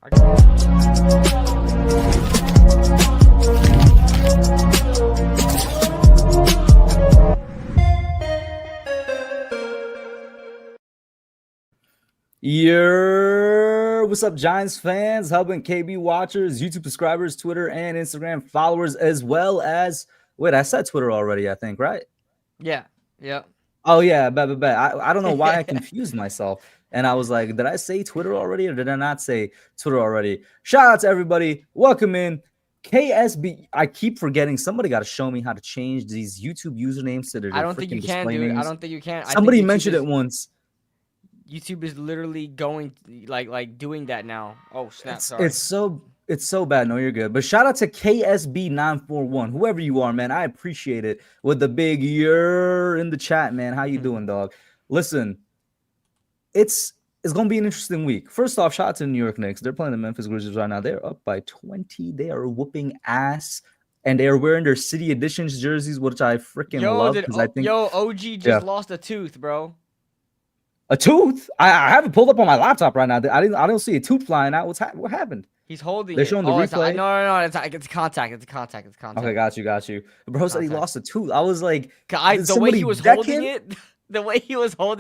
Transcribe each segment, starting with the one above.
What's up, Giants fans, Hub and KB watchers, YouTube subscribers, Twitter and Instagram followers, as well as wait, I said Twitter already, I think, right? Yeah. Yep. Oh yeah, bet. I don't know why I confused myself, and I was like, did I say Twitter already, or did I not say Twitter already? Shout out to everybody. Welcome in. KSB. I keep forgetting. Somebody got to show me how to change these YouTube usernames to their I don't think you can, dude. I don't think you can. Somebody mentioned it once. YouTube is literally going like doing that now. Oh snap! Sorry. It's so bad. No, you're good. But shout out to KSB941, whoever you are, man. I appreciate it. With the big "you're" in the chat, man. How you doing, dog? Listen, it's gonna be an interesting week. First off, shout out to the New York Knicks. They're playing the Memphis Grizzlies right now. They're up by 20. They are whooping ass. And they are wearing their City Editions jerseys, which I freaking love. I think OG just lost a tooth, bro. A tooth? I have it pulled up on my laptop right now. I don't see a tooth flying out. What happened? He's holding They're showing the replay. No. It's contact. It's contact. Okay, got you. Bro said he lost a tooth. I was like, the way he was holding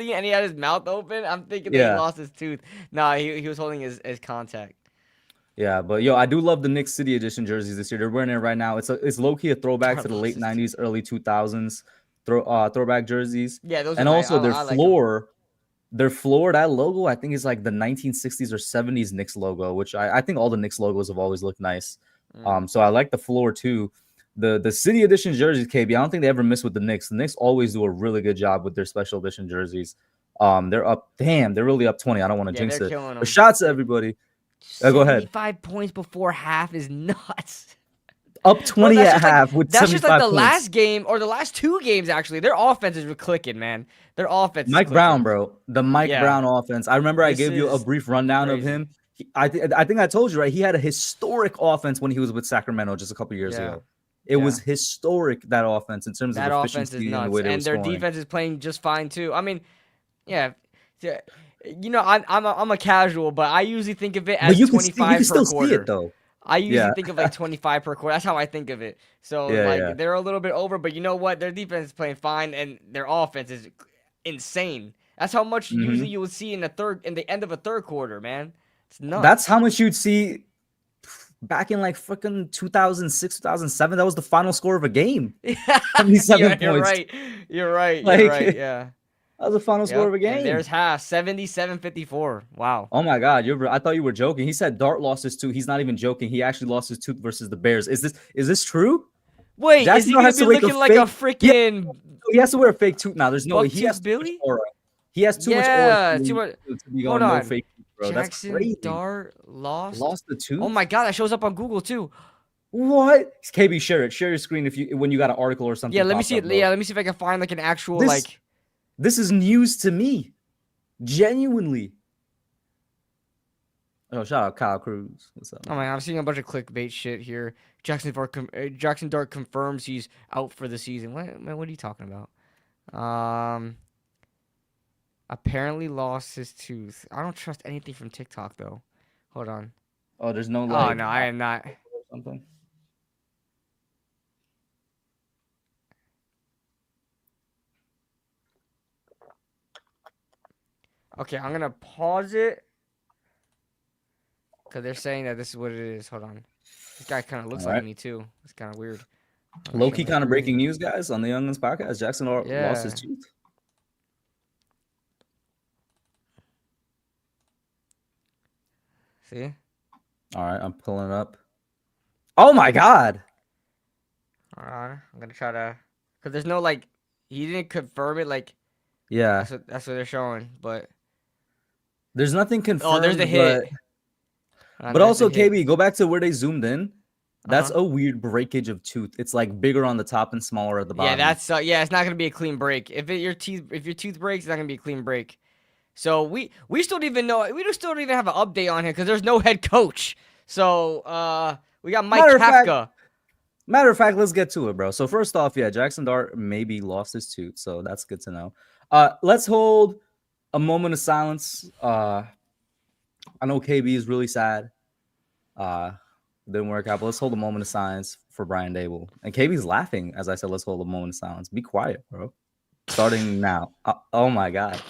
it, and he had his mouth open, I'm thinking that he lost his tooth. Nah, he was holding his contact. Yeah, but yo, I do love the Knicks City Edition jerseys this year. They're wearing it right now. It's low-key a throwback to the late 90s, early 2000s throwback jerseys. Yeah, those and are also their floor. Their floor, that logo, I think is like the 1960s or 70s Knicks logo, which I think all the Knicks logos have always looked nice. So I like the floor too. The City Edition jerseys, KB, I don't think they ever miss with the Knicks. The Knicks always do a really good job with their special edition jerseys. They're up, they're really up 20. I don't want to jinx it. But shots to everybody. Go ahead. 75 points before half is nuts. Up 20 at half with 75 That's just like the points. last game or the llast two games, actually. Their offenses were clicking, man. Their offense. Mike Brown, bro. The Mike Brown offense. I remember I gave you a brief rundown of him. I think I told you, right? He had a historic offense when he was with Sacramento just a couple years ago. It was historic, that offense, in terms of efficiency and the way they were scoring. And their defense is playing just fine, too. I mean, you know, I'm a casual, but I usually think of it as 25 per quarter. See it, though. I usually think of like 25 per quarter. That's how I think of it. So they're a little bit over, but you know what? Their defense is playing fine, and their offense is insane. That's how much usually you would see in the end of a third quarter, man. It's nuts. That's how much you'd see back in like freaking 2006, 2007. That was the final score of a game. 77 points. You're right. Yeah. That was the final score of a game. And there's half, 77-54. Wow. Oh my God, I thought you were joking. He said Dart lost his tooth. He's not even joking. He actually lost his tooth versus the Bears. Is this true? Wait, Jaxson is he gonna be looking like a freaking? Yeah. He has to wear a fake tooth now. There's no way. He has Billy. He has too much aura to be Hold on. no fake tooth, bro. That's crazy. Jaxson Dart lost the tooth. Oh my God, that shows up on Google too. What? KB, share it. Share your screen when you got an article or something. Yeah, let me see it. Yeah, let me see if I can find like an actual This is news to me. Genuinely. Oh, shout out Kyle Cruz. What's up? Oh my God, I'm seeing a bunch of clickbait shit here. Jaxson Dart confirms he's out for the season. What are you talking about? Apparently lost his tooth. I don't trust anything from TikTok though. Hold on. Oh, there's no Oh no, I am not. Something. Okay, I'm gonna pause it because they're saying that this is what it is. Hold on. This guy kind of looks like me too. It's kind of weird. Low-key kind of breaking news, guys, on the Youngins podcast. Jaxson Dart lost his tooth. See? All right, I'm pulling it up. Oh my God! I'm gonna try to, cause there's no he didn't confirm it. Yeah, that's what they're showing, but there's nothing confirmed. Oh, there's the hit. But also, KB, go back to where they zoomed in. That's a weird breakage of tooth. It's like bigger on the top and smaller at the bottom. Yeah, that's it's not gonna be a clean break. If your tooth breaks, it's not gonna be a clean break. So we still don't even know. We still don't even have an update on him because there's no head coach. So we got Mike Kafka. Matter of fact, let's get to it, bro. So first off, Jaxson Dart maybe lost his tooth, so that's good to know. Let's hold a moment of silence. I know KB is really sad. Didn't work out. But let's hold a moment of silence for Brian Daboll. And KB's laughing as I said, let's hold a moment of silence. Be quiet, bro. Starting now. Oh my God.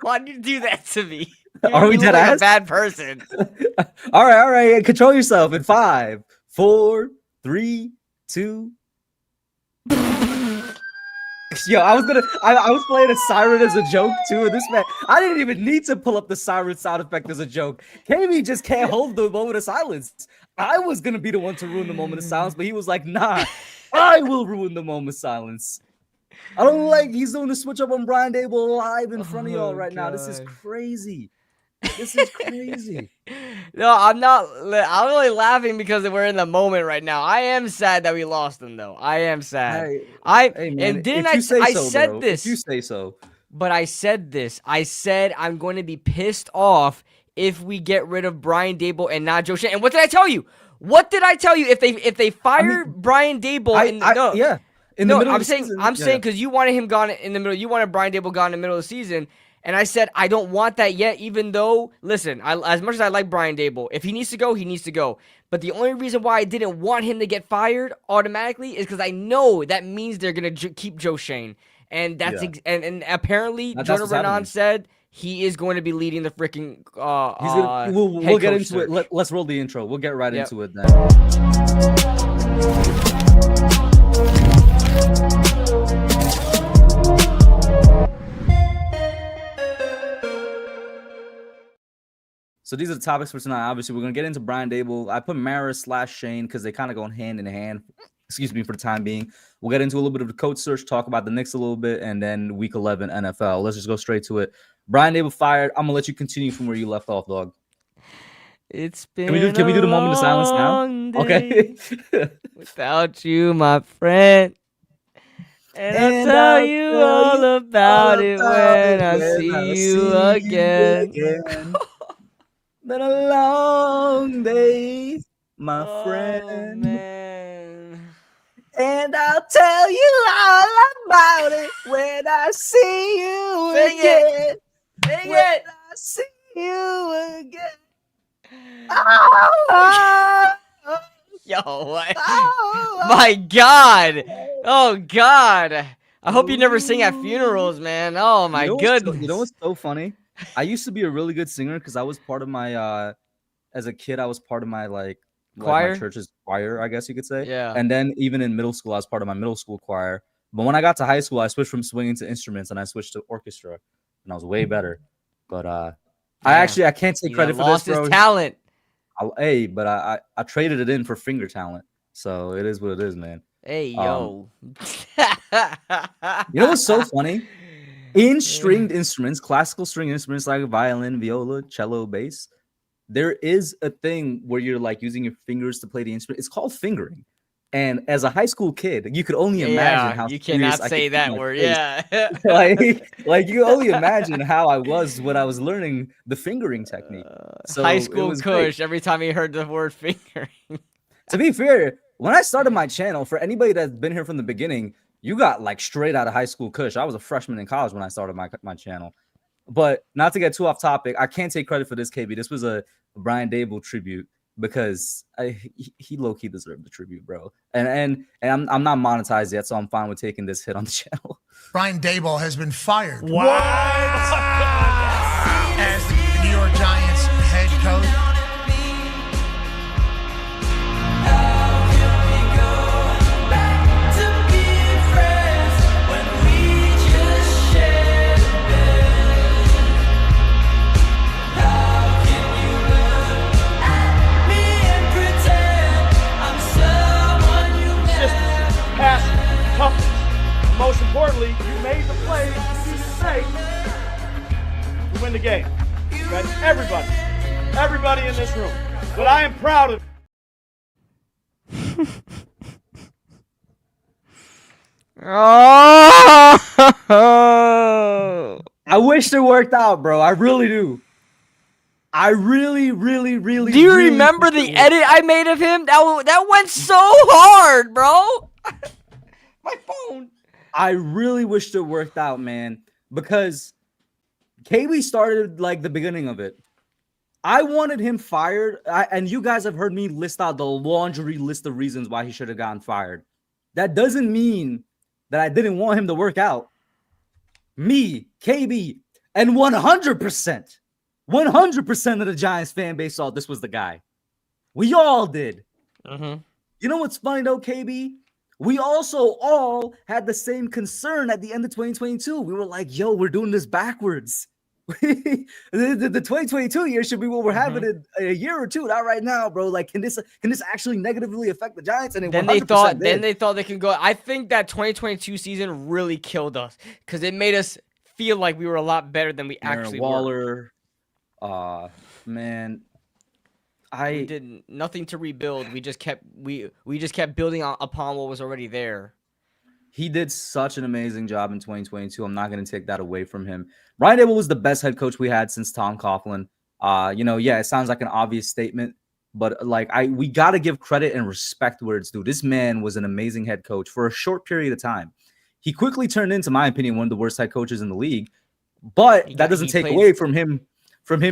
Why'd you do that to me? Are we dead like ass? a bad person. All right. Control yourself in 5, 4, 3, 2. Yo, I was playing a siren as a joke too. And this man, I didn't even need to pull up the siren sound effect as a joke. KB just can't hold the moment of silence. I was gonna be the one to ruin the moment of silence, but he was like, nah, I will ruin the moment of silence. I don't like he's doing the switch up on Brian Daboll live in front of y'all right now. This is crazy. This is crazy. No, I'm not. I'm only laughing because we're in the moment right now. I am sad that we lost them, though. I am sad. Hey, man, and didn't I said bro. this? If you say so. But I said this. I said I'm going to be pissed off if we get rid of Brian Daboll and not JoeSchoen. And what did I tell you? What did I tell you? If they fire Brian Daboll in the middle of the season. I'm saying because you wanted him gone in the middle. You wanted Brian Daboll gone in the middle of the season. And I said, I don't want that yet, even though, listen, as much as I like Brian Daboll, if he needs to go, he needs to go. But the only reason why I didn't want him to get fired automatically is because I know that means they're going to keep JoeSchoen. And that's and apparently, Jordan Renan said he is going to be leading the freaking we'll get into it. Let's roll the intro. We'll get right into it then. So these are the topics for tonight. Obviously, we're going to get into Brian Daboll. I put Maris/Shane because they kind of go hand in hand. Excuse me for the time being. We'll get into a little bit of the coach search, talk about the Knicks a little bit, and then Week 11 NFL. Let's just go straight to it. Brian Daboll fired. I'm going to let you continue from where you left off, dog. It's been Can we do the moment of silence now? Okay. Without you, my friend. And I'll tell you all about it when I see you again. Been a long day, my friend. Man. And I'll tell you all about it when I see you again. Sing it. I see you again. Oh, yo, what? My God. Oh, God. I hope you never sing at funerals, man. Oh, my goodness. You know what's so funny? I used to be a really good singer because I was part of my as a kid, I was part of my choir, my church's choir, I guess you could say. Yeah. And then even in middle school, I was part of my middle school choir. But when I got to high school, I switched from swinging to instruments and I switched to orchestra, and I was way better. But I can't take credit for this, bro. Lost his talent. But I traded it in for finger talent, so it is what it is, man. Hey, yo. You know what's so funny? In stringed instruments, classical string instruments like violin, viola, cello, bass, there is a thing where you're using your fingers to play the instrument. It's called fingering. And as a high school kid, you could only imagine how you cannot say that word. Yeah. You only imagine how I was when I was learning the fingering technique. So high school Kush, every time he heard the word fingering. To be fair, when I started my channel, for anybody that's been here from the beginning, you got straight out of high school Kush. I was a freshman in college when I started my channel. But not to get too off topic, I can't take credit for this, KB. This was a Brian Daboll tribute because he low-key deserved the tribute, bro. And I'm not monetized yet, so I'm fine with taking this hit on the channel. Brian Daboll has been fired. What? As the New York Giants head coach. Most importantly, you made the play you say to win the game. Okay? Everybody in this room. But I am proud of I wish it worked out, bro. I really do. I really. Do you remember the edit I made of him? That went so hard, bro. My phone. I really wished it worked out, man, because KB started the beginning of it. I wanted him fired, and you guys have heard me list out the laundry list of reasons why he should have gotten fired. That doesn't mean that I didn't want him to work out. Me, KB, and 100% of the Giants fan base thought this was the guy. We all did. Mm-hmm. You know what's funny though, KB? We also all had the same concern at the end of 2022. We were like, yo, we're doing this backwards. the 2022 year should be what we're having in a year or two, not right now, bro. Like, can this actually negatively affect the Giants? And then they thought they can go. I think that 2022 season really killed us because it made us feel like we were a lot better than we actually were. Man, we did nothing to rebuild. We just kept building upon what was already there. He did such an amazing job in 2022. I'm not going to take that away from him. Brian Daboll was the best head coach we had since Tom Coughlin. It sounds like an obvious statement, but we got to give credit and respect where it's due. This man was an amazing head coach for a short period of time. He quickly turned into, my opinion, one of the worst head coaches in the league, but that doesn't take away from him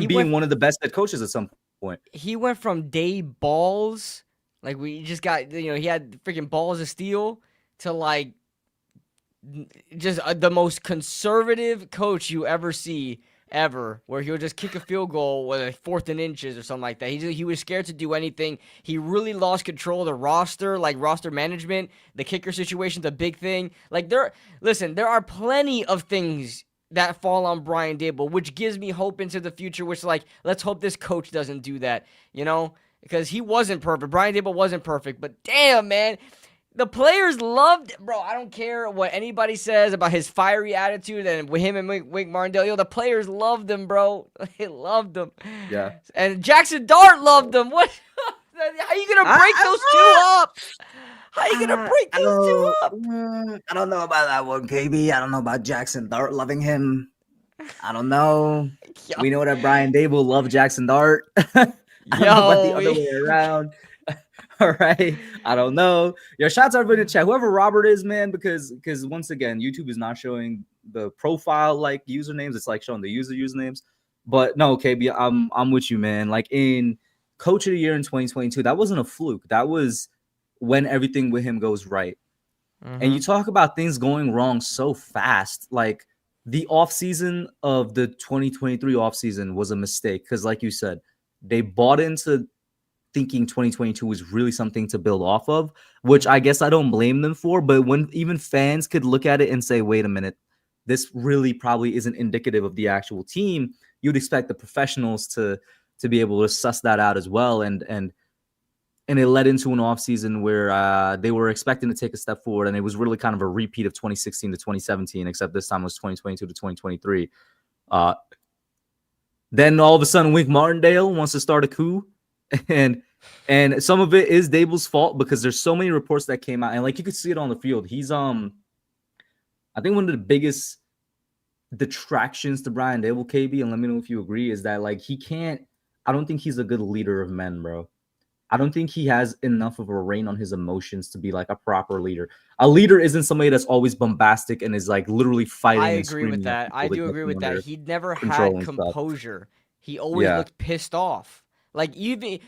being one of the best head coaches at some point. He went from day balls, like we just got, he had freaking balls of steel, to like just the most conservative coach you ever see ever, where he'll just kick a field goal with a 4th and inches or something like that. He was scared to do anything. He really lost control of the roster, like roster management. The kicker situation's a big thing. Like there are plenty of things that fall on Brian Daboll, which gives me hope into the future, which like, let's hope this coach doesn't do that, because he wasn't perfect. Brian Daboll wasn't perfect, but damn, man. The players loved, bro. I don't care what anybody says about his fiery attitude and with him and Wink Martindale. The players loved him, bro. They loved him. Yeah. And Jaxson Dart loved him. What? How are you gonna break those two up? How are you gonna break those two up? I don't know about that one, KB. I don't know about Jaxson Dart loving him. I don't know. We know that Brian Daboll loved Jaxson Dart. I don't know about the other way around. All right. I don't know. Your shots are in the chat. Whoever Robert is, man, because once again, YouTube is not showing the profile like usernames. It's like showing the usernames. But no, KB, I'm with you, man. Like in Coach of the Year in 2022, that wasn't a fluke. That was when everything with him goes right. Mm-hmm. And you talk about things going wrong so fast. Like the offseason of the 2023 offseason was a mistake because, like you said, they bought into thinking 2022 was really something to build off of, which I guess I don't blame them for. But when even fans could look at it and say, wait a minute, this really probably isn't indicative of the actual team, you'd expect the professionals to be able to suss that out as well. And it led into an offseason where they were expecting to take a step forward. And it was really kind of a repeat of 2016 to 2017, except this time it was 2022 to 2023. Then all of a sudden, Wink Martindale wants to start a coup. And some of it is Daboll's fault because there's so many reports that came out, and like you could see it on the field. He's I think one of the biggest detractions to Brian Daboll, KB, and let me know if you agree, is that like I don't think he's a good leader of men, bro. I don't think he has enough of a rein on his emotions to be like a proper leader. A leader isn't somebody that's always bombastic and is like literally fighting. I agree with that. I do agree with that. He never had composure. He always looked pissed off. Like, even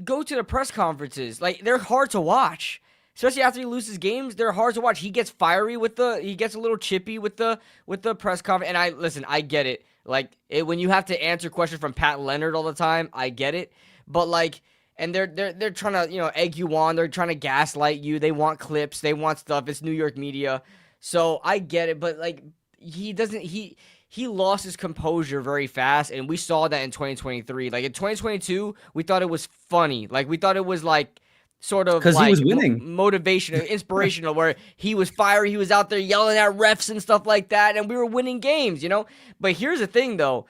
go to the press conferences. Like, they're hard to watch. Especially after he loses games, they're hard to watch. He gets fiery he gets a little chippy with the press conference. And I get it. Like, when you have to answer questions from Pat Leonard all the time, I get it. But, like, and they're trying to, egg you on. They're trying to gaslight you. They want clips. They want stuff. It's New York media. So, I get it. But, like, he lost his composure very fast, and we saw that in 2023. Like, in 2022, we thought it was funny. Like, we thought it was, like, sort of, because like, he was winning. Motivational, inspirational, where he was fiery, he was out there yelling at refs and stuff like that, and we were winning games, But here's the thing, though.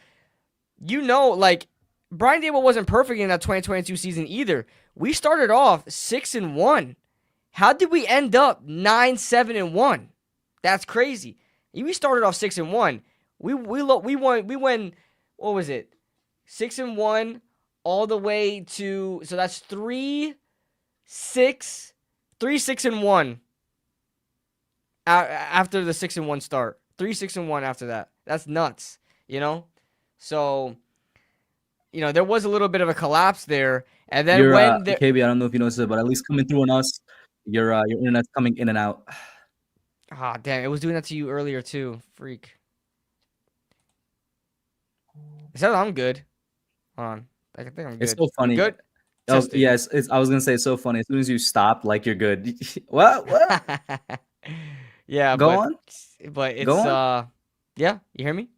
Like, Brian Daboll wasn't perfect in that 2022 season either. We started off 6-1. How did we end up 9-7-1? That's crazy. We started off 6-1. We won, what was it? 6-1 all the way to, so that's 3-6-1 after the 6-1 start. 3-6-1 after that. That's nuts, So there was a little bit of a collapse there. And then You're, when KB, I don't know if you noticed it, but at least coming through on us, your internet's coming in and out. Ah, damn, it was doing that to you earlier too. Freak. It says I'm good. Hold on. I think I'm good. It's so funny. Good? Oh, yes, I was gonna say it's so funny. As soon as you stopped, like you're good. What? Yeah, Go on. But it's Go on. yeah, you hear me?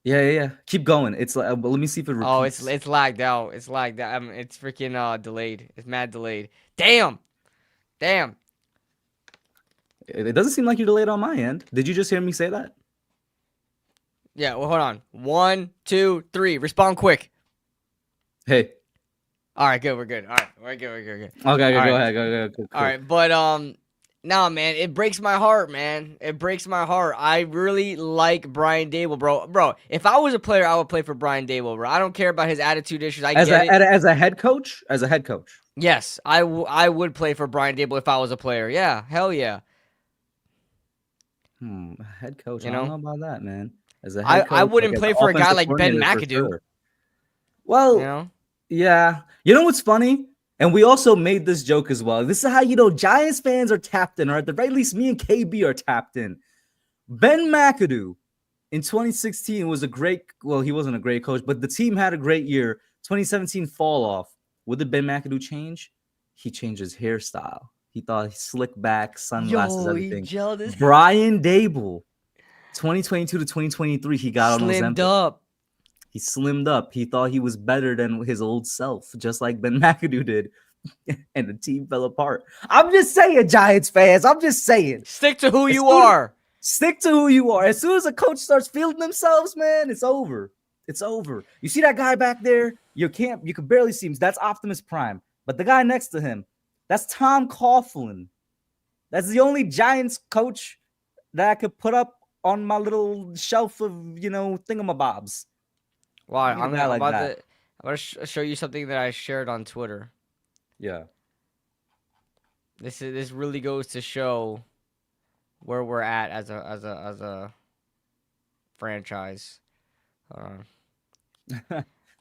Yeah. Keep going. It's like, let me see if it repeats. Oh, it's lagged out. It's lagged out. It's freaking delayed. It's mad delayed. Damn. It doesn't seem like you're delayed on my end. Did you just hear me say that? Yeah, well, hold on. 1, 2, 3. Respond quick. Hey. All right, good. We're good. All right, we're good. Okay, All go right. ahead. Go. Cool. All right, but nah, man, it breaks my heart, man. It breaks my heart. I really like Brian Daboll, bro. Bro, if I was a player, I would play for Brian Daboll, bro. I don't care about his attitude issues. As a head coach? As a head coach. Yes, I would play for Brian Daboll if I was a player. Yeah, hell yeah. Head coach. You I don't know know about that, man. As a head coach, I wouldn't play for a guy like Ben McAdoo. Sure. Well, yeah. You know what's funny? And we also made this joke as well. This is how Giants fans are tapped in, or at the very least, me and KB are tapped in. Ben McAdoo in 2016 was he wasn't a great coach, but the team had a great year. 2017 fall off. What did Ben McAdoo change? He changed his hairstyle. He thought slick back, sunglasses, everything. Brian Daboll, 2022 to 2023, he got on slimmed up. He slimmed up. He thought he was better than his old self, just like Ben McAdoo did. And the team fell apart. I'm just saying, Giants fans. I'm just saying. Stick to who you are. Stick to who you are. As soon as a coach starts feeling themselves, man, it's over. It's over. You see that guy back there? You can barely see him. That's Optimus Prime. But the guy next to him, that's Tom Coughlin. That's the only Giants coach that I could put up on my little shelf of, thingamabobs. Wow, I'm about to show you something that I shared on Twitter. Yeah. This really goes to show where we're at as a franchise. Let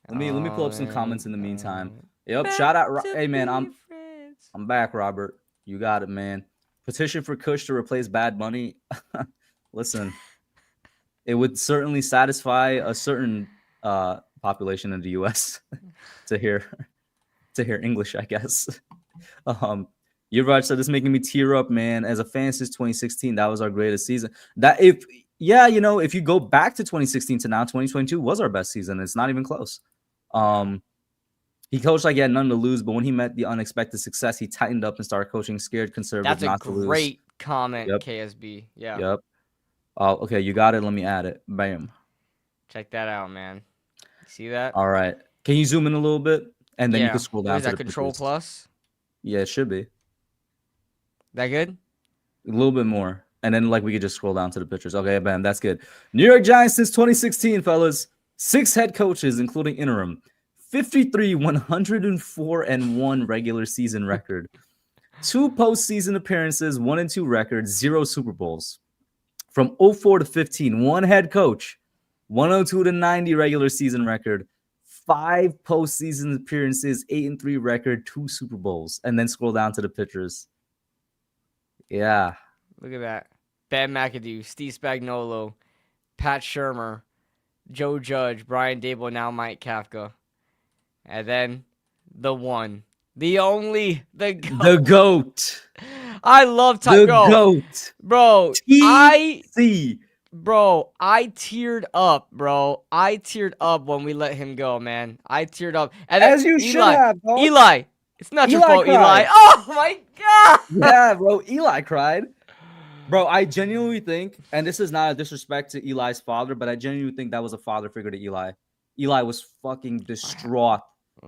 me pull up some comments in the meantime. Yep, shout out. Hey man, I'm back, Robert. You got it, man. Petition for Kush to replace Bad Bunny. Listen, it would certainly satisfy a certain population in the U.S. to hear English, I guess. Yuvraj said this making me tear up, man. As a fan since 2016, that was our greatest season. If you go back to 2016 to now, 2022 was our best season. It's not even close. He coached like he had none to lose, but when he met the unexpected success, he tightened up and started coaching scared conservative not to lose. That's a great comment, yep. KSB. Yeah. Yep. Oh, okay, you got it. Let me add it. Bam. Check that out, man. See that? All right. Can you zoom in a little bit? And then you can scroll down. Is that Control Plus? Yeah, it should be. That good? A little bit more. And then we could just scroll down to the pictures. Okay, bam, that's good. New York Giants since 2016, fellas. 6 head coaches, including interim. 53, 104-1 regular season record. 2 postseason appearances, 1-2 records, 0 Super Bowls. From 04 to 15, 1 head coach, 102 to 90 regular season record, 5 postseason appearances, 8-3 record, 2 Super Bowls. And then scroll down to the pictures. Yeah. Look at that. Ben McAdoo, Steve Spagnuolo, Pat Shurmur, Joe Judge, Brian Daboll, now Mike Kafka. And then the one, the only, the GOAT. The GOAT. I love the GOAT. Bro, TC. I teared up, bro. I teared up when we let him go, man. I teared up. And as you should have, bro. Eli. It's not your fault, Eli. Oh, my God. Yeah, bro. Eli cried. Bro, I genuinely think, and this is not a disrespect to Eli's father, but I genuinely think that was a father figure to Eli. Eli was fucking distraught.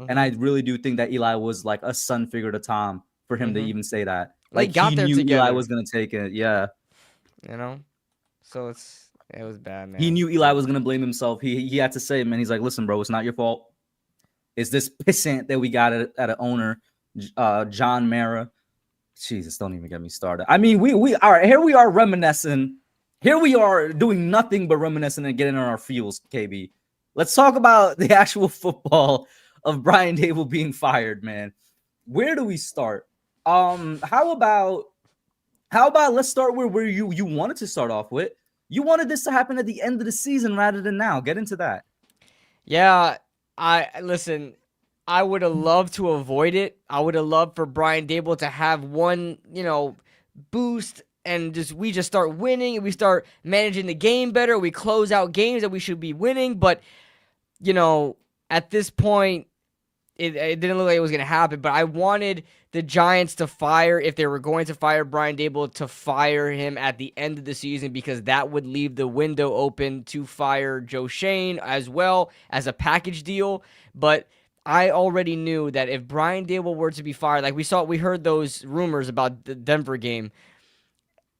And I really do think that Eli was like a son figure to Tom for him to even say that. Like, he knew Eli was going to take it. Yeah. So it was bad, man. He knew Eli was going to blame himself. He had to say it, man. He's like, listen, bro, it's not your fault. It's this pissant that we got at an owner, John Mara. Jesus, don't even get me started. I mean, we all right, here we are reminiscing. Here we are doing nothing but reminiscing and getting on our feels, KB. let's talk about the actual football of Brian Daboll being fired, man. Where do we start? How about let's start where you wanted to start off with. You wanted this to happen at the end of the season rather than now. Get into that. Yeah, listen. I would have loved to avoid it. I would have loved for Brian Daboll to have one, boost and we just start winning and we start managing the game better. We close out games that we should be winning. But, at this point, it didn't look like it was going to happen. But I wanted the Giants to fire, if they were going to fire Brian Daboll, to fire him at the end of the season, because that would leave the window open to fire JoeSchoen as well as a package deal. But I already knew that if Brian Daboll were to be fired, like we heard those rumors about the Denver game.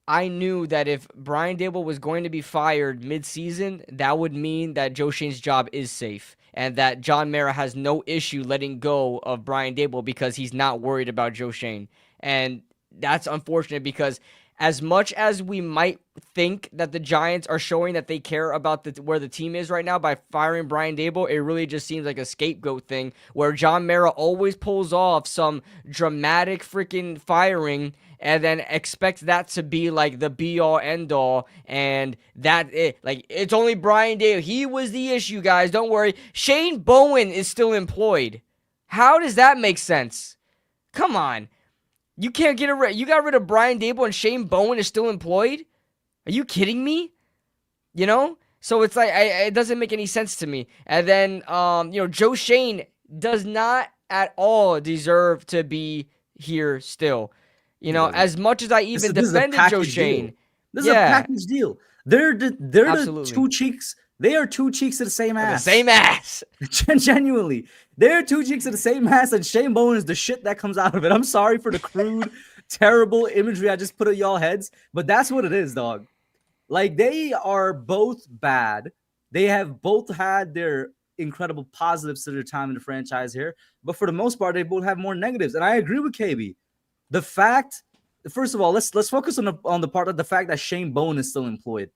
I knew that if Brian Daboll was going to be fired mid-season, that would mean that JoeSchoen's job is safe and that John Mara has no issue letting go of Brian Daboll because he's not worried about JoeSchoen. And that's unfortunate because as much as we might think that the Giants are showing that they care about where the team is right now by firing Brian Daboll, it really just seems like a scapegoat thing where John Mara always pulls off some dramatic freaking firing and then expects that to be like the be-all, end-all, and it's only Brian Daboll. He was the issue, guys. Don't worry. Shane Bowen is still employed. How does that make sense? Come on. You can't you got rid of Brian Daboll and Shane Bowen is still employed? Are you kidding me? So it's like, it doesn't make any sense to me. And then, JoeSchoen does not at all deserve to be here still. As much as I even defended JoeSchoen. This is a package deal. They're the two cheeks. They are two cheeks of the same ass. The same ass. Genuinely. They're two cheeks of the same ass, and Shane Bowen is the shit that comes out of it. I'm sorry for the crude, terrible imagery I just put at y'all heads, but that's what it is, dog. Like, they are both bad. They have both had their incredible positives to their time in the franchise here, but for the most part, they both have more negatives. And I agree with KB. The fact, first of all, let's focus on the part of the fact that Shane Bowen is still employed.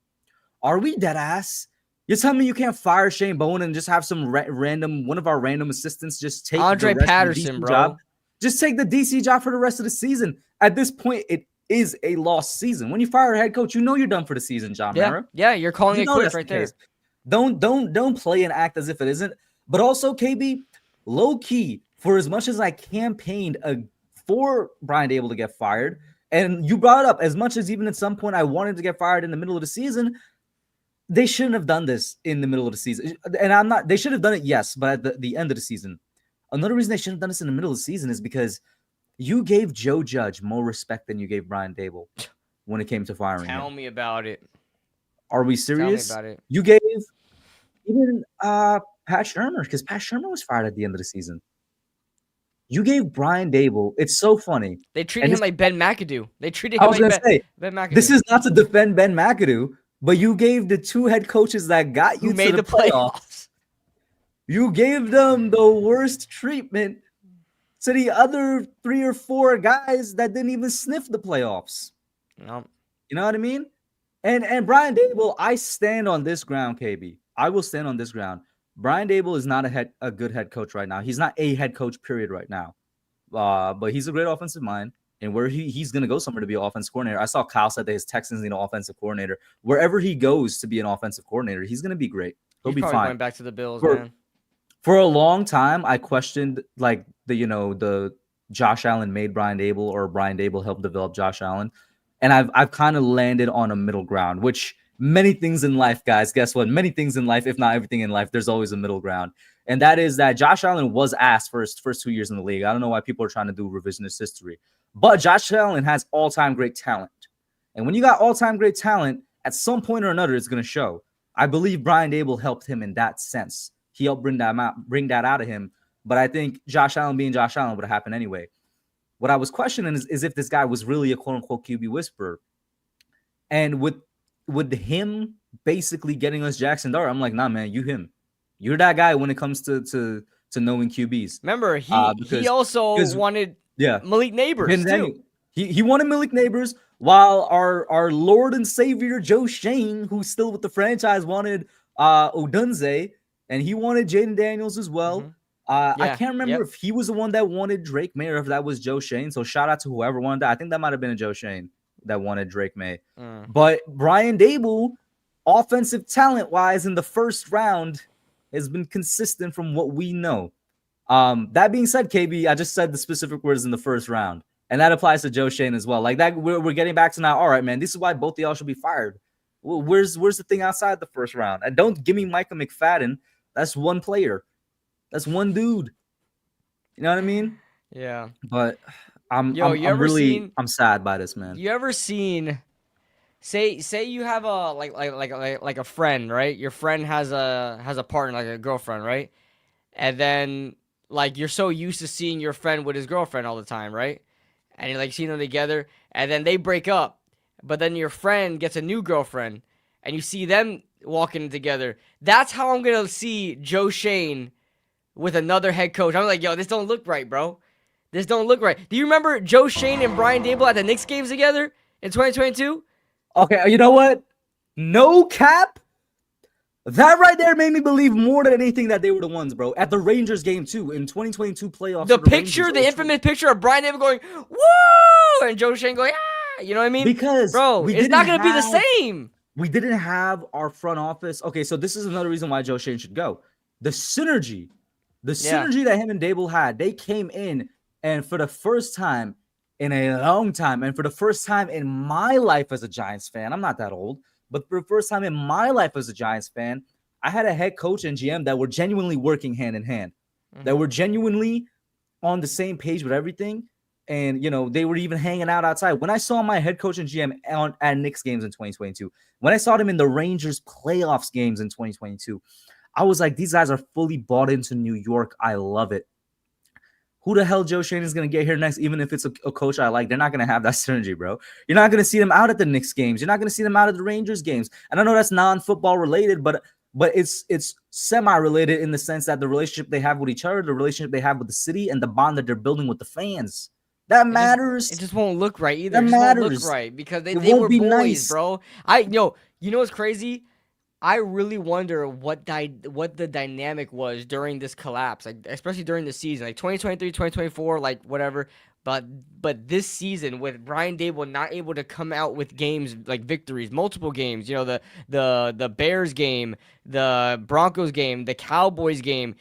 Are we dead ass? You're telling me you can't fire Shane Bowen and just have some one of our random assistants just take Andre the rest Patterson, of the DC bro. job? Just take the DC job for the rest of the season. At this point, it is a lost season. When you fire a head coach, you're done for the season, John Mara. Yeah, you're calling it quits right there. Don't play and act as if it isn't. But also, KB, low key, for as much as I campaigned for Brian Daboll to get fired, and you brought it up, as much as even at some point I wanted to get fired in the middle of the season, they shouldn't have done this in the middle of the season. And they should have done it, yes, but at the end of the season. Another reason they shouldn't have done this in the middle of the season is because you gave Joe Judge more respect than you gave Brian Daboll when it came to firing him. Tell me about it. Are we serious? Tell me about it. You gave even Pat Shurmur, because Pat Shurmur was fired at the end of the season. You gave Brian Daboll. It's so funny. They treated him like Ben McAdoo. Ben McAdoo. This is not to defend Ben McAdoo, but you gave the two head coaches that got you to the playoffs. You gave them the worst treatment to the other 3 or 4 guys that didn't even sniff the playoffs. No. You know what I mean? And Brian Daboll, I stand on this ground, KB. I will stand on this ground. Brian Daboll is not a good head coach right now. He's not a head coach, period, right now. But he's a great offensive mind. And where he's going to go somewhere to be an offensive coordinator. I saw Kyle said that his Texans need an offensive coordinator. Wherever he goes to be an offensive coordinator, he's going to be great. He'll be fine. Going back to the Bills, man. For a long time, I questioned the Josh Allen made Brian Daboll or Brian Daboll helped develop Josh Allen. And I've kind of landed on a middle ground, which many things in life, guys, guess what? Many things in life, if not everything in life, there's always a middle ground. And that is that Josh Allen was asked for his first 2 years in the league. I don't know why people are trying to do revisionist history. But Josh Allen has all-time great talent. And when you got all-time great talent, at some point or another, it's going to show. I believe Brian Daboll helped him in that sense. He helped bring that out of him. But I think Josh Allen being Josh Allen would have happened anyway. What I was questioning is if this guy was really a quote-unquote QB whisperer. And with him basically getting us Jaxson Dart, I'm like, nah, man, him. You're that guy when it comes to knowing QBs. Remember, he also wanted Malik Neighbors, too. He wanted Malik Neighbors, while our Lord and Savior, JoeSchoen, who's still with the franchise, wanted Odunze. and he wanted Jaden Daniels as well. I can't remember if he was the one that wanted Drake May or if that was JoeSchoen. So shout out to whoever wanted that. I think that might have been a JoeSchoen that wanted Drake May. But Brian Daboll, offensive talent-wise in the first round, has been consistent from what we know. That being said, KB, I just said the specific words in the first round, and that applies to JoeSchoen as well. Like that, we're getting back to now. All right, man, this is why both of y'all should be fired. Well, where's the thing outside the first round? And don't give me Micah McFadden. That's one player. That's one dude. You know what I mean? Yeah. But I'm sad by this, man. You ever seen? Say you have a like a friend, right? Your friend has a partner, like a girlfriend, right? And then like you're so used to seeing your friend with his girlfriend all the time, right? And you're like seeing them together, and then they break up, but then your friend gets a new girlfriend, and you see them walking together. That's how I'm gonna see JoeSchoen with another head coach. I'm like, yo, this don't look right, bro. This don't look right. Do you remember JoeSchoen and Brian Daboll at the Knicks games together in 2022? Okay, you know what? No cap. That right there made me believe more than anything that they were the ones, bro. At the Rangers game, too, in 2022 playoffs. The infamous picture of Brian Daboll going, woo! And JoeSchoen going, ah! You know what I mean? Because, bro, it's not going to be the same. We didn't have our front office. Okay, so this is another reason why JoeSchoen should go. The synergy that him and Daboll had, they came in, and for the first time in a long time, and for the first time in my life as a Giants fan, I'm not that old, but for the first time in my life as a Giants fan, I had a head coach and GM that were genuinely working hand in hand, that were genuinely on the same page with everything. And, you know, they were even hanging out outside. When I saw my head coach and GM at Knicks games in 2022, when I saw them in the Rangers playoffs games in 2022, I was like, these guys are fully bought into New York. I love it. Who the hell JoeSchoen is going to get here next? Even if it's a coach I like, they're not going to have that synergy, bro. You're not going to see them out at the Knicks games. You're not going to see them out at the Rangers games. And I know that's non-football related, but it's semi-related in the sense that the relationship they have with each other, the relationship they have with the city, and the bond that they're building with the fans. That matters. It just won't look right either. That matters. Won't look right because they were boys, nice. Bro. You know what's crazy? I really wonder what the dynamic was during this collapse, like especially during the season, like 2023, 2024, like whatever. But this season with Brian Daboll not able to come out with games like victories, multiple games, you know, the Bears game, the Broncos game, the Cowboys game,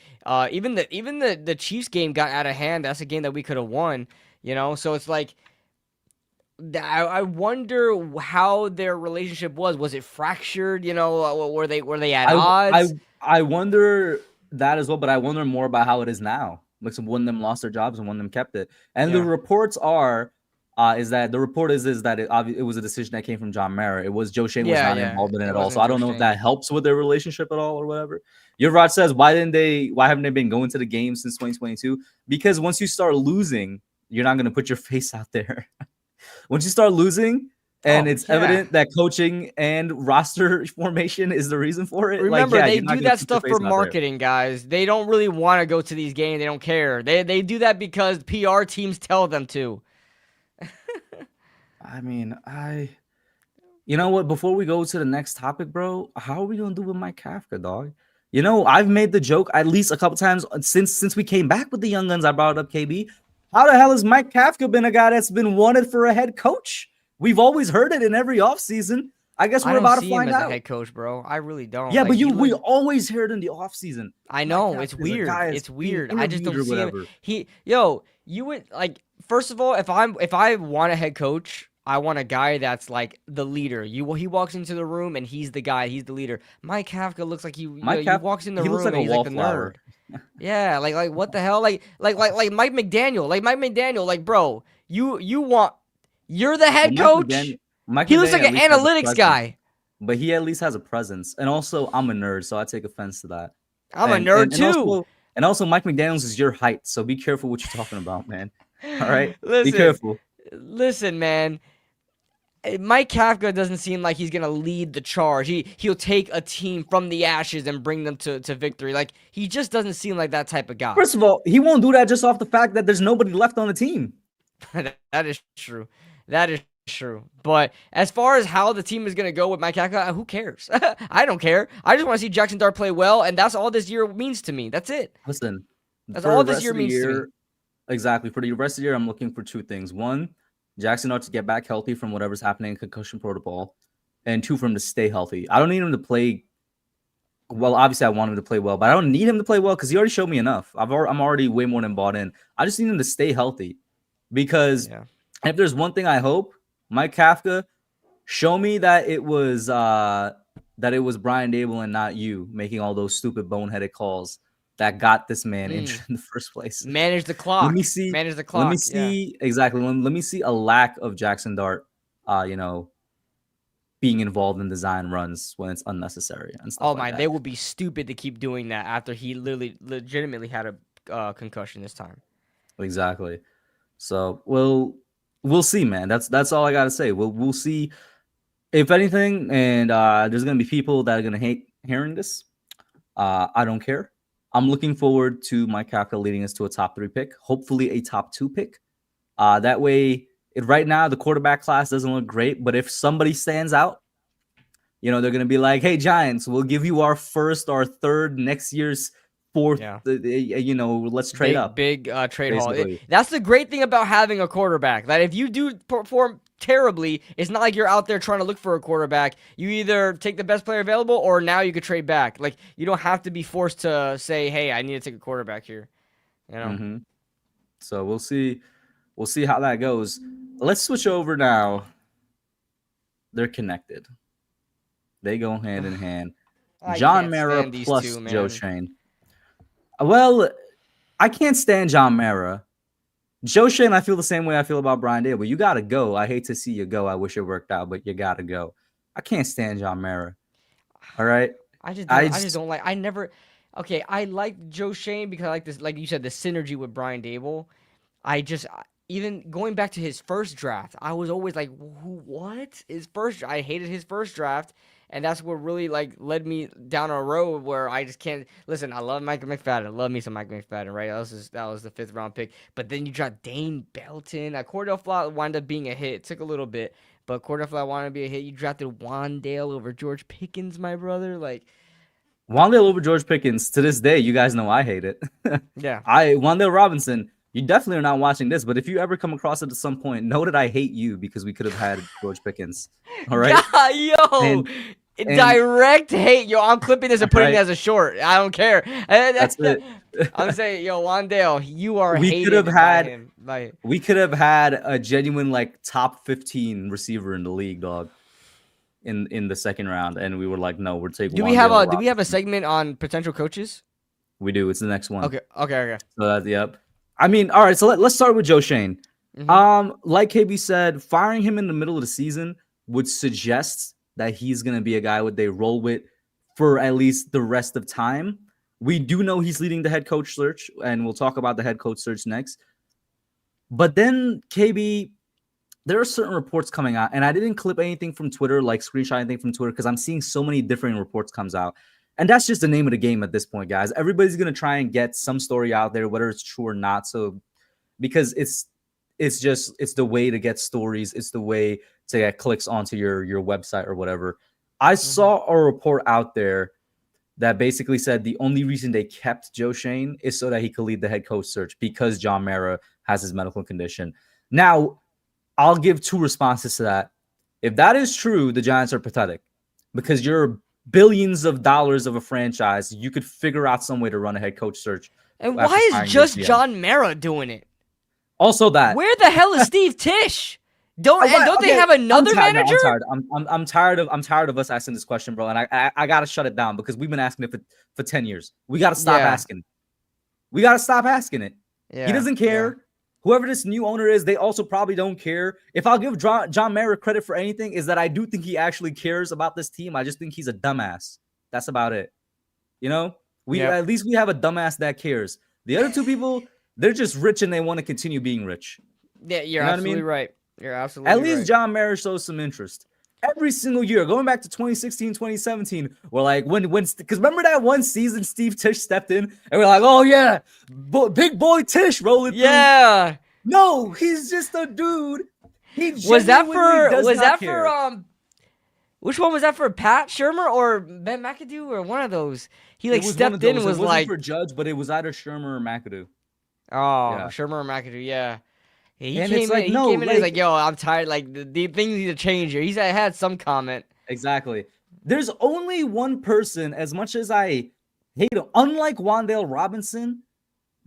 even the Chiefs game got out of hand. That's a game that we could have won, you know. So it's like, I wonder how their relationship was. Was it fractured? You know, were they at odds? I wonder that as well, but I wonder more about how it is now. Like, one of them lost their jobs and one of them kept it. And the reports is that it was a decision that came from John Mara. It was JoeSchoen was not involved in it at all. So I don't know if that helps with their relationship at all or whatever. Your Rod says, why haven't they been going to the game since 2022? Because once you start losing, you're not going to put your face out there. Once you start losing, and it's evident that coaching and roster formation is the reason for it. Remember, they do that stuff for marketing, guys. They don't really want to go to these games. They don't care. They do that because PR teams tell them to. I mean, you know what? Before we go to the next topic, bro, how are we gonna do with Mike Kafka, dog? You know, I've made the joke at least a couple times since we came back with the Young Guns. I brought it up, KB. How the hell has Mike Kafka been a guy that's been wanted for a head coach? We've always heard it in every offseason. I guess we're about to find out. I don't see him as a head coach, bro. I really don't. Yeah, like, but we always hear it in the offseason. I know. It's weird. It's weird. I just don't see him. You would, like, first of all, if I want a head coach, I want a guy that's like the leader. He walks into the room and he's the guy. He's the leader. Mike Kafka looks like he walks in the room and he's like the nerd. Yeah, like what the hell? Like Mike McDaniel. Like, bro, you're the head coach. He looks like an analytics guy. But he at least has a presence. And also, I'm a nerd, so I take offense to that. I'm a nerd too. And also, Mike McDaniels is your height, so be careful what you're talking about, man. All right? Be careful. Listen, man. Mike Kafka doesn't seem like he's going to lead the charge. He'll take a team from the ashes and bring them to victory. Like, he just doesn't seem like that type of guy. First of all, he won't do that just off the fact that there's nobody left on the team. That is true. That is True. But as far as how the team is going to go with Mike Kafka, who cares? I don't care. I just want to see Jaxson Dart play well, and that's all this year means to me. That's it. Listen, That's for all the this rest year of the means to me. year, exactly. For the rest of the year, I'm looking for 2 things. 1, Jaxson Dart to get back healthy from whatever's happening in concussion protocol, and 2, for him to stay healthy. I don't need him to play well. Obviously, I want him to play well, but I don't need him to play well because he already showed me enough. I'm already way more than bought in. I just need him to stay healthy because if there's one thing I hope, Mike Kafka, show me that it was Brian Daboll and not you making all those stupid boneheaded calls that got this man injured in the first place. Manage the clock. Let me see. Manage the clock. Let me see exactly. Let me see a lack of Jaxson Dart, being involved in design runs when it's unnecessary and stuff like that. They would be stupid to keep doing that after he legitimately had a concussion this time. Exactly. So we'll see, man. That's all I gotta say. We'll see. If anything, and there's gonna be people that are gonna hate hearing this. I don't care. I'm looking forward to Mike Kafka leading us to a top 3 pick, hopefully a top 2 pick. That way, right now the quarterback class doesn't look great, but if somebody stands out, they're gonna be like, "Hey, Giants, we'll give you our 1st or 3rd next year's 4th. Let's trade up." Big trade haul. That's the great thing about having a quarterback. That if you do perform terribly, it's not like you're out there trying to look for a quarterback. You either take the best player available, or now you could trade back. Like, you don't have to be forced to say, "Hey, I need to take a quarterback here." So we'll see. We'll see how that goes. Let's switch over now. They're connected. They go hand in hand. John Mara plus JoeSchoen. Well, I can't stand John Mara. JoeSchoen, I feel the same way I feel about Brian Daboll. You got to go. I hate to see you go. I wish it worked out, but you got to go. I can't stand John Mara. All right? I just don't like – okay, I like JoeSchoen because I like this – like you said, the synergy with Brian Daboll. Even going back to his first draft, I was always like, what? I hated his first draft. And that's what really led me down a road where I just can't listen. I love Michael McFadden. I love me some Michael McFadden, right? That was the 5th round pick. But then you dropped Dane Belton. Cordell Flott wound up being a hit. It took a little bit, but Cordell Flott wanted to be a hit. You drafted Wandale over George Pickens, my brother. Wandale over George Pickens. To this day, you guys know I hate it. Yeah. Wandale Robinson. You definitely are not watching this, but if you ever come across it at some point, know that I hate you because we could have had George Pickens. All right. Yo. Direct hate. Yo, I'm clipping this and putting it as a short. I don't care. That's it. I'm saying, yo, Wandale, you are hated We could have had a genuine top 15 receiver in the league, dog, in the 2nd round, and we were like, no, we're taking. Do we have a segment on potential coaches? We do. It's the next one. Okay. So that's yep. I mean, all right. So let's start with JoeSchoen. Like KB said, firing him in the middle of the season would suggest that he's going to be a guy they roll with for at least the rest of time. We do know he's leading the head coach search, and we'll talk about the head coach search next. But then, KB, there are certain reports coming out, and I didn't clip anything from Twitter, screenshot anything from Twitter, because I'm seeing so many different reports comes out. And that's just the name of the game at this point, guys. Everybody's going to try and get some story out there, whether it's true or not. So, because it's the way to get stories. It's the way to get clicks onto your website or whatever. I saw a report out there that basically said the only reason they kept JoeSchoen is so that he could lead the head coach search because John Mara has his medical condition. Now, I'll give 2 responses to that. If that is true, the Giants are pathetic because you're billions of dollars of a franchise. You could figure out some way to run a head coach search. And why is just John Mara doing it? Also that. Where the hell is Steve Tisch? Don't they have another manager? I'm tired of us asking this question, bro. And I gotta shut it down because we've been asking it for 10 years. We gotta stop asking. We gotta stop asking it. Yeah, he doesn't care. Yeah. Whoever this new owner is, they also probably don't care. If I'll give John Mara credit for anything, is that I do think he actually cares about this team. I just think he's a dumbass. That's about it. At least we have a dumbass that cares. The other 2 people, they're just rich and they want to continue being rich. Yeah, you're absolutely right. You're absolutely right. At least John Mara shows some interest. Every single year, going back to 2016, 2017, we're because remember that one season Steve Tisch stepped in and we're like, oh yeah, big boy Tisch rolling through. Yeah. No, he's just a dude Was that care. for which one was that for? Pat Shermer or Ben McAdoo or one of those? He like stepped in and was like for Judge, but it was either Shermer or McAdoo. Oh, yeah. Shermer or McAdoo, yeah. He and came in. He came in and was like, "Yo, I'm tired. Like the things need to change here." He's had some comment. Exactly. There's only one person. As much as I hate him, unlike Wan'Dale Robinson,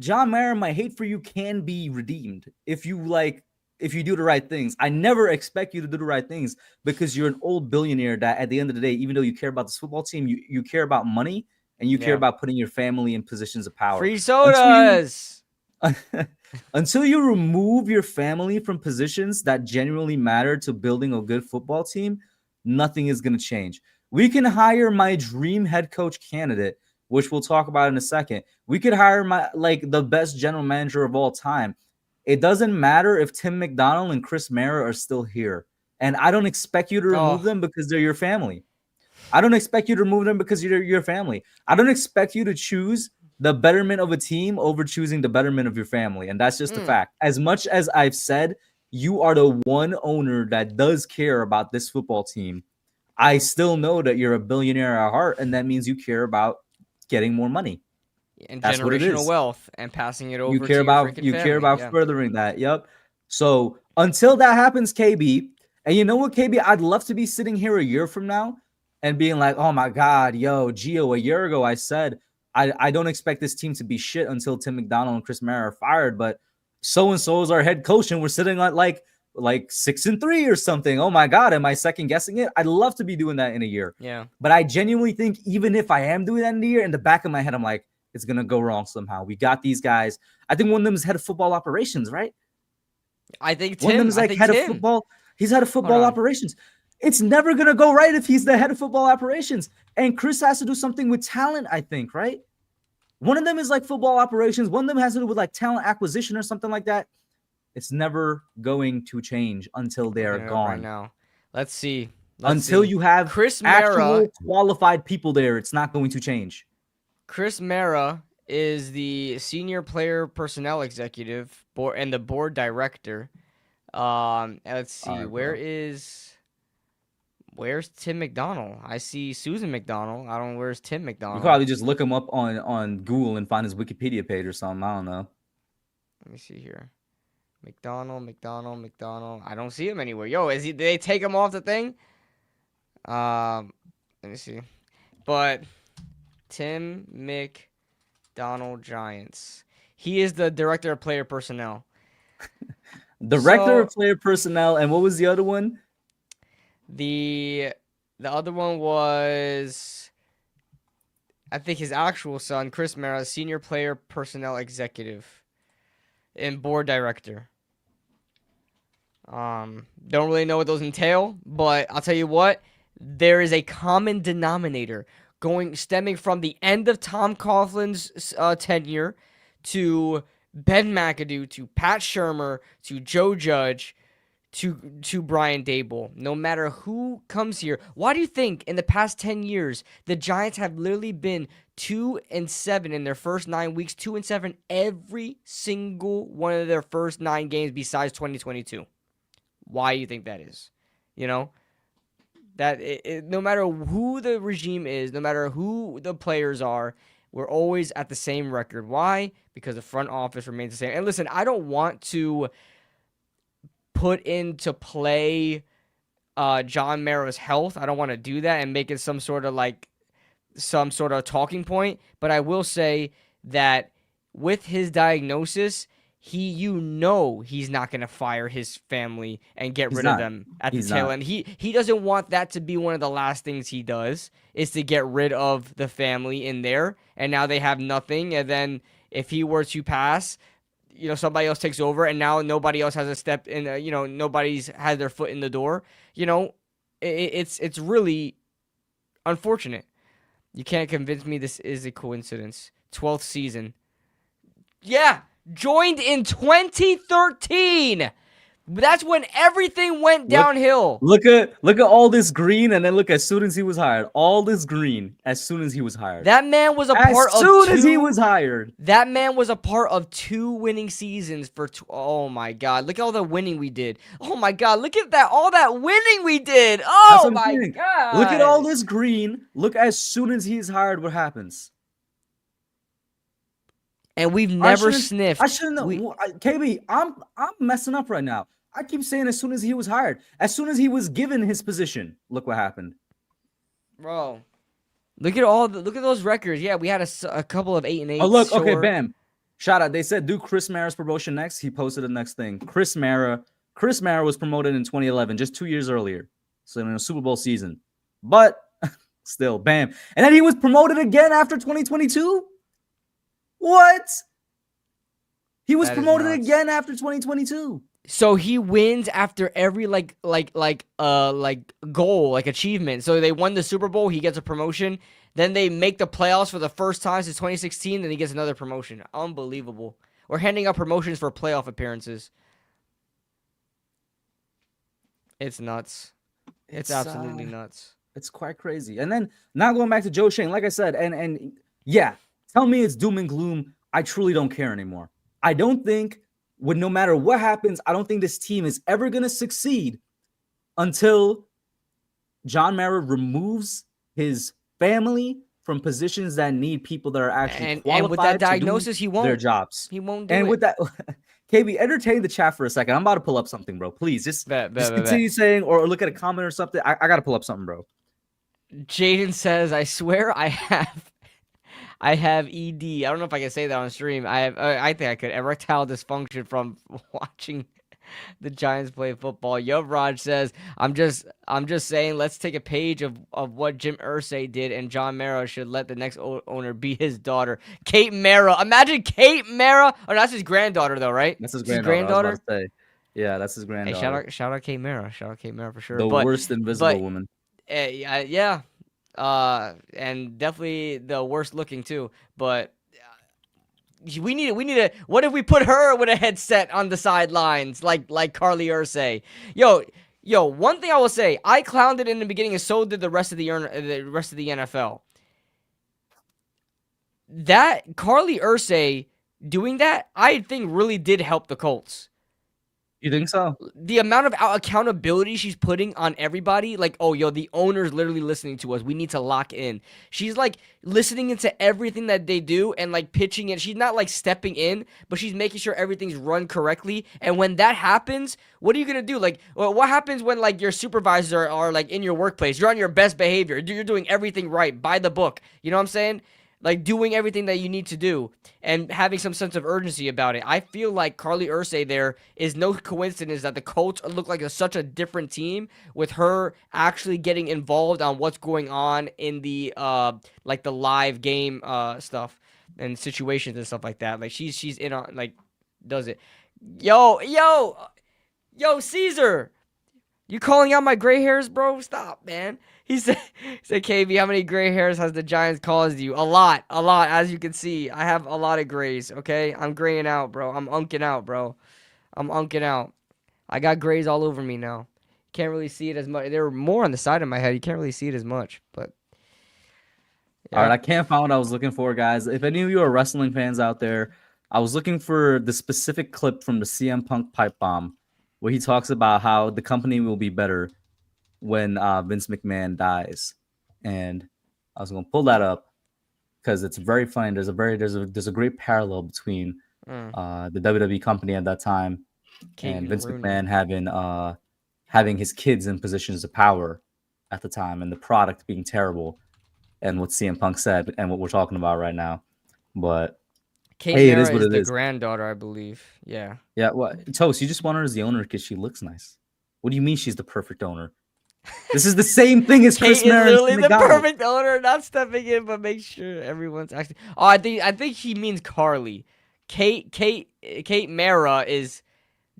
John Mara, my hate for you can be redeemed if you do the right things. I never expect you to do the right things because you're an old billionaire that at the end of the day, even though you care about this football team, you care about money and you care about putting your family in positions of power. Free sodas. Until you remove your family from positions that genuinely matter to building a good football team, nothing is going to change. We can hire my dream head coach candidate, which we'll talk about in a second. We could hire the best general manager of all time. It doesn't matter if Tim McDonald and Chris Mara are still here. And I don't expect you to remove them because they're your family. I don't expect you to remove them because you're your family. I don't expect you to choose the betterment of a team over choosing the betterment of your family. And that's just a fact. As much as I've said, you are the one owner that does care about this football team. I still know that you're a billionaire at heart, and that means you care about getting more money. And that's generational wealth and passing it over you care about furthering that. Yep. So until that happens, KB, and you know what, KB, I'd love to be sitting here a year from now and being like, oh my God, yo, Gio, a year ago I said I don't expect this team to be shit until Tim McDonald and Chris Mara are fired, but so-and-so is our head coach and we're sitting at like 6-3 or something. Oh my God, am I second guessing it? I'd love to be doing that in a year. Yeah. But I genuinely think even if I am doing that in a year, in the back of my head, I'm like, it's going to go wrong somehow. We got these guys. I think one of them is head of football operations, right? I think Tim. One of them is like head of football. He's head of football operations. It's never going to go right if he's the head of football operations. And Chris has to do something with talent, I think, right? One of them is like football operations. One of them has to do with like talent acquisition or something like that. It's never going to change until they are gone. Right now. Let's see. Until you have Chris Mara, qualified people there, it's not going to change. Chris Mara is the senior player personnel executive and the board director. Let's see. Where's Tim McDonald? I see Susan McDonald. I don't know. Where's Tim McDonald? You probably just look him up on Google and find his Wikipedia page or something. I don't know. Let me see here. McDonald. I don't see him anywhere. Yo, did they take him off the thing? Let me see. But Tim McDonald Giants. He is the director of player personnel. Director of player personnel, and what was the other one? The other one was, I think, his actual son, Chris Mara, senior player personnel executive and board director. Don't really know what those entail, but I'll tell you what, there is a common denominator stemming from the end of Tom Coughlin's tenure to Ben McAdoo to Pat Shermer to Joe Judge to Brian Daboll. No matter who comes here, why do you think in the past 10 years the Giants have literally been 2-7 in their first 9 weeks, 2-7 every single one of their first 9 games besides 2022? Why do you think that is? You know, that no matter who the regime is, no matter who the players are, we're always at the same record. Why? Because the front office remains the same. And listen, I don't want to put into play John Mara's health. I don't want to do that and make it some sort of talking point. But I will say that with his diagnosis, he's not going to fire his family and get rid of them at the tail end. He doesn't want that to be one of the last things he does, is to get rid of the family in there. And now they have nothing. And then if he were to pass, somebody else takes over, and now nobody else has a step in. Nobody's had their foot in the door. It's really unfortunate. You can't convince me this is a coincidence. 12th season. Yeah, joined in 2013. That's when everything went downhill. Look at all this green, and then look as soon as he was hired. All this green as soon as he was hired. That man was a part of as soon as he was hired. That man was a part of 2 winning seasons for oh my God. Look at all the winning we did. Oh my God. Look at that. All that winning we did. Oh my God. Look at all this green. Look as soon as he's hired what happens. And we've never sniffed. I shouldn't know. KB, I'm messing up right now. I keep saying as soon as he was hired. As soon as he was given his position, look what happened. Bro. Look at those records. Yeah, we had a couple of 8-8. Oh, look. Sure. Okay, bam. Shout out. They said do Chris Mara's promotion next. He posted the next thing. Chris Mara was promoted in 2011, just 2 years earlier. So in a Super Bowl season. But still, bam. And then he was promoted again after 2022? What? He was promoted again after 2022. So he wins after every like goal, like achievement. So they won the Super Bowl, he gets a promotion. Then they make the playoffs for the first time since 2016, then he gets another promotion. Unbelievable. We're handing out promotions for playoff appearances. It's nuts. It's absolutely nuts. It's quite crazy. And then now going back to JoeSchoen, like I said, and yeah, tell me it's doom and gloom. I truly don't care anymore. I don't think no matter what happens, I don't think this team is ever going to succeed until John Mara removes his family from positions that need people that are actually qualified and with that diagnosis, he won't their jobs. He won't do it. And with that, KB, entertain the chat for a second. I'm about to pull up something, bro. Please, just continue saying or look at a comment or something. I got to pull up something, bro. Jaden says, I swear I have ED. I don't know if I can say that on stream. I think I could. Erectile dysfunction from watching the Giants play football. Raj says, I'm just saying, let's take a page of what Jim Irsay did, and John Mara should let the next owner be his daughter, Kate Mara. Imagine Kate Mara. Oh, that's his granddaughter, though, right? That's his granddaughter. I was about to say. Yeah, that's his granddaughter. Hey, shout out Kate Mara. Shout out Kate Mara for sure. The worst invisible woman. Yeah. And definitely the worst looking too. But we need a. What if we put her with a headset on the sidelines, like Carly Ursay? Yo. One thing I will say, I clowned it in the beginning, and so did the rest of the NFL. That Carly Ursay doing that, I think, really did help the Colts. You think so? The amount of accountability she's putting on everybody, like, oh, the owner's literally listening to us. We need to lock in. She's, like, listening into everything that they do and, like, pitching it. She's not, like, stepping in, but she's making sure everything's run correctly. And when that happens, what are you going to do? Like, what happens when, like, your supervisors are, like, in your workplace? You're on your best behavior. You're doing everything right, by the book. You know what I'm saying? Like, doing everything that you need to do and having some sense of urgency about it. I feel like Carly Ursay there is no coincidence that the Colts look like such a different team with her actually getting involved on what's going on in the like the live game stuff and situations and stuff like that. Like she's in on, like, does it. Yo, Caesar, you calling out my gray hairs, bro? Stop, man. He said, KB, how many gray hairs has the Giants caused you? A lot. As you can see, I have a lot of grays, okay? I'm graying out, bro. I'm unking out, bro. I got grays all over me now. Can't really see it as much. There were more on the side of my head. You can't really see it as much, but. Yeah. All right, I can't find what I was looking for, guys. If any of you are wrestling fans out there, I was looking for the specific clip from the CM Punk pipe bomb where he talks about how the company will be better when Vince McMahon dies, and I was gonna pull that up because it's very funny. There's a great parallel between the WWE company at that time and Vince McMahon having his kids in positions of power at the time, and the product being terrible, and what CM Punk said, and what we're talking about right now. But Kate Mara is the granddaughter, I believe. Yeah. Yeah. What, Toast? You just want her as the owner because she looks nice. What do you mean she's the perfect owner? This is the same thing as Chris Mara. Kate is literally the perfect owner, not stepping in, but make sure everyone's actually. Oh, I think he means Carly. Kate Mara is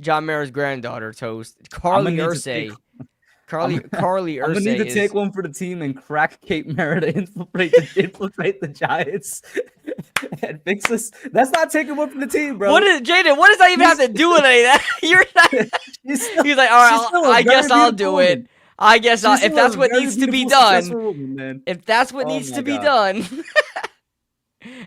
John Mara's granddaughter. Toast. Carly Ursay. Carly I'm gonna need to take one for the team and crack Cape Mara to infiltrate the Giants and fix this. That's not taking one from the team, bro. What does that even have to do with any of that? He's like, all right, I guess I'll do it. I guess if that's what needs to be done. If that's what needs to be done.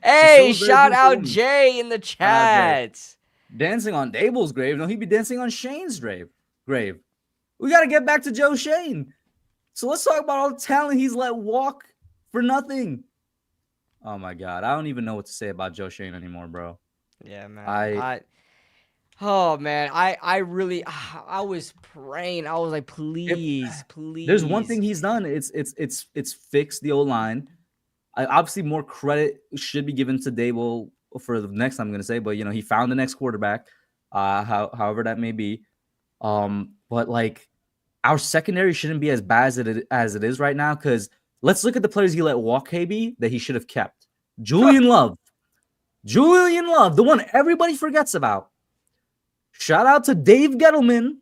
Hey, shout out Jay in the chat. Dancing on Daboll's grave. No, he'd be dancing on Shane's grave. We got to get back to JoeSchoen. So let's talk about all the talent he's let walk for nothing. Oh, my God. I don't even know what to say about JoeSchoen anymore, bro. Yeah, man. Oh, man. I was praying. I was like, please. There's one thing he's done. It's fixed the O-line. Obviously, more credit should be given to Daboll for the next, I'm going to say. But, he found the next quarterback, however that may be. But like our secondary shouldn't be as bad as it is right now, because let's look at the players he let walk, KB, that he should have kept. Julian Love, the one everybody forgets about. Shout out to Dave Gettleman,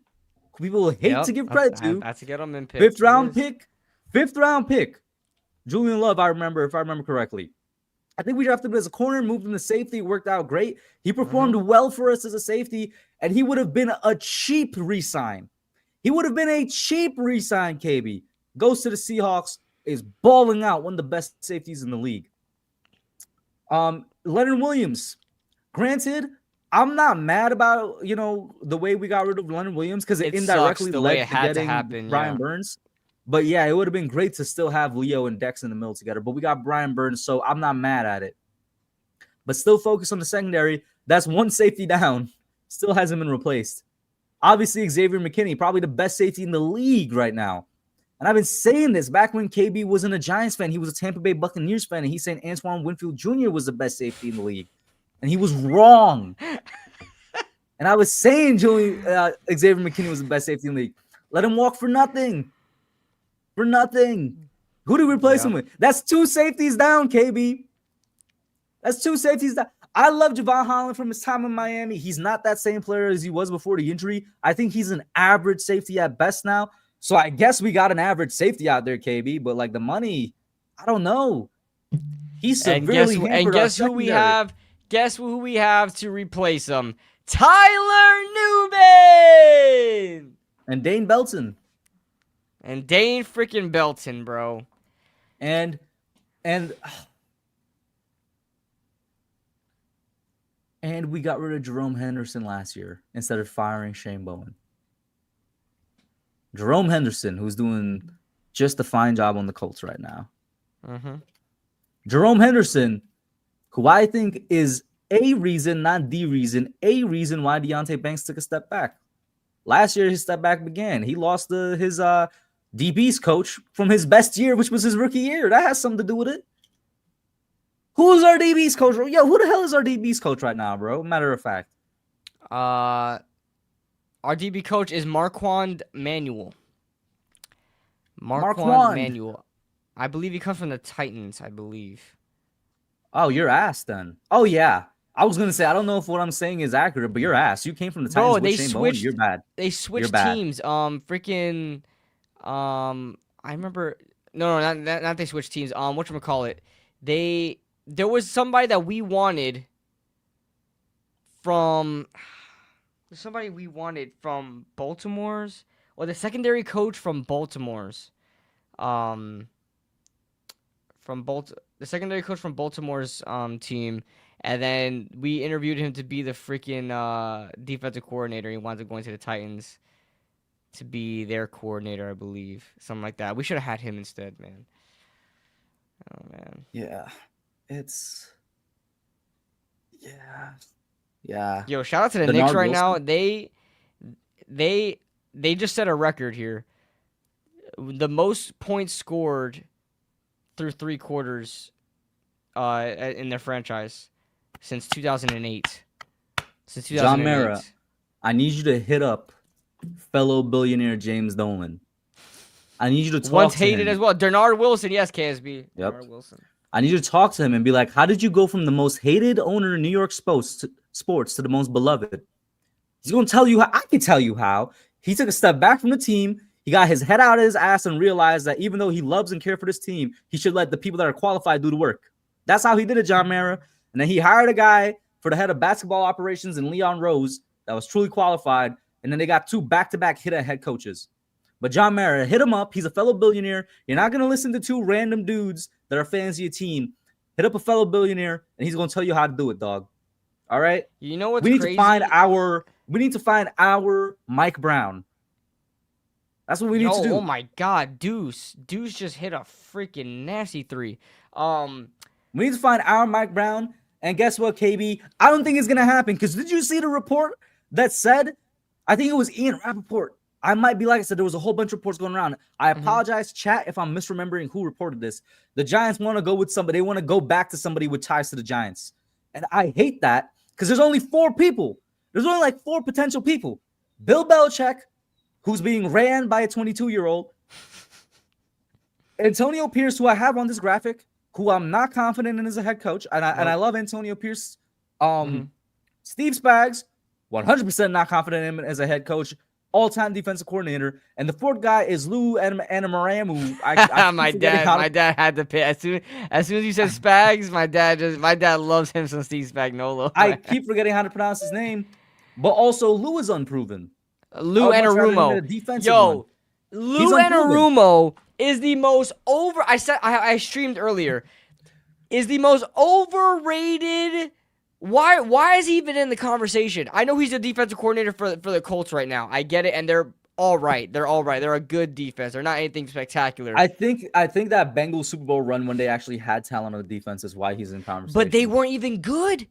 who people hate to give credit to. That's a Gettleman pick. Fifth round pick. Julian Love, if I remember correctly. I think we drafted him as a corner, moved him to safety, worked out great. He performed well for us as a safety, and he would have been a cheap re-sign. KB. Goes to the Seahawks, is balling out, one of the best safeties in the league. Leonard Williams. Granted, I'm not mad about, the way we got rid of Leonard Williams, because it indirectly led to getting Brian Burns. But yeah, it would have been great to still have Leo and Dex in the middle together. But we got Brian Burns, so I'm not mad at it. But still focus on the secondary. That's one safety down. Still hasn't been replaced. Obviously, Xavier McKinney, probably the best safety in the league right now. And I've been saying this back when KB wasn't a Giants fan. He was a Tampa Bay Buccaneers fan, and he's saying Antoine Winfield Jr. was the best safety in the league. And he was wrong. And I was saying Xavier McKinney was the best safety in the league. Let him walk for nothing. Who do we replace him with? That's two safeties down, KB. That's two safeties down. I love Javon Holland from his time in Miami. He's not that same player as he was before the injury. I think he's an average safety at best now. So I guess we got an average safety out there, KB. But like the money, I don't know. He's severely hampered. And guess who we have? Guess who we have to replace him? Tyler Newman and Dane Belton. And Dane freaking Belton, bro. And we got rid of Jerome Henderson last year instead of firing Shane Bowen. Jerome Henderson, who's doing just a fine job on the Colts right now. Jerome Henderson, who I think is a reason, not the reason, a reason why Deonte Banks took a step back. Last year, his step back began. He lost his DB's coach from his best year, which was his rookie year. That has something to do with it. Who's our DB's coach? Yo, who the hell is our DB's coach right now, bro? Matter of fact. Our DB coach is Marquand Manuel. Marquand Manuel. I believe he comes from the Titans, I believe. Oh, you're ass then. Oh, yeah. I was going to say, I don't know if what I'm saying is accurate, but you're ass. You came from the Titans with Shane Bowen. You're bad. They switched teams. I remember. No, not they switched teams. Whatchamacallit. There was somebody that we wanted from. There's somebody we wanted from Baltimore's, or the secondary coach from Baltimore's. The secondary coach from Baltimore's team, and then we interviewed him to be the freaking defensive coordinator. He wanted to go into the Titans to be their coordinator, I believe, something like that. We should have had him instead, man. Oh man. Yeah, yeah. Yo, shout out to the Knicks right now. They just set a record here. The most points scored through 3 quarters in their franchise since 2008. John Mara, I need you to hit up fellow billionaire James Dolan. I need you to talk Once to him. hated as well. Dernard Wilson, yes, KSB. Yep. Dernard Wilson. I need you to talk to him and be like, how did you go from the most hated owner in New York sports to the most beloved? He's going to tell you how. I can tell you how. He took a step back from the team. He got his head out of his ass and realized that even though he loves and cares for this team, he should let the people that are qualified do the work. That's how he did it, John Mara. And then he hired a guy for the head of basketball operations in Leon Rose that was truly qualified. And then they got 2 back-to-back head coaches. But John Mara, hit him up. He's a fellow billionaire. You're not going to listen to 2 random dudes that are fans of your team. Hit up a fellow billionaire, and he's going to tell you how to do it, dog. All right? You know what's we need crazy? We need to find our Mike Brown. That's what we need to do. Oh my God, Deuce just hit a freaking nasty 3. We need to find our Mike Brown. And guess what, KB? I don't think it's going to happen. Because did you see the report that said, I think it was Ian Rappaport. I might be, like I said, there was a whole bunch of reports going around. I apologize, chat, if I'm misremembering who reported this. The Giants want to go with somebody. They want to go back to somebody with ties to the Giants. And I hate that because there's only 4 people. There's only like 4 potential people. Bill Belichick, who's being ran by a 22-year-old. Antonio Pierce, who I have on this graphic, who I'm not confident in as a head coach. And I love Antonio Pierce. Steve Spags, 100% not confident in him as a head coach. All-time defensive coordinator, and the 4th guy is Lou Anamaram. My dad had to pay as soon as you said Spags. My dad loves him some Steve Spagnuolo. I keep forgetting how to pronounce his name, but also Lou is unproven. Lou Anarumo. Yo, Lou Anarumo is the most I streamed earlier. Is the most overrated. Why is he even in the conversation? I know he's a defensive coordinator for the Colts right now. I get it, and they're all right. They're all right. They're a good defense. They're not anything spectacular. I think that Bengals Super Bowl run when they actually had talent on the defense is why he's in conversation. But they weren't even good.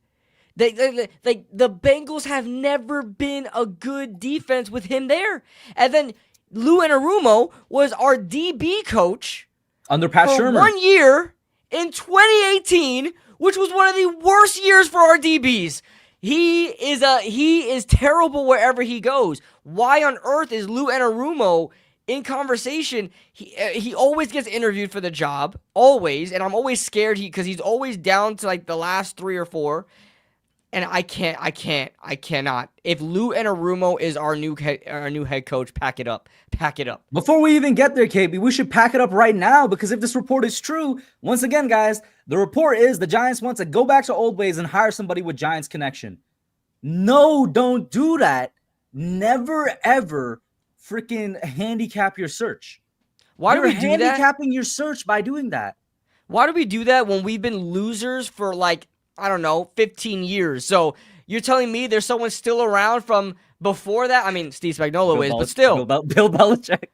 The Bengals have never been a good defense with him there. And then Lou Anarumo was our DB coach under Pat Shurmur 1 year in 2018. Which was one of the worst years for our DBs. He is terrible wherever he goes. Why on earth is Lou Anarumo in conversation? He always gets interviewed for the job, always, and I'm always scared because he's always down to like the last 3 or 4. And I cannot. If Lou Anarumo is our new head coach, pack it up. Pack it up. Before we even get there, KB, we should pack it up right now because if this report is true, once again, guys, the report is the Giants want to go back to old ways and hire somebody with Giants connection. No, don't do that. Never, ever freaking handicap your search. Why do we do that? You're handicapping your search by doing that. Why do we do that when we've been losers for like, I don't know, 15 years? So you're telling me there's someone still around from before that? I mean, Steve Spagnuolo but still. Bill Belichick.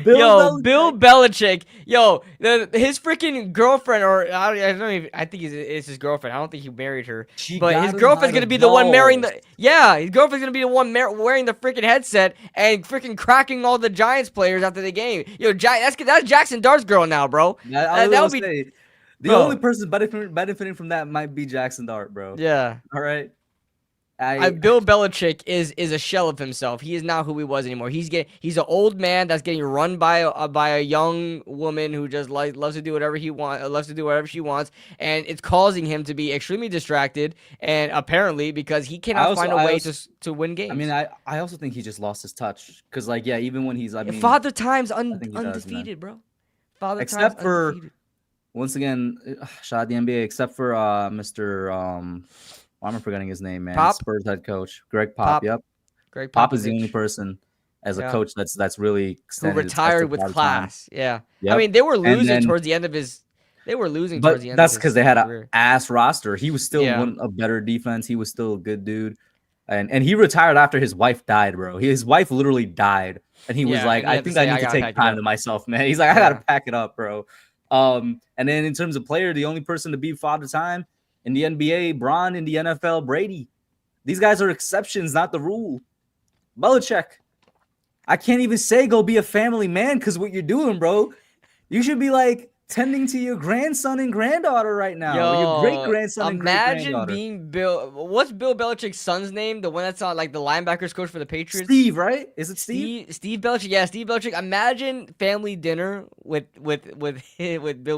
Bill Belichick. Yo, his freaking girlfriend, or I think it's his girlfriend. I don't think he married her. But his girlfriend's gonna be the one marrying the. Yeah, his girlfriend's gonna be the one wearing the freaking headset and freaking cracking all the Giants players after the game. Yo, that's Jaxson Dart's girl now, bro. That would be. The only person benefiting from that might be Jaxson Dart, bro. Yeah. All right. Bill Belichick is a shell of himself. He is not who he was anymore. He's an old man that's getting run by a young woman who just loves to do whatever she wants, and it's causing him to be extremely distracted. And apparently, because he cannot find a way to win games. I mean, I also think he just lost his touch because, like, yeah, even when he's Father Time's undefeated, bro. Father Time's undefeated. Once again, shout out the NBA, except for Mr. Why am I forgetting his name, man? Pop? Spurs head coach, Greg Pop. Yep. Greg Pop is the only person as a coach that's really who retired with class. Yeah. Yep. I mean, they were losing towards the end of his. They were losing towards the end. That's because they had an ass roster. He was still a better defense. He was still a good dude, and he retired after his wife died, bro. His wife literally died, and he was like, "I think I need to take time to myself, man." He's like, "I gotta pack it up, bro." And then in terms of player, the only person to beat Father Time in the NBA, Bron; in the NFL, Brady. These guys are exceptions, not the rule. Belichick. I can't even say go be a family man because what you're doing, bro. You should be like tending to your grandson and granddaughter right now. Yo, your great grandson and great granddaughter. Imagine being Bill. What's Bill Belichick's son's name? The one that's on like the linebackers coach for the Patriots. Steve, right? Is it Steve? Steve Belichick. Yeah, Steve Belichick. Imagine family dinner with Bill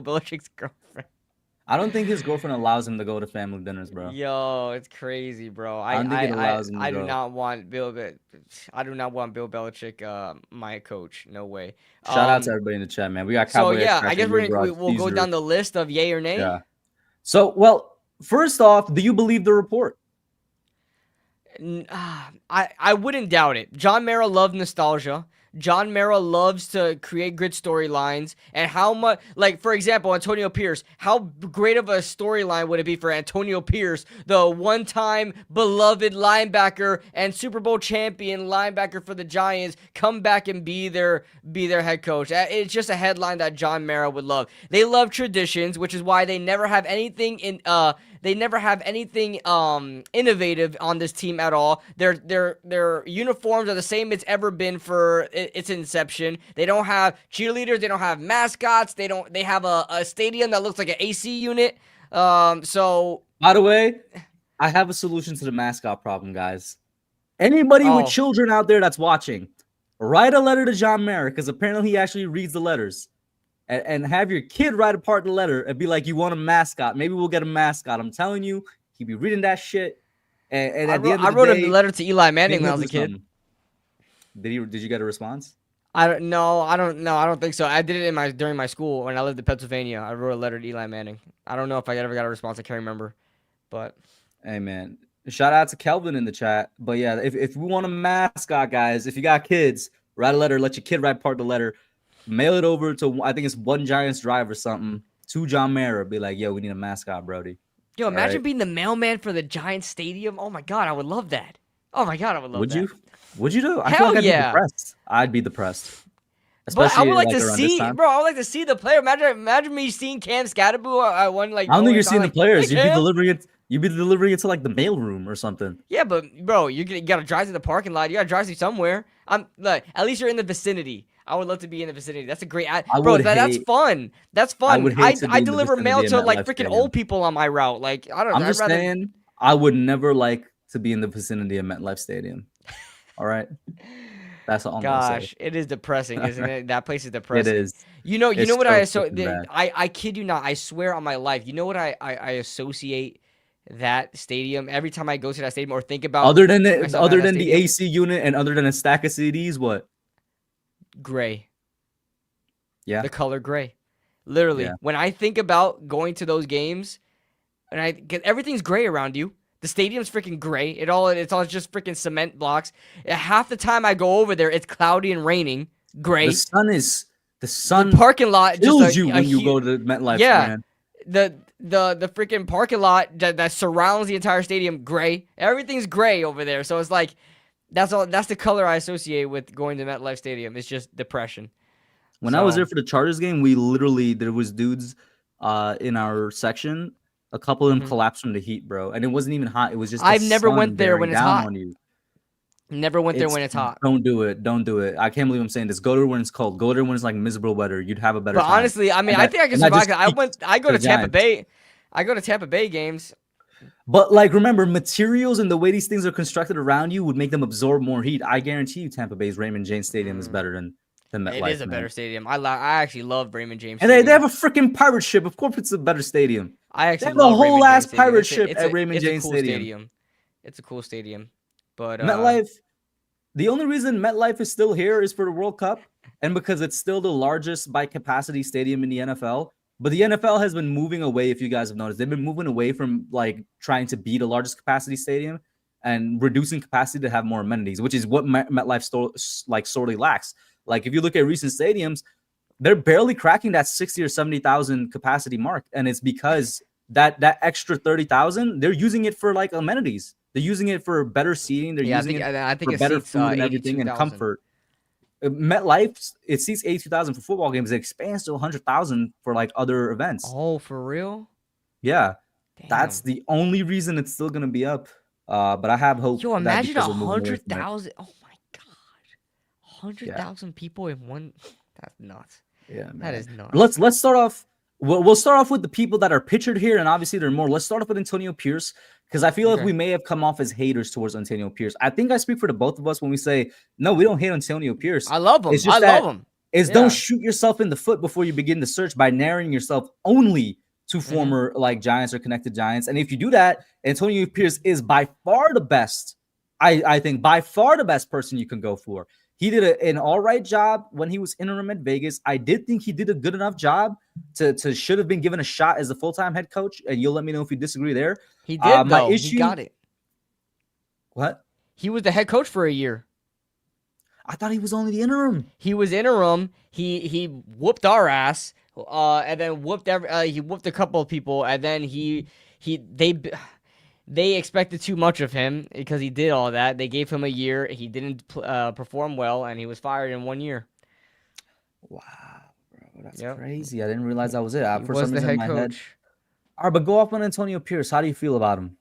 Belichick's girlfriend. I don't think his girlfriend allows him to go to family dinners, bro. Yo, it's crazy, bro. I don't think it allows him to I do go. not want I do not want Bill Belichick, my coach. No way. Shout out to everybody in the chat, man. We got So Cowboy yeah, Extract I guess and we'll go down the list of yay or nay. Yeah. So, well, first off, do you believe the report? I wouldn't doubt it. John Mara loved nostalgia. John Mara loves to create good storylines. And how much, like, for example, Antonio Pierce, how great of a storyline would it be for Antonio Pierce, the one-time beloved linebacker and Super Bowl champion linebacker for the Giants, come back and be their head coach? It's just a headline that John Mara would love. They love traditions, which is why they never have anything innovative on this team at all. Their uniforms are the same it's ever been for its inception. They don't have cheerleaders. They don't have mascots. They have a stadium that looks like an AC unit. So by the way, I have a solution to the mascot problem, guys. Anybody with children out there that's watching, write a letter to John Mara, because apparently he actually reads the letters. And have your kid write a part of the letter and be like, you want a mascot? Maybe we'll get a mascot. I'm telling you, he'd be reading that shit. And at the end of the day, I wrote a letter to Eli Manning when I was a kid. Did you get a response? I don't think so. I did it during my school when I lived in Pennsylvania. I wrote a letter to Eli Manning. I don't know if I ever got a response. I can't remember. But hey, man, shout out to Kelvin in the chat. But yeah, if we want a mascot, guys, if you got kids, write a letter. Let your kid write part of the letter. Mail it over to, I think it's One Giants Drive or something, to John Mara. Be like, yo, we need a mascot, Brody. Yo, imagine being the mailman for the Giants Stadium. Oh my God, I would love that. Oh my God, I would love that. Would you? Would you though? I Hell feel like I'd yeah. be depressed. I'd be depressed. But I would like to around see, this time. bro. I would like to see the player. Imagine me seeing Cam Scatterbo. I don't think you're seeing the players. Hey, You'd be delivering it. You'd be delivering it to like the mail room or something. Yeah, but bro, you gotta drive to the parking lot. You gotta drive to somewhere. At least you're in the vicinity. I would love to be in the vicinity. That's a great bro. That's fun. That's fun. I deliver mail to like freaking old people on my route. Like I'm just saying, I would never like to be in the vicinity of MetLife Stadium. All right. That's all I'm gonna say. It is depressing, isn't it? That place is depressing. It is. You know what I kid you not. I swear on my life. You know what I associate that stadium every time I go to that stadium or think about other than the AC unit and other than a stack of CDs, what? Gray. Yeah. The color gray. Literally, when I think about going to those games, and everything's gray around you. The stadium's freaking gray. It's all just freaking cement blocks. Half the time I go over there, it's cloudy and raining. Gray. The sun. The parking lot kills you when you go to MetLife. Yeah. Man. The freaking parking lot that surrounds the entire stadium, gray. Everything's gray over there. So it's like that's the color I associate with going to MetLife Stadium. It's just depression. When I was there for the Chargers game, there was dudes in our section. A couple of them collapsed from the heat, bro. And it wasn't even hot. It was just I've never went there when it's hot. Never went there when it's hot. Don't do it. Don't do it. I can't believe I'm saying this. Go there when it's cold. Go there when it's like miserable weather. You'd have a better time. But honestly, I mean, I think I can survive. I go to Tampa Bay. I go to Tampa Bay games. But like, remember, materials and the way these things are constructed around you would make them absorb more heat. I guarantee you, Tampa Bay's Raymond James Stadium is better than MetLife. It is a better stadium. I actually love Raymond James. And they have a freaking pirate ship. Of course, it's a better stadium. I actually love the whole ass pirate ship at Raymond James Stadium. It's a cool stadium. But MetLife. The only reason MetLife is still here is for the World Cup, and because it's still the largest by capacity stadium in the NFL. But the NFL has been moving away. If you guys have noticed, they've been moving away from like trying to be the largest capacity stadium and reducing capacity to have more amenities, which is what MetLife sorely lacks. Like if you look at recent stadiums, they're barely cracking that 60 or 70,000 capacity mark, and it's because that extra 30,000 they're using it for like amenities. They're using it for better seating. They're using it for better food and everything and comfort. MetLife, it seats 82,000 for football games. It expands to 100,000 for like other events. Oh, for real? Yeah. Damn. That's the only reason it's still gonna be up. But I have hope. Yo, imagine 100,000. Oh my God, 100,000 people in one. That's nuts. Yeah, man. That is nuts. Let's start off. We'll start off with the people that are pictured here, and obviously there are more. Let's start off with Antonio Pierce, because I feel like we may have come off as haters towards Antonio Pierce. I think I speak for the both of us when we say, no, we don't hate Antonio Pierce. I love him. I love him. Don't shoot yourself in the foot before you begin the search by narrowing yourself only two former like Giants or connected Giants. And if you do that, Antonio Pierce is by far the best. I think by far the best person you can go for. He did an all right job when he was interim at Vegas. I did think he did a good enough job to should have been given a shot as a full-time head coach. And you'll let me know if you disagree there. He did, though. Issue, he got it. What? He was the head coach for a year. I thought he was only the interim. He was interim. He whooped our ass, and then he whooped a couple of people, and then they expected too much of him because he did all that. They gave him a year. He didn't perform well, and he was fired in 1 year. Wow, bro, that's crazy. I didn't realize that was it. For some reason, the in my head head. coach. All right, but go off on Antonio Pierce. How do you feel about him?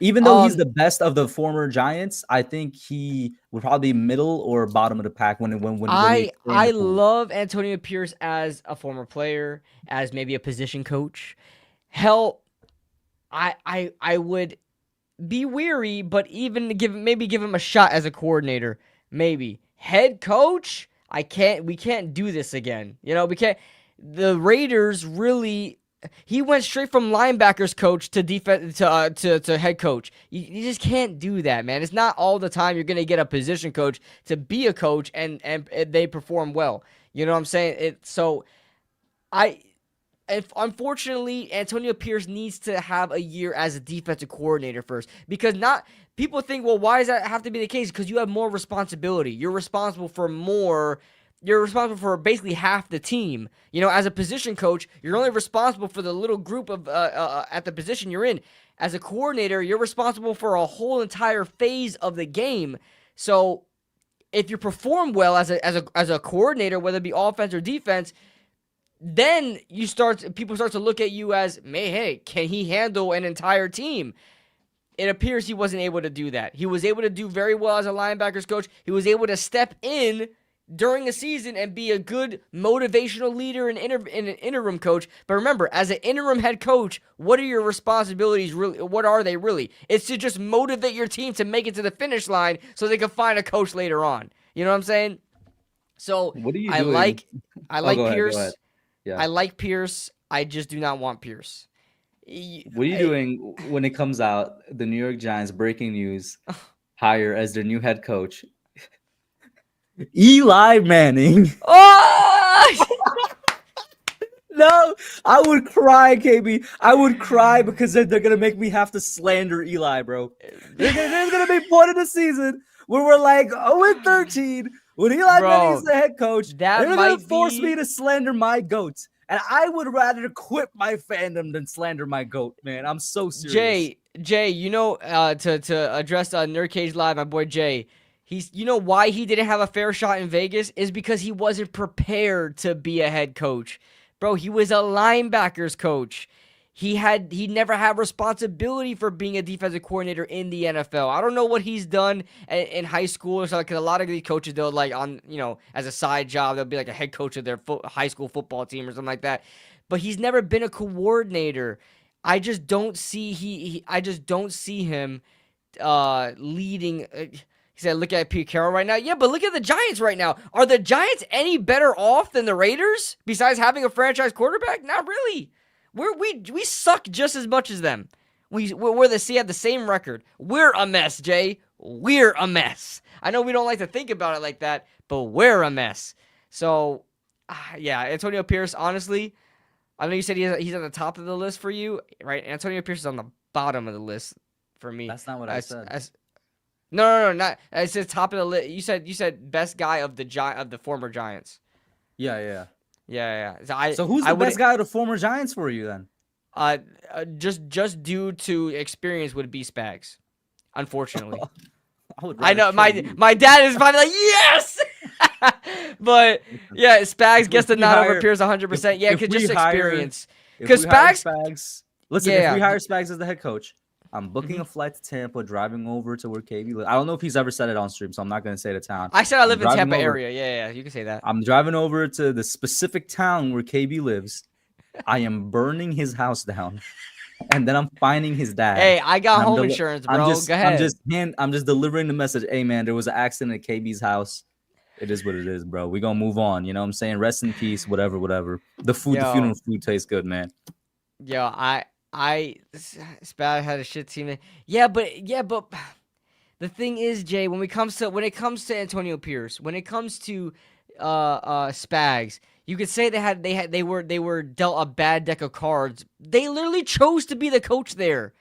Even though he's the best of the former Giants, I think he would probably be middle or bottom of the pack when I love Antonio Pierce as a former player, as maybe a position coach. Hell, I would be weary, but even give him a shot as a coordinator. Maybe head coach. We can't do this again. We can't. The Raiders really. He went straight from linebackers coach to defense to head coach. You just can't do that, man. It's not all the time you're gonna get a position coach to be a coach and they perform well. You know what I'm saying? Unfortunately, Antonio Pierce needs to have a year as a defensive coordinator first, because people think, well, why does that have to be the case? Because you have more responsibility. You're responsible for more. You're responsible for basically half the team. As a position coach, you're only responsible for the little group of at the position you're in. As a coordinator, you're responsible for a whole entire phase of the game. So, if you perform well as a coordinator, whether it be offense or defense, then people start to look at you as, hey, can he handle an entire team? It appears he wasn't able to do that. He was able to do very well as a linebackers coach. He was able to step in during a season and be a good motivational leader and an interim coach. But remember, as an interim head coach, what are your responsibilities really? What are they really? It's to just motivate your team to make it to the finish line so they can find a coach later on. You know what I'm saying? So what are you I doing? I like Pierce. Go ahead. Yeah. I like Pierce. I just do not want Pierce. What are you doing when it comes out, the New York Giants breaking news hire as their new head coach Eli Manning? Oh! No, I would cry, KB. I would cry because they're going to make me have to slander Eli, bro. There's going to be point in the season where we're like 0-13 when Eli Manning's the head coach. They're going to force me to slander my goats. And I would rather quit my fandom than slander my goat, man. I'm so serious. Jay, to address Nerd Cage Live, my boy Jay, why he didn't have a fair shot in Vegas is because he wasn't prepared to be a head coach. Bro, he was a linebackers coach. He never had responsibility for being a defensive coordinator in the NFL. I don't know what he's done in high school or something, because a lot of these coaches, they'll as a side job, they'll be like a head coach of their high school football team or something like that. But he's never been a coordinator. I just don't see him leading. He said, look at Pete Carroll right now. Yeah, but look at the Giants right now. Are the Giants any better off than the Raiders besides having a franchise quarterback? Not really. We suck just as much as them. We're have the same record. We're a mess, Jay. We're a mess. I know we don't like to think about it like that, but we're a mess. So, yeah, Antonio Pierce, honestly, I know you said he's at the top of the list for you, right? Antonio Pierce is on the bottom of the list for me. That's not what I said. No, not. I said top of the list. You said best guy of the former Giants. Yeah. So who's the best guy of the former Giants for you then? Just due to experience would be Spags, unfortunately. I know my dad is finally like, yes. But yeah, Spags gets the nod over Pierce 100%. Yeah, because just experience. Because Spags. Listen, if we hire Spags as the head coach, I'm booking a flight to Tampa, driving over to where KB lives. I don't know if he's ever said it on stream, so I'm not going to say the town. I said I live in Tampa area. Yeah, you can say that. I'm driving over to the specific town where KB lives. I am burning his house down, and then I'm finding his dad. Hey, I got home insurance, bro. Go ahead. I'm just delivering the message. Hey, man, there was an accident at KB's house. It is what it is, bro. We're going to move on. You know what I'm saying? Rest in peace, whatever. The funeral food tastes good, man. Yeah, Spag had a shit team. Yeah, but the thing is, Jay, when it comes to Antonio Pierce, when it comes to Spags, you could say they were dealt a bad deck of cards. They literally chose to be the coach there.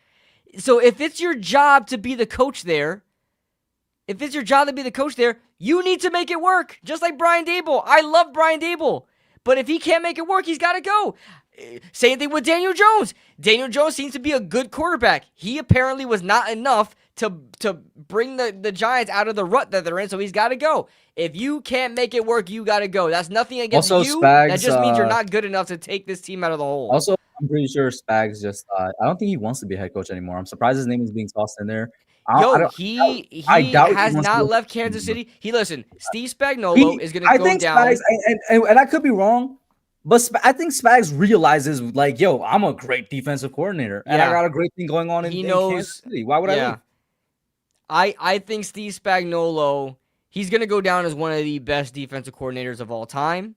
So if it's your job to be the coach there, you need to make it work. Just like Brian Daboll. I love Brian Daboll. But if he can't make it work, he's got to go. Same thing with Daniel Jones. Daniel Jones seems to be a good quarterback. He apparently was not enough to bring the Giants out of the rut that they're in, so he's got to go. If you can't make it work, you got to go. That's nothing against Also, you. Spags, that just means you're not good enough to take this team out of the hole. Also, I'm pretty sure Spags just I don't think he wants to be a head coach anymore. I'm surprised his name is being tossed in there. He doubt has not left Kansas City. Steve Spagnuolo is going to go down. Spags, and I could be wrong, but I think Spags realizes, like, yo, I'm a great defensive coordinator, and I got a great thing going on in Kansas City. Why would I leave? I think Steve Spagnuolo, he's going to go down as one of the best defensive coordinators of all time.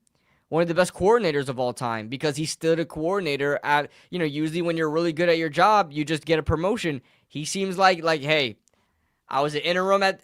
One of the best coordinators of all time, because he stood a coordinator at, usually when you're really good at your job, you just get a promotion. He seems like, hey, I was an interim in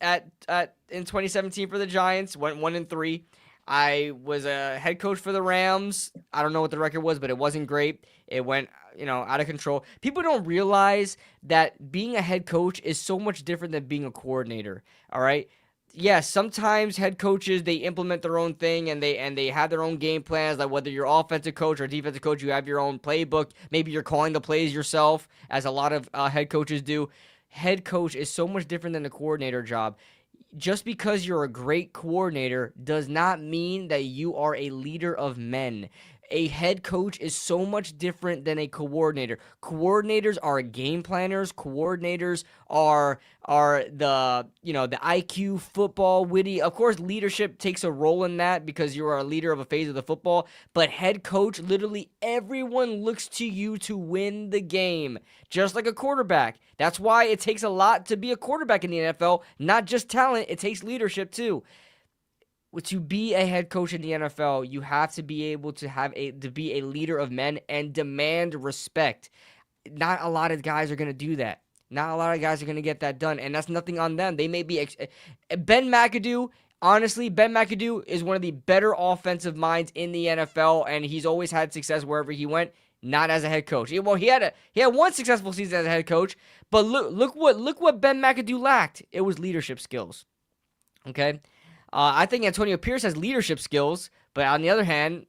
2017 for the Giants, went 1-3. I was a head coach for the Rams. I don't know what the record was, but it wasn't great. It went, out of control. People don't realize that being a head coach is so much different than being a coordinator. All right. Yes, sometimes head coaches, they implement their own thing and they have their own game plans. Like whether you're offensive coach or defensive coach, you have your own playbook. Maybe you're calling the plays yourself, as a lot of head coaches do. Head coach is so much different than the coordinator job. Just because you're a great coordinator does not mean that you are a leader of men. A head coach is so much different than a coordinator. Coordinators are game planners. Coordinators are the IQ football witty. Of course, leadership takes a role in that because you are a leader of a phase of the football. But head coach, literally everyone looks to you to win the game, just like a quarterback. That's why it takes a lot to be a quarterback in the NFL. Not just talent, it takes leadership too. To be a head coach in the NFL, you have to be able to be a leader of men and demand respect. Not a lot of guys are going to do that. Not a lot of guys are going to get that done, and that's nothing on them. They may be Ben McAdoo. Honestly, Ben McAdoo is one of the better offensive minds in the NFL, and he's always had success wherever he went. Not as a head coach. Well, he had one successful season as a head coach, but look what Ben McAdoo lacked. It was leadership skills. Okay. I think Antonio Pierce has leadership skills, but on the other hand,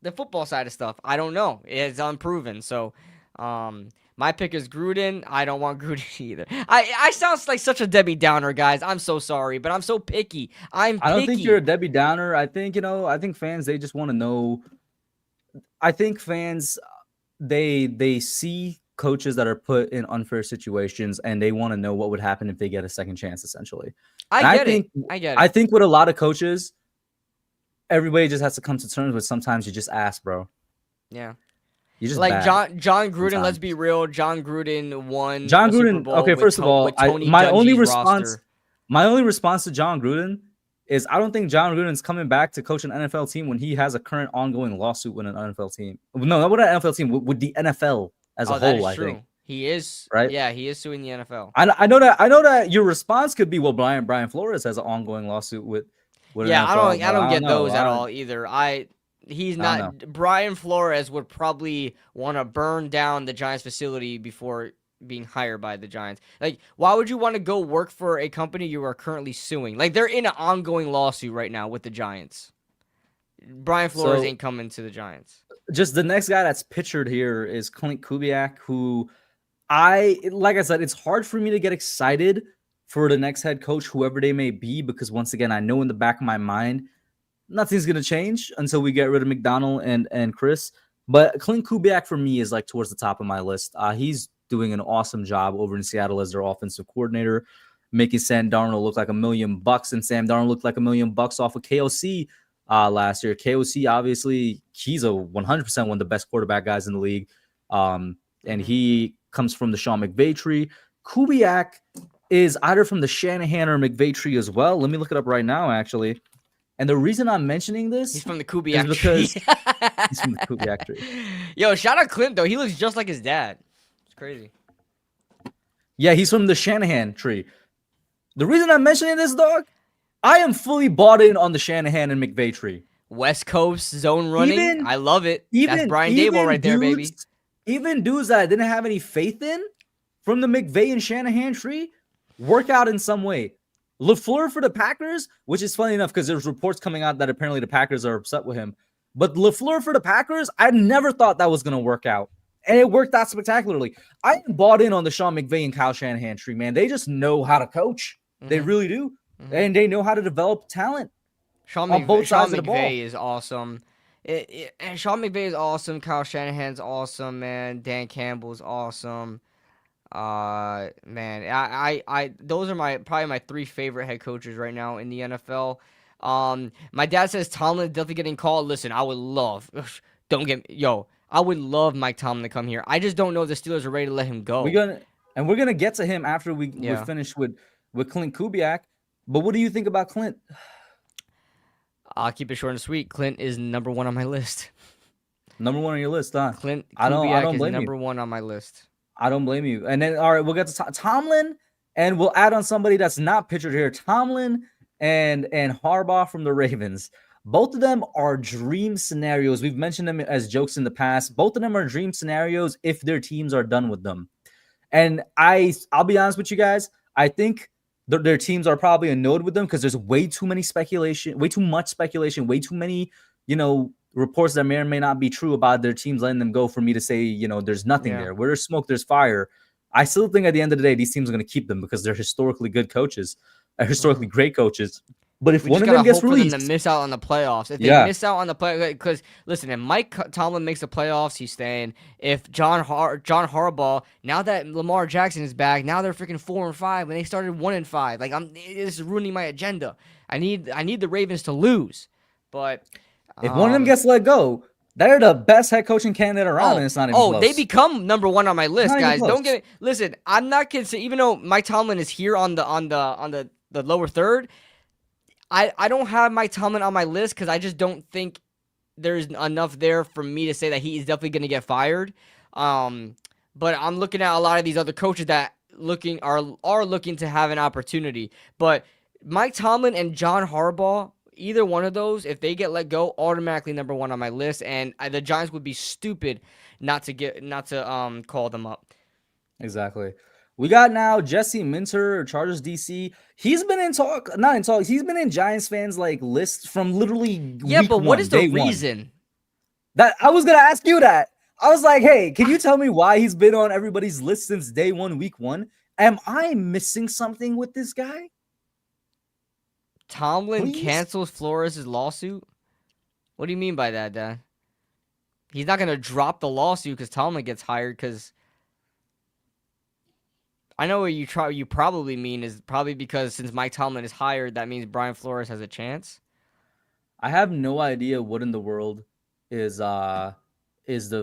the football side of stuff, I don't know. It's unproven. So, my pick is Gruden. I don't want Gruden either. I sound like such a Debbie Downer, guys. I'm so sorry, but I'm so picky. I don't think you're a Debbie Downer. I think, I think fans, they just want to know. I think fans, they see coaches that are put in unfair situations, and they want to know what would happen if they get a second chance, essentially. I get it. I think with a lot of coaches, everybody just has to come to terms with sometimes you just ask, bro. Yeah. You just like John Gruden, sometimes. Let's be real. John Gruden won Super Bowl. Okay, first of all, my only response to John Gruden is I don't think John Gruden's coming back to coach an NFL team when he has a current ongoing lawsuit with an NFL team. No, not with an NFL team, with the NFL as a whole, I think. He is, right? Yeah, he is suing the NFL. I know that your response could be, well, Brian Flores has an ongoing lawsuit with yeah, NFL. I don't get those at all either. He's not. Brian Flores would probably want to burn down the Giants facility before being hired by the Giants. Like, why would you want to go work for a company you are currently suing? Like, they're in an ongoing lawsuit right now with the Giants. Brian Flores ain't coming to the Giants. Just the next guy that's pictured here is Clint Kubiak, who like I said, it's hard for me to get excited for the next head coach, whoever they may be, because once again, I know in the back of my mind, nothing's going to change until we get rid of McDonald and Chris. But Clint Kubiak for me is like towards the top of my list. He's doing an awesome job over in Seattle as their offensive coordinator, making Sam Darnold look like $1 million, and Sam Darnold looked like $1 million off of KOC last year. KOC, obviously, he's 100% one of the best quarterback guys in the league, and he comes from the Sean McVay tree. Kubiak is either from the Shanahan or McVay tree as well. Let me look it up right now, actually. And the reason I'm mentioning this He's from the is Kubiak because tree. he's from the Kubiak tree. Yo, shout out Clint though. He looks just like his dad. It's crazy. Yeah, he's from the Shanahan tree. The reason I'm mentioning this, dog, I am fully bought in on the Shanahan and McVay tree. West Coast zone running. I love it. That's Brian Daboll right there, baby. Even dudes that I didn't have any faith in from the McVay and Shanahan tree work out in some way. LaFleur for the Packers, which is funny enough because there's reports coming out that apparently the Packers are upset with him. But LaFleur for the Packers, I never thought that was going to work out. And it worked out spectacularly. I bought in on the Sean McVay and Kyle Shanahan tree, man. They just know how to coach. They really do. And they know how to develop talent on both sides of the ball. Sean McVay is awesome. And Sean McVay is awesome. Kyle Shanahan's awesome, man. Dan Campbell's awesome. Man, I those are probably my 3 favorite head coaches right now in the NFL. My dad says Tomlin is definitely getting called. Listen, I would love. I would love Mike Tomlin to come here. I just don't know if the Steelers are ready to let him go. We're gonna get to him after we finish with Clint Kubiak. But what do you think about Clint? I'll keep it short and sweet. Clint is number 1 on my list. Number 1 on your list, huh? Clint Kubiak I don't is blame number you. 1 on my list. I don't blame you. And then, all right, we'll get to Tomlin, and we'll add on somebody that's not pictured here. Tomlin and Harbaugh from the Ravens. Both of them are dream scenarios. We've mentioned them as jokes in the past. Both of them are dream scenarios if their teams are done with them. And I'll be honest with you guys. I think their teams are probably annoyed with them because there's way too much speculation, way too many, reports that may or may not be true about their teams letting them go for me to say, there's nothing there. Where there's smoke, there's fire. I still think at the end of the day, these teams are going to keep them because they're historically good coaches, historically great coaches. But if one of them gets released, for them to miss out on the playoffs. If they miss out on the play, because listen, if Mike Tomlin makes the playoffs, he's staying. If John Harbaugh, now that Lamar Jackson is back, now they're freaking 4-5 when they started 1-5. Like this is ruining my agenda. I need the Ravens to lose, but if one of them gets let go, they're the best head coaching candidate around, and it's not even close. They become number 1 on my list, guys. Don't get me. Listen, I'm not considering, even though Mike Tomlin is here on the lower third. I don't have Mike Tomlin on my list because I just don't think there's enough there for me to say that he is definitely going to get fired. But I'm looking at a lot of these other coaches that are looking to have an opportunity. But Mike Tomlin and John Harbaugh, either one of those, if they get let go, automatically number 1 on my list. And the Giants would be stupid not to call them up. Exactly. We got now Jesse Minter, Chargers DC. He's been in talk, not in talks. He's been in Giants fans lists from literally week but what one, is the day reason? One. That I was gonna ask you that. I was like, hey, can you tell me why he's been on everybody's list since day 1, week 1? Am I missing something with this guy? Tomlin cancels Flores' lawsuit? What do you mean by that, Dad? He's not gonna drop the lawsuit because Tomlin gets hired because. I know what you probably mean is probably because since Mike Tomlin is hired, that means Brian Flores has a chance. I have no idea what in the world is the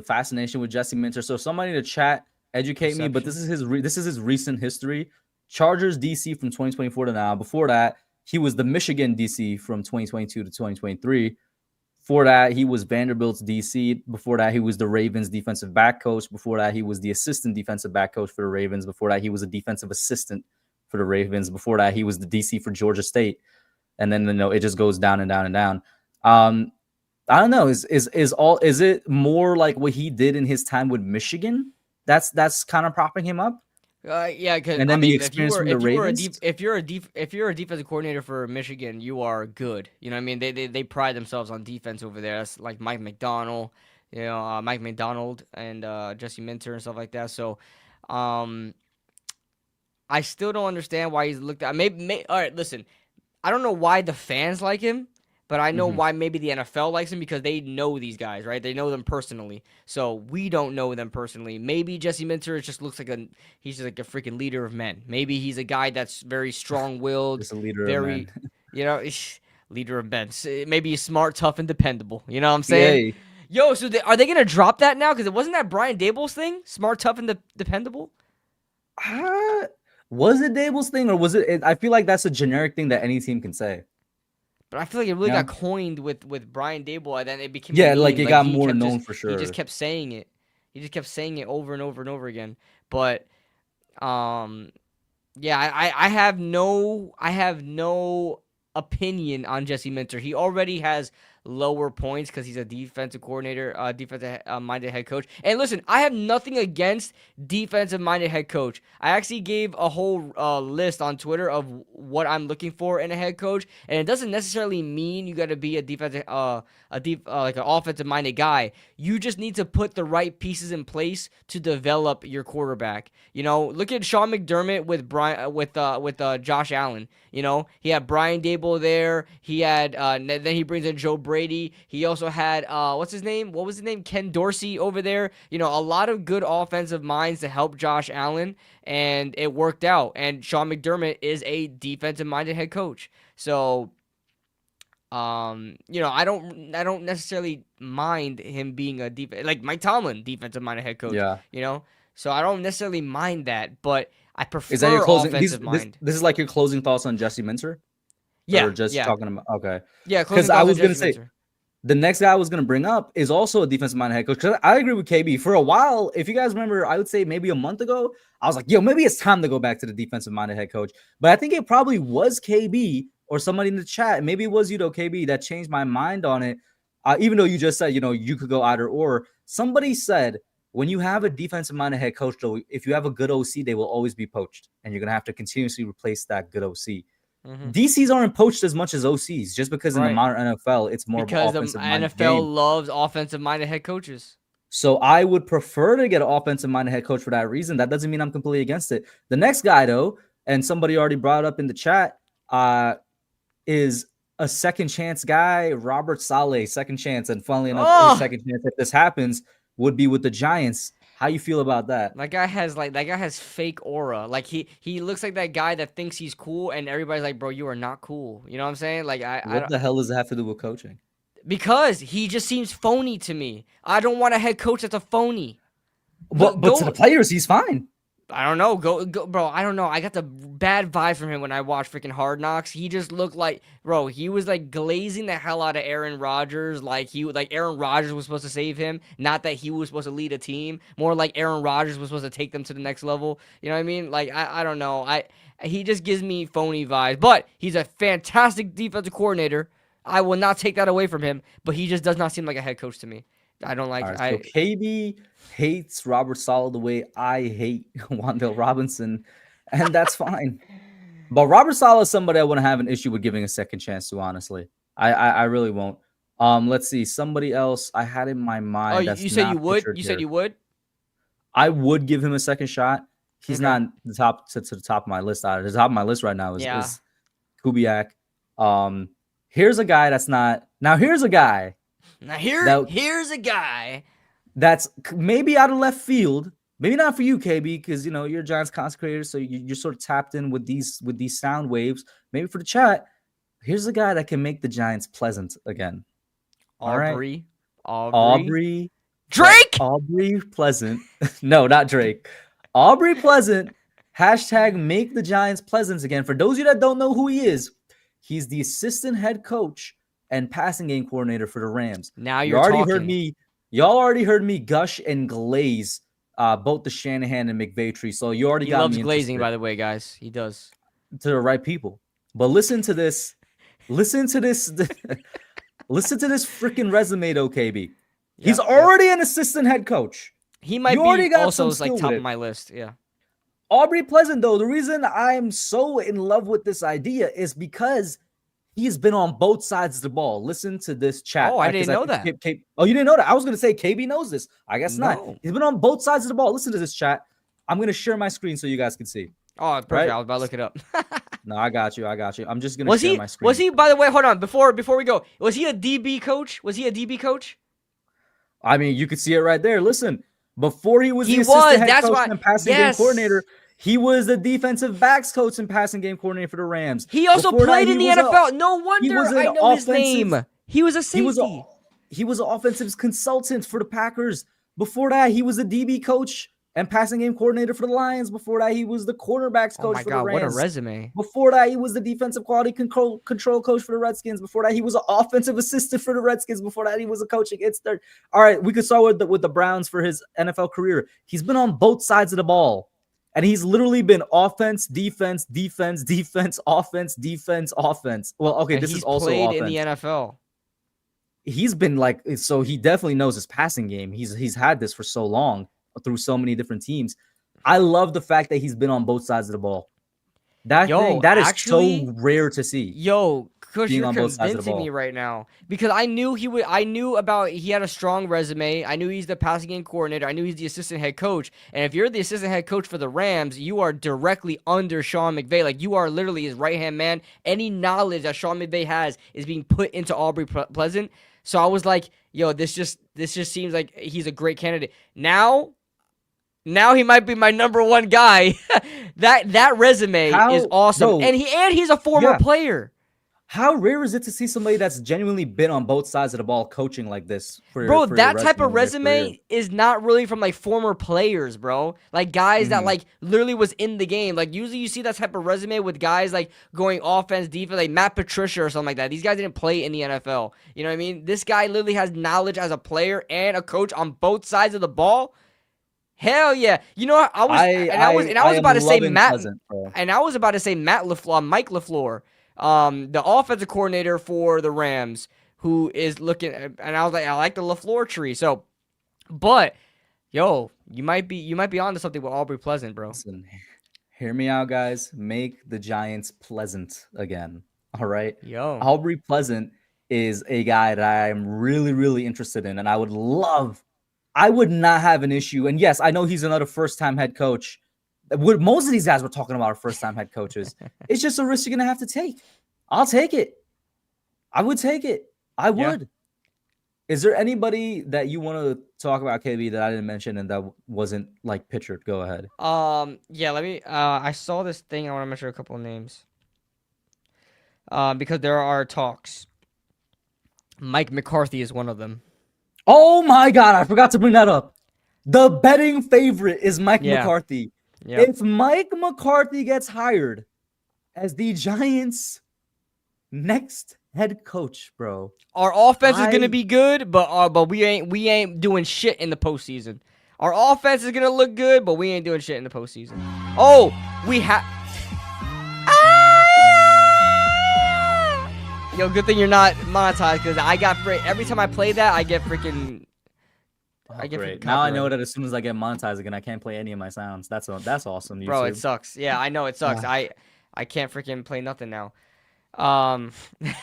fascination with Jesse Minter. So somebody in the chat educate me. But this is his recent history. Chargers DC from 2024 to now. Before that, he was the Michigan DC from 2022 to 2023. Before that, he was Vanderbilt's DC. Before that, he was the Ravens defensive back coach. Before that, he was the assistant defensive back coach for the Ravens. Before that, he was a defensive assistant for the Ravens. Before that, he was the DC for Georgia State. And then it just goes down and down and down. I don't know. Is it more like what he did in his time with Michigan? That's kind of propping him up. Yeah, because and then the experience from the Ravens. If you're a defensive coordinator for Michigan, you are good. You know what I mean? They pride themselves on defense over there. That's like Mike McDonald, and Jesse Minter and stuff like that. So, I still don't understand why he's looked at. Maybe all right. Listen, I don't know why the fans like him. But I know why maybe the NFL likes him because they know these guys, right? They know them personally. So we don't know them personally. Maybe Jesse Minter just looks like he's just like a freaking leader of men. Maybe he's a guy that's very strong-willed. Just a leader of men. Leader of men. Maybe he's smart, tough, and dependable. You know what I'm saying? Yay. Yo, so are they going to drop that now? Because it wasn't that Brian Daboll's thing? Smart, tough, and dependable? Was it Daboll's thing or was it? I feel like that's a generic thing that any team can say. But I feel like it really got coined with Brian Daboll, and then it became like it got more known for sure. He just kept saying it. He just kept saying it over and over and over again. But yeah, I have no opinion on Jesse Minter. He already has lower points because he's a defensive coordinator, defensive-minded head coach. And listen, I have nothing against defensive-minded head coach. I actually gave a whole list on Twitter of what I'm looking for in a head coach, and it doesn't necessarily mean you got to be a defensive, like an offensive-minded guy. You just need to put the right pieces in place to develop your quarterback. You know, look at Sean McDermott with Josh Allen. You know, he had Brian Daboll there. He had then he brings in Joe Brady. He also had what's his name? What was his name? Ken Dorsey over there. You know, a lot of good offensive minds to help Josh Allen, and it worked out. And Sean McDermott is a defensive-minded head coach. So, you know, I don't necessarily mind him being a like Mike Tomlin, defensive-minded head coach. Yeah. You know, so I don't necessarily mind that, but I prefer is that your closing, offensive mind. This is like your closing thoughts on Jesse Minter? Yeah. Or just talking about, okay. Yeah, because I was going to say, the next guy I was going to bring up is also a defensive-minded head coach. Because I agree with KB. For a while, if you guys remember, I would say maybe a month ago, I was like, yo, maybe it's time to go back to the defensive-minded head coach. But I think it probably was KB or somebody in the chat. Maybe it was you, though, KB, that changed my mind on it. Even though you just said, you know, you could go either or. Somebody said, when you have a defensive-minded head coach, though, if you have a good OC, they will always be poached. And you're going to have to continuously replace that good OC. Mm-hmm. DCs aren't poached as much as OCs just because in the modern NFL, it's more because of the NFL loves offensive-minded head coaches. So I would prefer to get an offensive-minded head coach for that reason. That doesn't mean I'm completely against it. The next guy, though, and somebody already brought it up in the chat, is a second chance guy, Robert Saleh, second chance. And funnily enough, his second chance, if this happens, would be with the Giants. How you feel about that? That guy has fake aura. Like he looks like that guy that thinks he's cool, and everybody's like, bro, you are not cool. You know what I'm saying? Like what the hell does it have to do with coaching? Because he just seems phony to me. I don't want a head coach that's a phony. But to the players, he's fine. I don't know. Go, bro. I don't know. I got the bad vibe from him when I watched freaking Hard Knocks. He just looked like, bro, he was like glazing the hell out of Aaron Rodgers. Like Aaron Rodgers was supposed to save him. Not that he was supposed to lead a team. More like Aaron Rodgers was supposed to take them to the next level. You know what I mean? Like, I don't know. He just gives me phony vibes. But he's a fantastic defensive coordinator. I will not take that away from him. But he just does not seem like a head coach to me. I don't like. Right, so KB hates Robert Saleh the way I hate Wan'Dale Robinson, and that's fine. But Robert Saleh is somebody I wouldn't have an issue with giving a second chance to. Honestly, I really won't. Let's see, somebody else I had in my mind. Oh, you said you would. You said you would. I would give him a second shot. He's not the top to the top of my list. The top of my list right now is Kubiak. Here's a guy that's not. Now here's a guy. Now here's a guy that's maybe out of left field. Maybe not for you, KB, because you know you're a Giants consecrator, so you're sort of tapped in with these sound waves. Maybe for the chat, here's a guy that can make the Giants pleasant again. Aubrey Drake. Aubrey Pleasant. No, not Drake. Aubrey Pleasant. Hashtag make the Giants pleasant again. For those of you that don't know who he is, he's the assistant head coach and passing game coordinator for the Rams. Now y'all already heard me gush and glaze both the Shanahan and McVay tree. So you already got me. He loves glazing, by the way, guys. He does. To the right people. But listen to this. Listen to this freaking resume, though, KB. He's already an assistant head coach. He might be also like top of my list. Yeah. Aubrey Pleasant, though, the reason I'm so in love with this idea is because he's been on both sides of the ball. Listen to this chat. Oh, I didn't know that. Oh, you didn't know that? I was going to say KB knows this. I guess not. He's been on both sides of the ball. Listen to this chat. I'm going to share my screen so you guys can see. Oh, perfect. Right? I was about to look it up. No, I got you. I'm just going to share my screen. Was he, by the way, hold on. Before we go, was he a DB coach? I mean, you could see it right there. Listen, before he was the assistant head coach and passing game coordinator, he was the defensive backs coach and passing game coordinator for the Rams. He also played in the NFL. No wonder I know his name. He was a safety. He was an offensive consultant for the Packers. Before that, he was a DB coach and passing game coordinator for the Lions. Before that, he was the cornerbacks coach for the Rams. What a resume. Before that, he was the defensive quality control coach for the Redskins. Before that, he was an offensive assistant for the Redskins. Before that, he was a coaching. All right, we could start with the Browns for his NFL career. He's been on both sides of the ball. And he's literally been offense, defense, defense, defense, offense, defense, offense. Well, okay, and this is also played offense. In the NFL. He's been so he definitely knows his passing game. He's had this for so long through so many different teams. I love the fact that he's been on both sides of the ball. That is so rare to see. Yo, Kush, you're convincing me right now because I knew he had a strong resume. I knew he's the passing game coordinator. I knew he's the assistant head coach. And if you're the assistant head coach for the Rams, you are directly under Sean McVay. Like you are literally his right hand man. Any knowledge that Sean McVay has is being put into Aubrey Pleasant. So I was like, yo, this just seems like he's a great candidate. Now he might be my number one guy. that resume is awesome. Bro, and he's a former player. How rare is it to see somebody that's genuinely been on both sides of the ball coaching like this? Bro, that type of resume is not really from like former players, bro. Like guys that like literally was in the game. Like usually you see that type of resume with guys like going offense, defense, like Matt Patricia or something like that. These guys didn't play in the NFL. You know what I mean? This guy literally has knowledge as a player and a coach on both sides of the ball. Hell yeah! You know what? I was about to say Matt LaFleur, Mike LaFleur, the offensive coordinator for the Rams, who is looking. And I was like, I like the LaFleur tree. So, but yo, you might be onto something with Aubrey Pleasant, bro. Listen, hear me out, guys. Make the Giants pleasant again. All right, yo, Aubrey Pleasant is a guy that I am really, really interested in, and I would not have an issue. And yes, I know he's another first-time head coach. Most of these guys we're talking about are first-time head coaches. It's just a risk you're going to have to take. I'll take it. I would take it. I would. Yeah. Is there anybody that you want to talk about, KB, that I didn't mention and that wasn't like pictured? Go ahead. Yeah, let me I saw this thing. I want to mention a couple of names. Because there are talks. Mike McCarthy is one of them. Oh my God, I forgot to bring that up. The betting favorite is Mike McCarthy. Yep. If Mike McCarthy gets hired as the Giants' next head coach, bro, our offense is gonna be good, but we ain't doing shit in the postseason. Our offense is gonna look good, but we ain't doing shit in the postseason. Oh, we have. Yo, good thing you're not monetized because I got every time I play that, I get freaking. Great. Now I know that as soon as I get monetized again, I can't play any of my sounds. That's awesome. YouTube. Bro, it sucks. Yeah, I know it sucks. I can't freaking play nothing now. My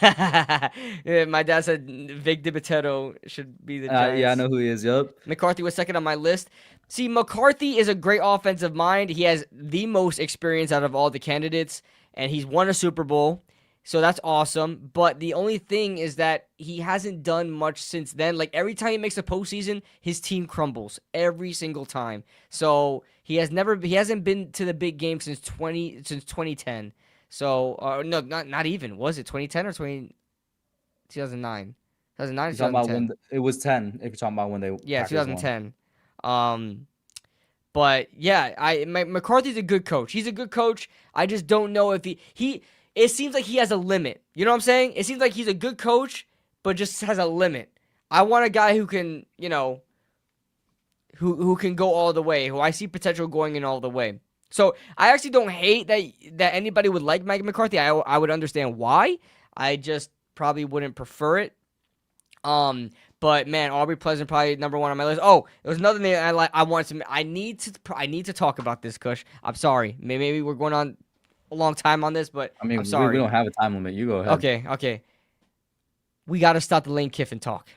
dad said Vic DiBitetto should be the Giants. Yeah, I know who he is. Yup. McCarthy was second on my list. See, McCarthy is a great offensive mind. He has the most experience out of all the candidates, and he's won a Super Bowl. So that's awesome. But the only thing is that he hasn't done much since then. Like every time he makes a postseason, his team crumbles every single time. So he hasn't been to the big game since 2010. So no, not even. Was it 2010 or 2009? 2009 or 2010? It was 10. If you're talking about when they 2010. But yeah, McCarthy's a good coach. He's a good coach. I just don't know if he it seems like he has a limit. You know what I'm saying? It seems like he's a good coach, but just has a limit. I want a guy who can, who can go all the way, who I see potential going in all the way. So I actually don't hate that anybody would like Mike McCarthy. I would understand why. I just probably wouldn't prefer it. But man, Aubrey Pleasant probably number one on my list. Oh, there was another name I need to talk about this, Kush. I'm sorry. Maybe we're going on a long time on this, but I'm sorry. We don't have a time limit. You go ahead. Okay. We got to stop the Lane Kiffin talk.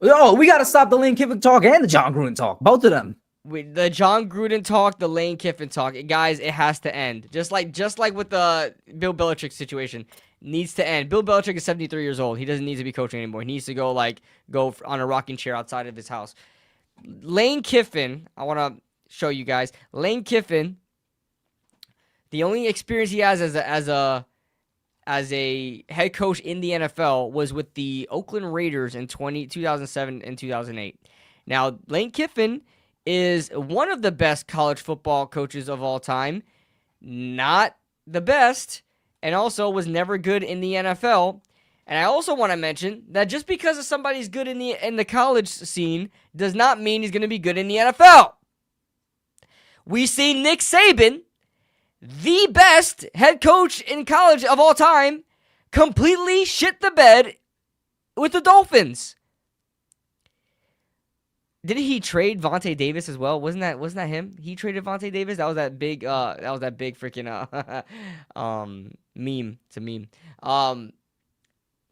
Oh, we got to stop the Lane Kiffin talk and the John Gruden talk. Both of them. The John Gruden talk, the Lane Kiffin talk. Guys, it has to end. Just like with the Bill Belichick situation. Needs to end. Bill Belichick is 73 years old. He doesn't need to be coaching anymore. He needs to go on a rocking chair outside of his house. Lane Kiffin, I want to show you guys. Lane Kiffin, the only experience he has as a head coach in the NFL was with the Oakland Raiders in 2007 and 2008. Now, Lane Kiffin is one of the best college football coaches of all time. Not the best, and also was never good in the NFL. And I also want to mention that just because somebody's good in the college scene does not mean he's going to be good in the NFL. We see Nick Saban, the best head coach in college of all time, completely shit the bed with the Dolphins. Didn't he trade Vontae Davis as well? Wasn't that him? He traded Vontae Davis. That was that big freaking meme. It's a meme.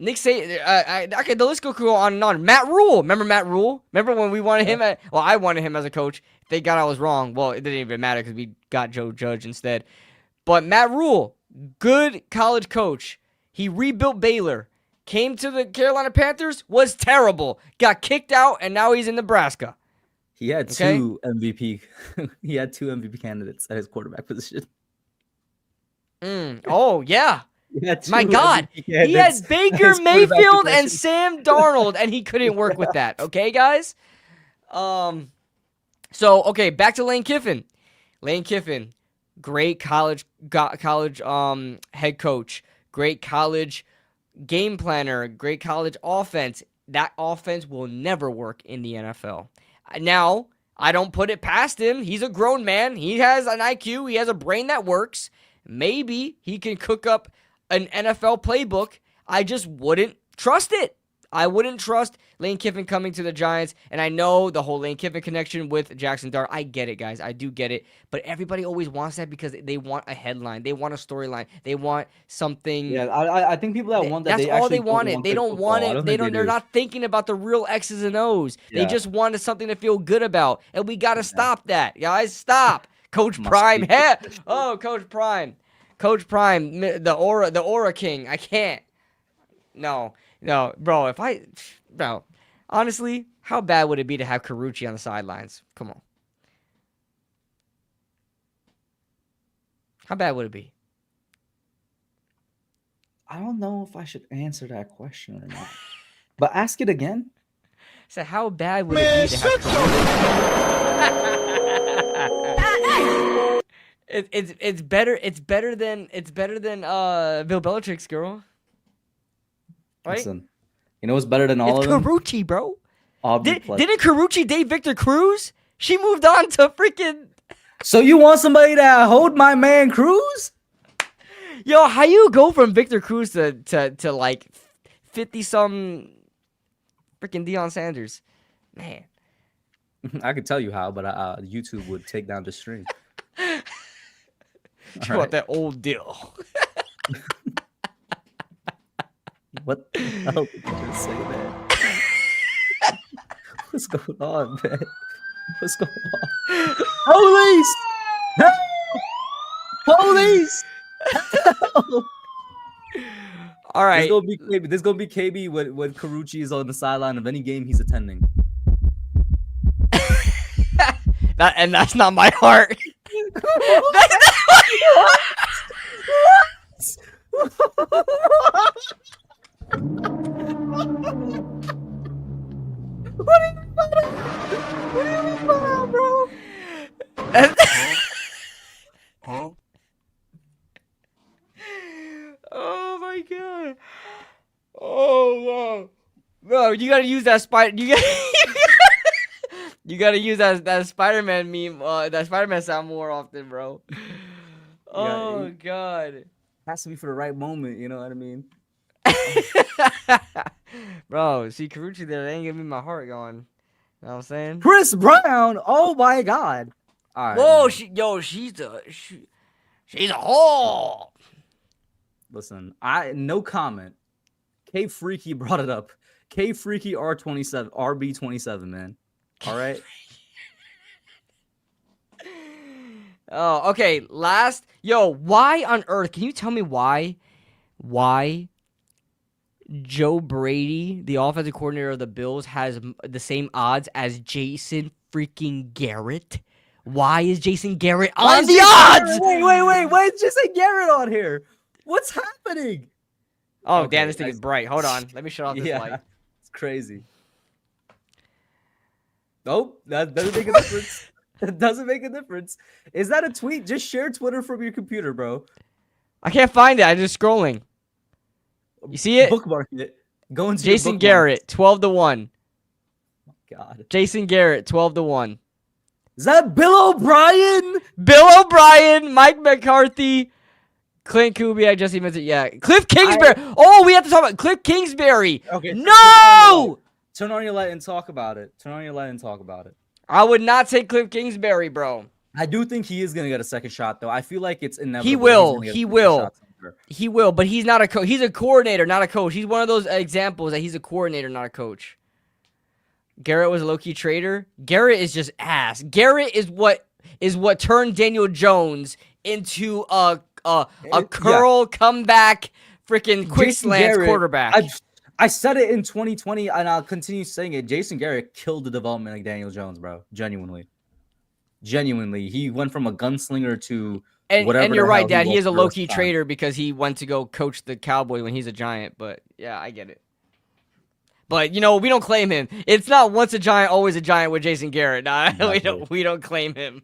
Nick Saban. Okay, the list go on and on. Matt Rule. Remember Matt Rule? Remember when we wanted him I wanted him as a coach. Thank God I was wrong. Well, it didn't even matter because we got Joe Judge instead. But Matt Rule, good college coach. He rebuilt Baylor. Came to the Carolina Panthers, was terrible. Got kicked out, and now he's in Nebraska. He had two MVP. He had two MVP candidates at his quarterback position. Oh, yeah. My God. He had at Baker Mayfield and Sam Darnold, and he couldn't work with that. Okay, guys? So, okay, back to Lane Kiffin. Lane Kiffin, great college head coach, great college game planner, great college offense. That offense will never work in the NFL. Now, I don't put it past him. He's a grown man. He has an IQ. He has a brain that works. Maybe he can cook up an NFL playbook. I just wouldn't trust it. I wouldn't trust Lane Kiffin coming to the Giants, and I know the whole Lane Kiffin connection with Jaxson Dart. I get it, guys. I do get it. But everybody always wants that because they want a headline. They want a storyline. They want something. Yeah, I think people that want that, that's all they wanted. They don't want it. They're not thinking about the real X's and O's. Yeah. They just wanted something to feel good about, and we got to stop that, guys. Stop. Coach Prime. Coach Prime. Coach Prime, the aura king. I can't. No, bro. Honestly, how bad would it be to have Carucci on the sidelines? Come on. How bad would it be? I don't know if I should answer that question or not. But ask it again. So how bad would it be to have Carucci? It's better than Bill Belichick's girl. Right? Listen, you know what's better than all of them? Carucci, bro. Didn't Carucci date Victor Cruz? She moved on to freaking. So you want somebody to hold my man Cruz? Yo, how you go from Victor Cruz to like 50-some freaking Deion Sanders? Man. I could tell you how, but YouTube would take down the stream. You want that old deal. What the hell did you just say, man? What's going on, man? What's going on? Police! Help! Police! Help! All right. There's gonna be KB when Carucci is on the sideline of any game he's attending. That's not my heart. That's not my What do you mean by that, bro? Huh? Oh my God. Oh wow. Bro, you gotta use that spider. You gotta use that Spider-Man meme, that Spider-Man sound more often, bro. Oh God. It has to be for the right moment, you know what I mean? Bro, see Carucci there, they ain't giving me my heart going. You know what I'm saying? Chris Brown, oh my God. All right, whoa, she's a whore. Listen, no comment. K Freaky brought it up. K Freaky R27, RB27, man. All right. Oh, okay. Last, why on earth? Can you tell me why Joe Brady, the offensive coordinator of the Bills, has the same odds as Jason freaking Garrett? Why is Jason Garrett on the odds? Wait. Why is Jason Garrett on here? What's happening? Oh, okay, damn, this thing is bright. Hold on. Let me shut off this light. It's crazy. Oh, that doesn't make a difference. It doesn't make a difference. Is that a tweet? Just share Twitter from your computer, bro. I can't find it. I'm just scrolling. You see it? Bookmark it. Go into Jason Garrett, 12-1. God. Jason Garrett, 12-1. Is that Bill O'Brien? Bill O'Brien, Mike McCarthy, Clint Kubiak, Jesse Vincent. Yeah, Cliff Kingsbury. Oh, we have to talk about Cliff Kingsbury. Okay. No! Turn on your light and talk about it. Turn on your light and talk about it. I would not take Cliff Kingsbury, bro. I do think he is gonna get a second shot, though. I feel like it's inevitable. He will. He will. He will, but he's not a coach. He's a coordinator, not a coach. He's one of those examples that he's a coordinator, not a coach. Garrett was a low-key trader. Garrett is just ass. Garrett is what turned Daniel Jones into a curl comeback freaking quick slants quarterback. I said it in 2020, and I'll continue saying it. Jason Garrett killed the development of Daniel Jones, bro. Genuinely. He went from a gunslinger to whatever. And you're right, Dad. He is a low-key trader because he went to go coach the Cowboys when he's a Giant. But yeah, I get it. But we don't claim him. It's not once a Giant, always a Giant with Jason Garrett. Nah, we don't claim him.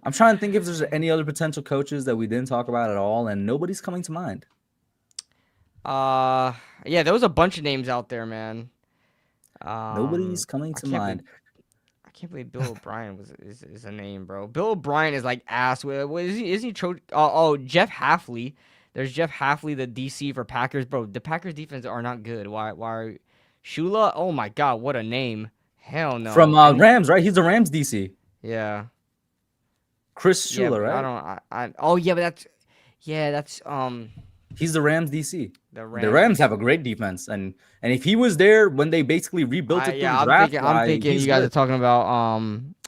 I'm trying to think if there's any other potential coaches that we didn't talk about at all, and nobody's coming to mind. Yeah, there was a bunch of names out there, man. Nobody's coming to mind. I can't believe Bill O'Brien is a name, bro. Bill O'Brien is like ass. What is he? Isn't he? Jeff Hafley. There's Jeff Hafley, the DC for Packers, bro. The Packers defense are not good. Why? Shula? Oh my God, what a name! Hell no. From Rams, right? He's the Rams DC. Yeah. Chris Shula, right? That's He's the Rams DC. The Rams have a great defense, and if he was there when they basically rebuilt it, I'm thinking you guys are talking about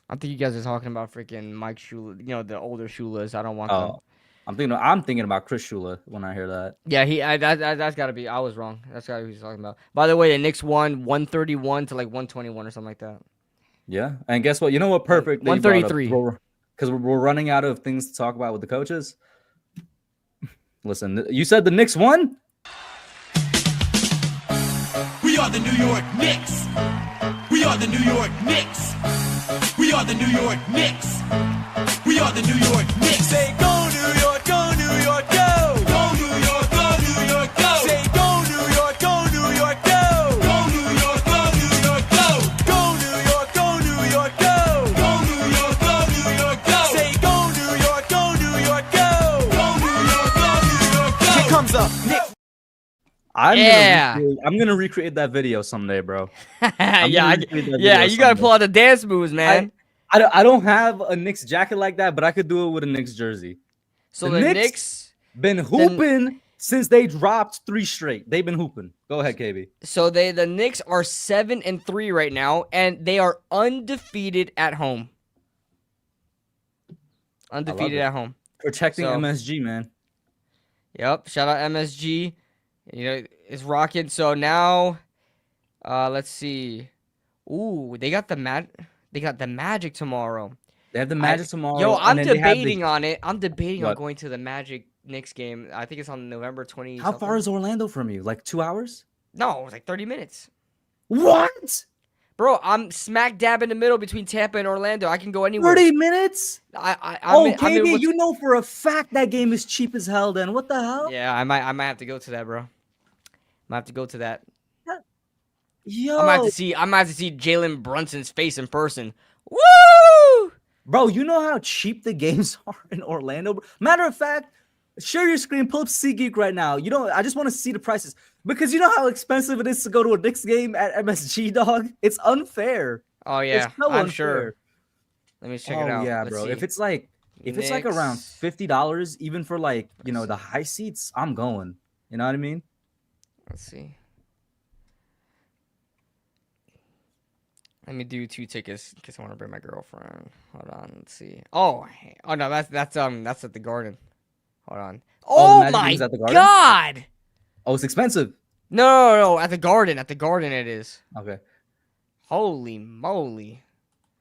I think you guys are talking about freaking Mike Shula, the older Shulas. I don't want them. I'm thinking about Chris Shula when I hear that. Yeah, that's got to be. I was wrong. That's got to be what he's talking about. By the way, the Knicks won 131 to like 121 or something like that. Yeah, and guess what? You know what? Perfect. 133. Because we're running out of things to talk about with the coaches. Listen, you said the Knicks won? We are the New York Knicks. We are the New York Knicks. We are the New York Knicks. We are the New York Knicks. Say go New York, go New York, go. Go New York, go New York, go. Say go New York, go New York, go. Go New York, go New York, go. Go New York, go New York, go. Go New York, go New York, go. Say go New York, go New York, go. Go New York, go New York, go. Here comes a Knicks. I'm gonna recreate that video someday, bro. You gotta pull out the dance moves, man. I don't have a Knicks jacket like that, but I could do it with a Knicks jersey. So the Knicks been hooping since they dropped 3 straight. They've been hooping. Go ahead, KB. So the Knicks are 7-3 right now, and they are undefeated at home. Undefeated at home. Protecting MSG, man. Yep. Shout out MSG. It's rocking. So now, let's see. Ooh, they got the Magic tomorrow. They have the Magic tomorrow. Yo, I'm debating on it. I'm debating on going to the Magic Knicks game. I think it's on November 20th. How far is Orlando from you? Like 2 hours? No, it's like 30 minutes. What? Bro, I'm smack dab in the middle between Tampa and Orlando. I can go anywhere. 30 minutes? KB, you know for a fact that game is cheap as hell then. What the hell? Yeah, I might have to go to that, bro. I might have to go to that. Yo. I might have to see Jalen Brunson's face in person. Woo! Bro, you know how cheap the games are in Orlando? Matter of fact, share your screen, pull up SeatGeek right now. I just want to see the prices. Because you know how expensive it is to go to a Knicks game at MSG, dog? It's unfair. Oh, yeah. I'm sure. Let me check it out. Yeah, bro. If it's like around $50, even for the high seats, I'm going. You know what I mean? Let's see. Let me do 2 tickets in case I want to bring my girlfriend. Hold on, let's see. Oh no, that's at the Garden. Hold on. Oh my God! Oh, it's expensive. No, at the Garden. At the Garden, it is. Okay. Holy moly!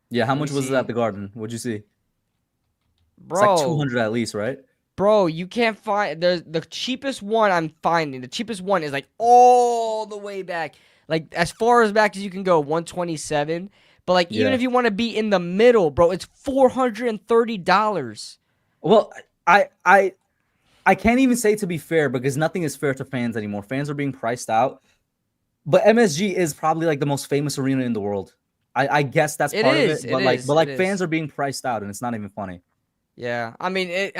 Yeah, how much was it at the Garden? What'd you see? Bro, it's like 200 at least, right? Bro, you can't find the cheapest one I'm finding. The cheapest one is like all the way back. Like as far as back as you can go, 127. But like, even if you want to be in the middle, bro, it's $430. Well, I can't even say to be fair because nothing is fair to fans anymore. Fans are being priced out. But MSG is probably like the most famous arena in the world. I guess that's part of it. But fans are being priced out, and it's not even funny. Yeah, I mean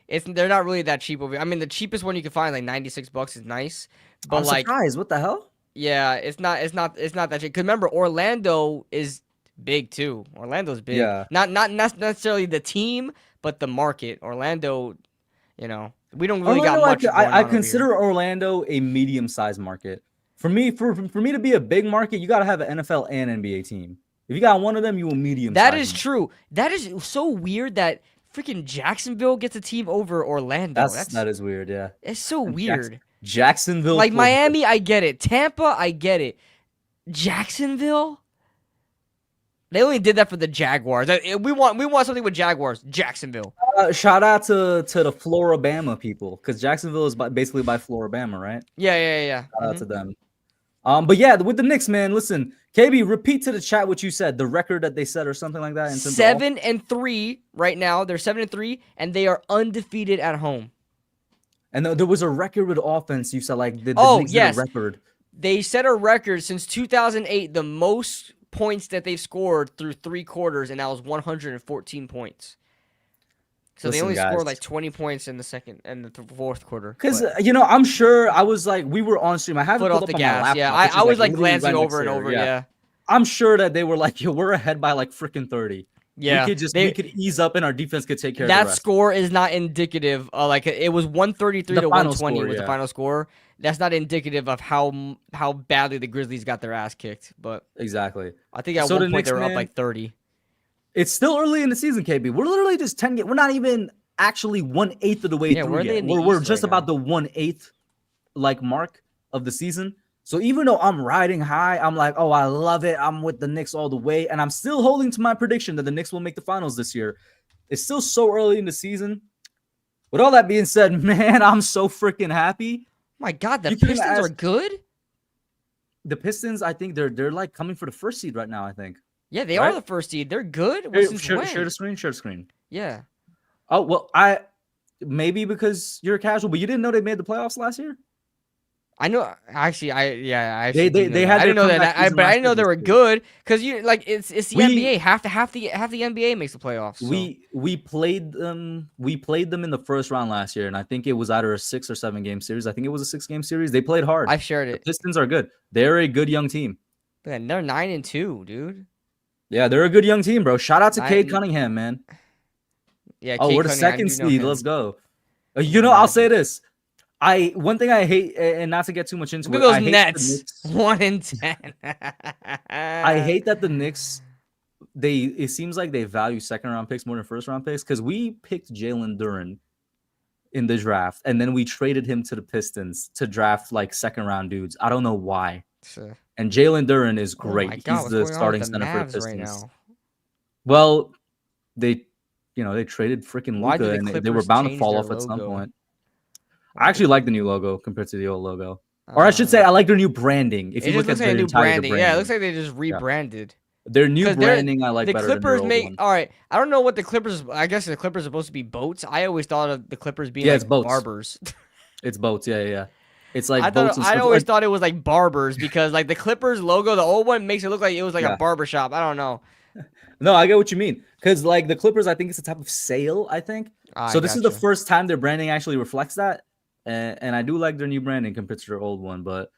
they're not really that cheap over here. I mean, the cheapest one you can find, like $96, is nice. But I'm surprised. What the hell? Yeah, it's not that cheap. Cause remember, Orlando is big too. Orlando's big. Yeah. Not necessarily the team, but the market. Orlando, we don't really got much. I consider Orlando a medium-sized market. For me to be a big market, you gotta have an NFL and NBA team. If you got one of them, you a medium. That is true. That is so weird that freaking Jacksonville gets a team over Orlando. That is weird. Yeah, it's so weird. Jacksonville, like Miami, I get it. Tampa, I get it. Jacksonville, they only did that for the Jaguars. We want something with Jaguars. Jacksonville. Shout out to the Florabama people, because Jacksonville is basically by Florabama, right? Yeah. Shout out to them. But yeah, with the Knicks, man. Listen, KB, repeat to the chat what you said. The record that they set or something like that. 7-3 right now. They're 7-3, and they are undefeated at home. And there was a record with offense. You said like the Knicks did a record. They set a record since 2008. The most points that they've scored through 3 quarters, and that was 114 points. So they only scored like 20 points in the second and the fourth quarter. Because I'm sure I was like, we were on stream. I had foot off the gas. Yeah, I was like glancing over and over. Yeah, I'm sure that they were like, yo, we're ahead by like freaking 30. Yeah, we could ease up and our defense could take care of that. The rest. Score is not indicative. Like it was 133 to 120 was the final score. That's not indicative of how badly the Grizzlies got their ass kicked. But exactly, I think at one point they were up like 30. It's still early in the season, KB. We're literally just 10 games. We're not even actually 1/8 of the way through yet. We're just about the 1/8 like mark of the season. So even though I'm riding high, I'm like, oh, I love it. I'm with the Knicks all the way. And I'm still holding to my prediction that the Knicks will make the finals this year. It's still so early in the season. With all that being said, man, I'm so freaking happy. My God, the Pistons are good? The Pistons, I think they're like coming for the first seed right now, I think. Yeah, they are the first seed. They're good. Share the screen. Yeah. Oh, well, maybe because you're casual, but you didn't know they made the playoffs last year? I know. Actually, they had. I didn't know that. But I didn't know they were good because it's the NBA. Half the NBA makes the playoffs. So. We played them. We played them in the first round last year, and I think it was either a 6 or 7 game series. I think it was a 6-game series. They played hard. I shared it. The Pistons are good. They're a good young team. Man, they're 9-2, dude. Yeah, they're a good young team, bro. Shout out to Cade Cunningham, man. Yeah. We're the second seed. Let's go. I'll say this. One thing I hate, and not to get too much into it, I hate Nets. 1-10. I hate that the Knicks. It seems like they value second-round picks more than first-round picks because we picked Jalen Duren in the draft, and then we traded him to the Pistons to draft like second-round dudes. I don't know why. Sure. And Jalen Duren is great. Oh my God, he's the starting center for the Pistons. Right now? Well, they traded freaking Luka, and they were bound to fall off at some point. I actually like the new logo compared to the old logo. Or I should say, I like their new branding. If you look at their new branding. Yeah, it looks like they just rebranded. Their new branding, I like better than their old one. All right, I don't know what the Clippers. I guess the Clippers are supposed to be boats. I always thought of the Clippers being it's boats. barbers. It's boats, yeah. It's like I always thought it was like barbers because like the Clippers logo, the old one makes it look like it was like a barber shop. I don't know. No, I get what you mean. Because like the Clippers, I think it's a type of sail, I think. So this is the first time their branding actually reflects that. And I do like their new branding compared to their old one. But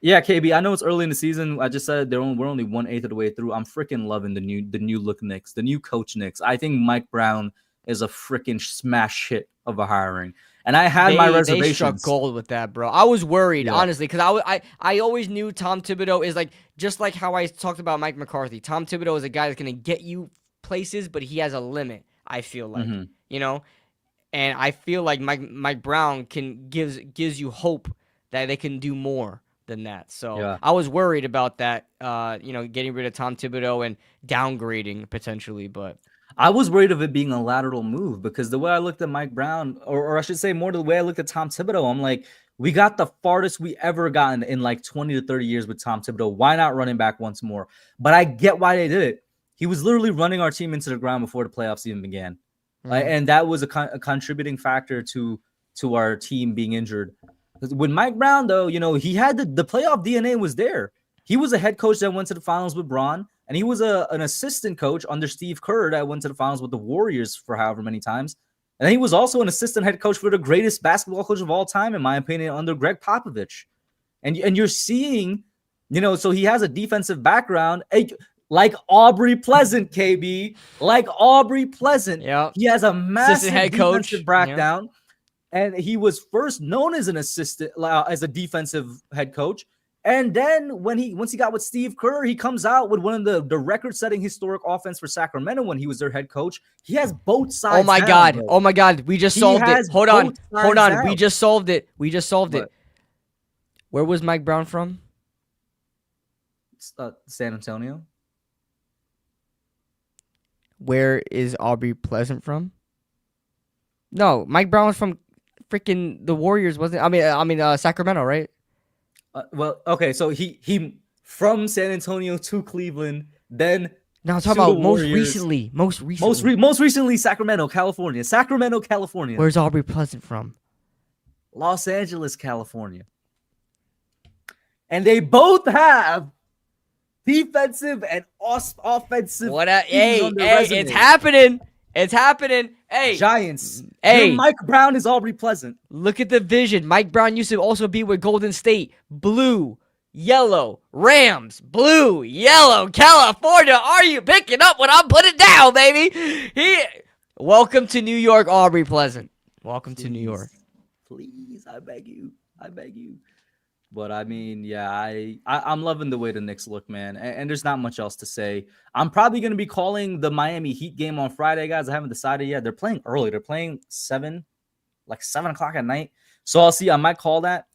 yeah, KB, I know it's early in the season. I just said we're only 1/8 of the way through. I'm freaking loving the new look Knicks, the new coach Knicks. I think Mike Brown is a freaking smash hit of a hiring. And I had my reservations. They struck gold with that, bro. I was worried, honestly, because I always knew Tom Thibodeau is like, just like how I talked about Mike McCarthy. Tom Thibodeau is a guy that's going to get you places, but he has a limit, I feel like, And I feel like Mike Brown gives you hope that they can do more than that. So I was worried about that, getting rid of Tom Thibodeau and downgrading potentially, but... I was worried of it being a lateral move because the way I looked at Mike Brown, or I should say more the way I looked at Tom Thibodeau, I'm like, we got the farthest we ever gotten in like 20 to 30 years with Tom Thibodeau. Why not running back once more? But I get why they did it. He was literally running our team into the ground before the playoffs even began. And that was a contributing factor to our team being injured. With Mike Brown, though, you know, he had the playoff DNA was there. He was a head coach that went to the finals with Braun, and he was an assistant coach under Steve Kerr that went to the finals with the Warriors for however many times. And he was also an assistant head coach for the greatest basketball coach of all time, in my opinion, under Greg Popovich. And you're seeing, you know, so he has a defensive background, like Aubrey Pleasant, KB, like Aubrey Pleasant. Yeah, he has a massive head coach defensive background, and he was first known as an assistant, as a defensive head coach. And then once he got with Steve Kerr, he comes out with one of the record-setting historic offense for Sacramento when he was their head coach. He has both sides. Oh my God! Bro. Oh my God! We just solved it. Hold on. Down. We just solved it. It. Where was Mike Brown from? San Antonio. Where is Aubrey Pleasant from? No, Mike Brown was from freaking the Warriors, wasn't it? I mean, Sacramento, right? Well, okay, so he from San Antonio to Cleveland, then no, I'm talking about most recently, Sacramento, California. Where's Aubrey Pleasant from? Los Angeles, California. And they both have defensive and offensive. Hey, it's happening. It's happening. Hey, Giants. Hey, Mike Brown is Aubrey Pleasant. Look at the vision. Mike Brown used to also be with Golden State. Blue, yellow, Rams, blue, yellow, California. Are you picking up what I'm putting down, baby? Welcome to New York, Aubrey Pleasant. Welcome to New York. Please, I beg you. But I mean, yeah, I'm loving the way the Knicks look, man. And there's not much else to say. I'm probably going to be calling the Miami Heat game on Friday, guys. I haven't decided yet. They're playing early. They're playing 7 o'clock at night. So I'll see. I might call that.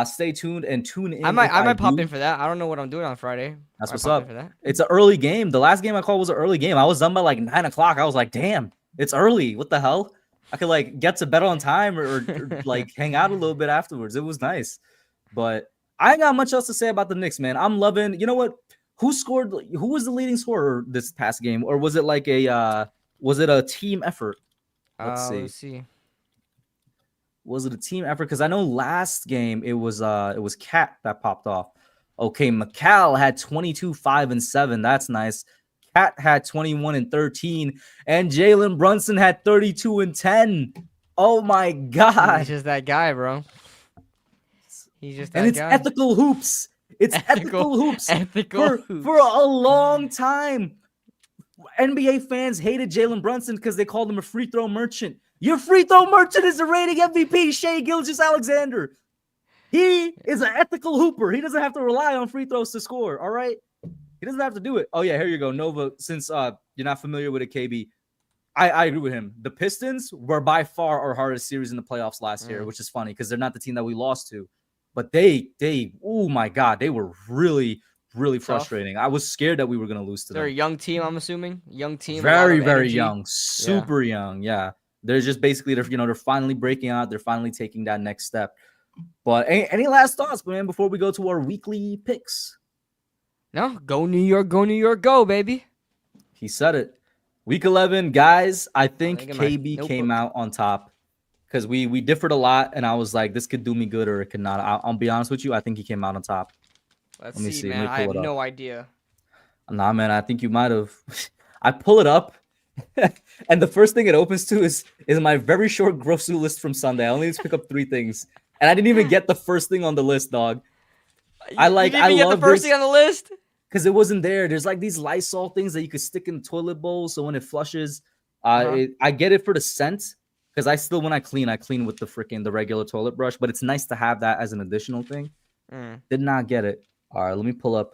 Stay tuned and tune in. I might pop in for that. I don't know what I'm doing on Friday. That's what's up. It's an early game. The last game I called was an early game. I was done by like 9 o'clock. I was like, damn, it's early. What the hell? I could like get to bed on time or like hang out a little bit afterwards. It was nice. But I ain't got much else to say about the Knicks, man. I'm loving. You know what? Who was the leading scorer this past game, or was it like was it a team effort? Let's see. Was it a team effort? Because I know last game it was Cat that popped off. Okay, McCall had 22, 5, and 7. That's nice. Cat had 21 and 13, and Jalen Brunson had 32 and 10. Oh my God! He's just that guy, bro. He's just that and it's guy. ethical hoops. It's ethical hoops. For a long time. NBA fans hated Jalen Brunson because they called him a free throw merchant. Your free throw merchant is the reigning MVP, Shai Gilgeous-Alexander. He is an ethical hooper. He doesn't have to rely on free throws to score. All right, he doesn't have to do it. Oh yeah, here you go, Nova. Since you're not familiar with it, KB, I agree with him. The Pistons were by far our hardest series in the playoffs last year, which is funny because they're not the team that we lost to. But they, oh my God, they were really, really frustrating. I was scared that we were going to lose to them. They're a young team, I'm assuming. Young team. Very, very young. Super young. Yeah. They're just basically, they're finally breaking out. They're finally taking that next step. But any last thoughts, man, before we go to our weekly picks? No, go New York, go, baby. He said it. Week 11, guys, I think KB came out on top. Because we differed a lot, and I was like, this could do me good or it could not. I'll be honest with you. I think he came out on top. Let me see, man. I have no idea. Nah, man, I think you might have. I pull it up, and the first thing it opens to is my very short grocery list from Sunday. I only need to pick up 3 things, and I didn't even get the first thing on the list, dog. You didn't get the first thing on the list? Because it wasn't there. There's like these Lysol things that you could stick in the toilet bowl, so when it flushes, I get it for the scent. Because when I clean with the regular toilet brush, but it's nice to have that as an additional thing. Did not get it. All right, let me pull up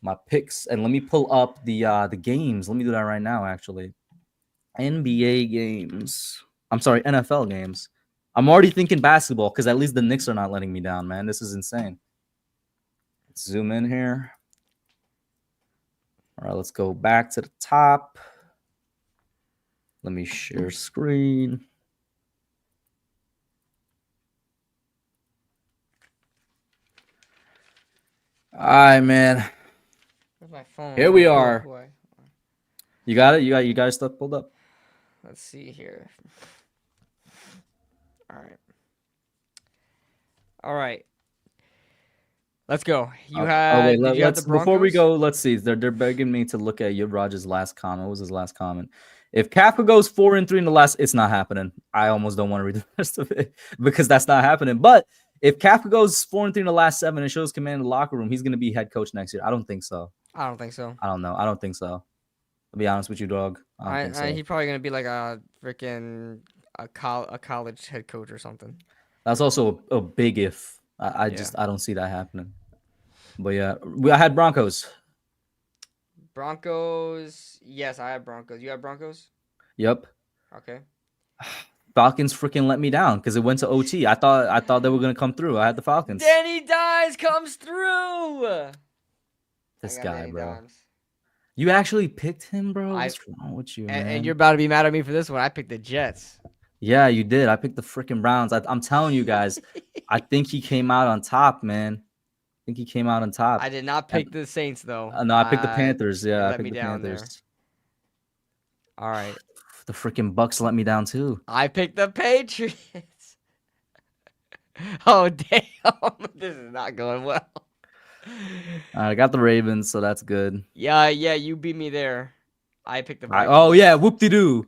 my picks and let me pull up the games. Let me do that right now, actually. NBA games. I'm sorry, NFL games. I'm already thinking basketball because at least the Knicks are not letting me down, man. This is insane. Let's zoom in here. All right, let's go back to the top. Let me share screen. All right, man. Where's my phone? Here we are. You got it? You got your stuff pulled up? Let's see here. All right. Let's go. You had. Did you have the Broncos? Before we go, let's see. They're begging me to look at Raj's last comment. What was his last comment? If Kafka goes 4-3 in the last, it's not happening. I almost don't want to read the rest of it because that's not happening. But if Kafka goes 4-3 in the last 7 and shows command in the locker room, he's going to be head coach next year. I don't think so. I don't think so. I don't know. I don't think so. I'll be honest with you, dog. I don't think so. He's probably going to be like a freaking a college head coach or something. That's also a big if. I don't see that happening. But yeah, I had Broncos. Broncos. Yes, I have Broncos. You have Broncos? Yep. Okay. Falcons freaking let me down because it went to OT. I thought they were gonna come through. I had the Falcons. Danny Dimes comes through. This guy, bro. You actually picked him, bro? What's wrong with you, man? And you're about to be mad at me for this one. I picked the Jets. Yeah, you did. I picked the freaking Browns. I'm telling you guys, I think he came out on top, man. I think he came out on top. I did not pick the Saints, though. No, I picked the Panthers. Yeah, I let picked me the down Panthers. There. All right. The freaking Bucks let me down, too. I picked the Patriots. Oh, damn. This is not going well. I got the Ravens, so that's good. Yeah, you beat me there. I picked the Vikings. Oh, yeah, whoop-de-doo.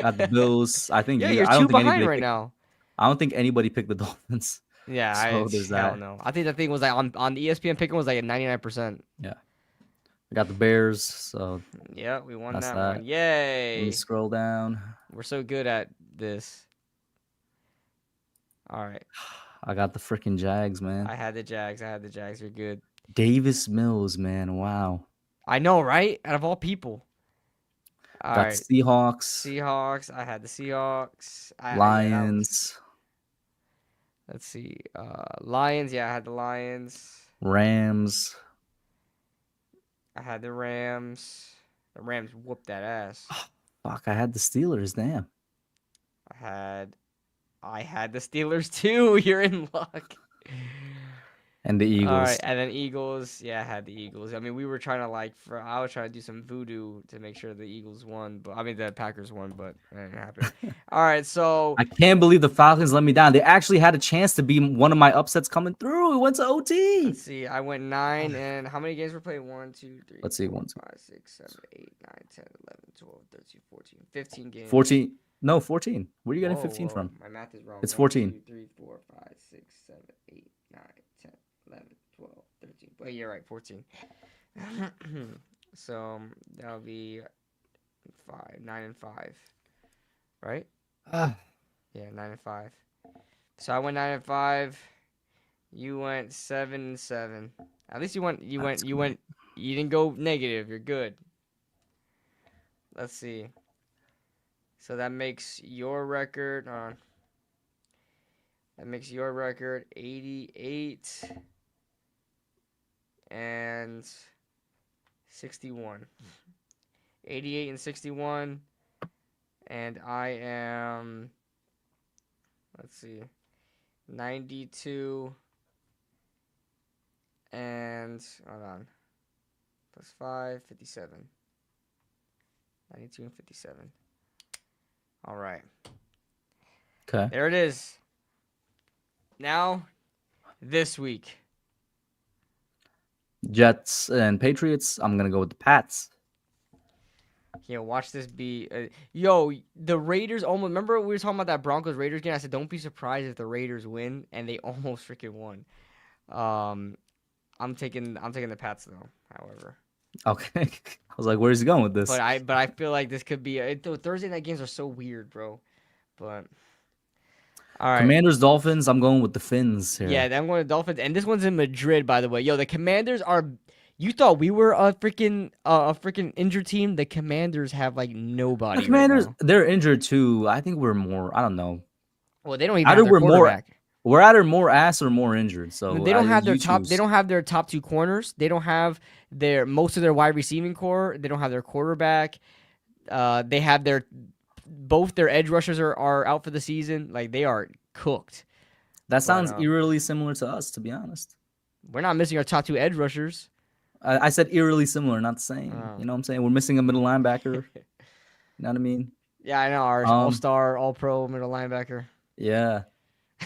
Got the Bills. I think you're two behind right now. I don't think anybody picked the Dolphins. Yeah, so there's that. Hell no. I think that thing was like on the ESPN picking was like at 99%. Yeah. I got the Bears, so yeah, we won that one. Yay. Let me scroll down. We're so good at this. All right. I got the freaking Jags, man. I had the Jags. You're good. Davis Mills, man. Wow. I know, right? Out of all people. All right. Seahawks. Seahawks. I had the Seahawks. Lions. Let's see. Lions. Yeah, I had the Lions. Rams. I had the Rams. The Rams whooped that ass. Oh, fuck, I had the Steelers. Damn. I had the Steelers too. You're in luck. And the Eagles. All right, and then Eagles. Yeah, I had the Eagles. I mean, we were trying to I was trying to do some voodoo to make sure the Eagles won, but the Packers won, but it didn't happen. All right, so I can't believe the Falcons let me down. They actually had a chance to be one of my upsets coming through. It went to OT. Let's see. I went 9, and how many games were played? 1, 2, 3. Let's see. 1, 2, 5, 6, 7, 8, 9, 10, 11, 12, 13, 14, 15 games. 14. No, 14. Where are you getting 15 from? My math is wrong. It's 14. 1, 2, 3, 4, 5, 6, 7, 8, 9, 10, 11, 12, 13. Well, you're right, 14. So that'll be 9 and 5, right? Yeah, 9 and 5. So I went 9 and 5. You went 7 and 7. At least you didn't go negative. You're good. Let's see. So that makes your record 88 and 61. 88 and 61. And I am, let's see, 92 and, hold on, plus 5, 57. 92 and 57. All right. Okay. There it is. Now, this week. Jets and Patriots. I'm going to go with the Pats. Yeah, watch this be. The Raiders almost. Remember we were talking about that Broncos Raiders game? I said, don't be surprised if the Raiders win, and they almost freaking won. I'm taking the Pats though. However. Okay. I was like, where's he going with this? But I feel like this could be. Thursday night games are so weird, bro. But. All right. Commanders, Dolphins. I'm going with the Fins here. Yeah, I'm going to Dolphins, and this one's in Madrid, by the way. The Commanders are. You thought we were a freaking injured team? The Commanders have like nobody. The Commanders, right now. They're injured too. I think we're more. I don't know. Well, they don't even have their quarterback. We're either more ass or more injured. So they don't have their top. They don't have their top 2 corners. They don't have most of their wide receiving core. They don't have their quarterback. They have both their edge rushers are out for the season. Like, they are cooked. That sounds eerily similar to us, to be honest. We're not missing our top 2 edge rushers. I said eerily similar, not the same. You know what I'm saying? We're missing a middle linebacker. You know what I mean? Yeah, I know. Our all-star, all-pro middle linebacker. Yeah.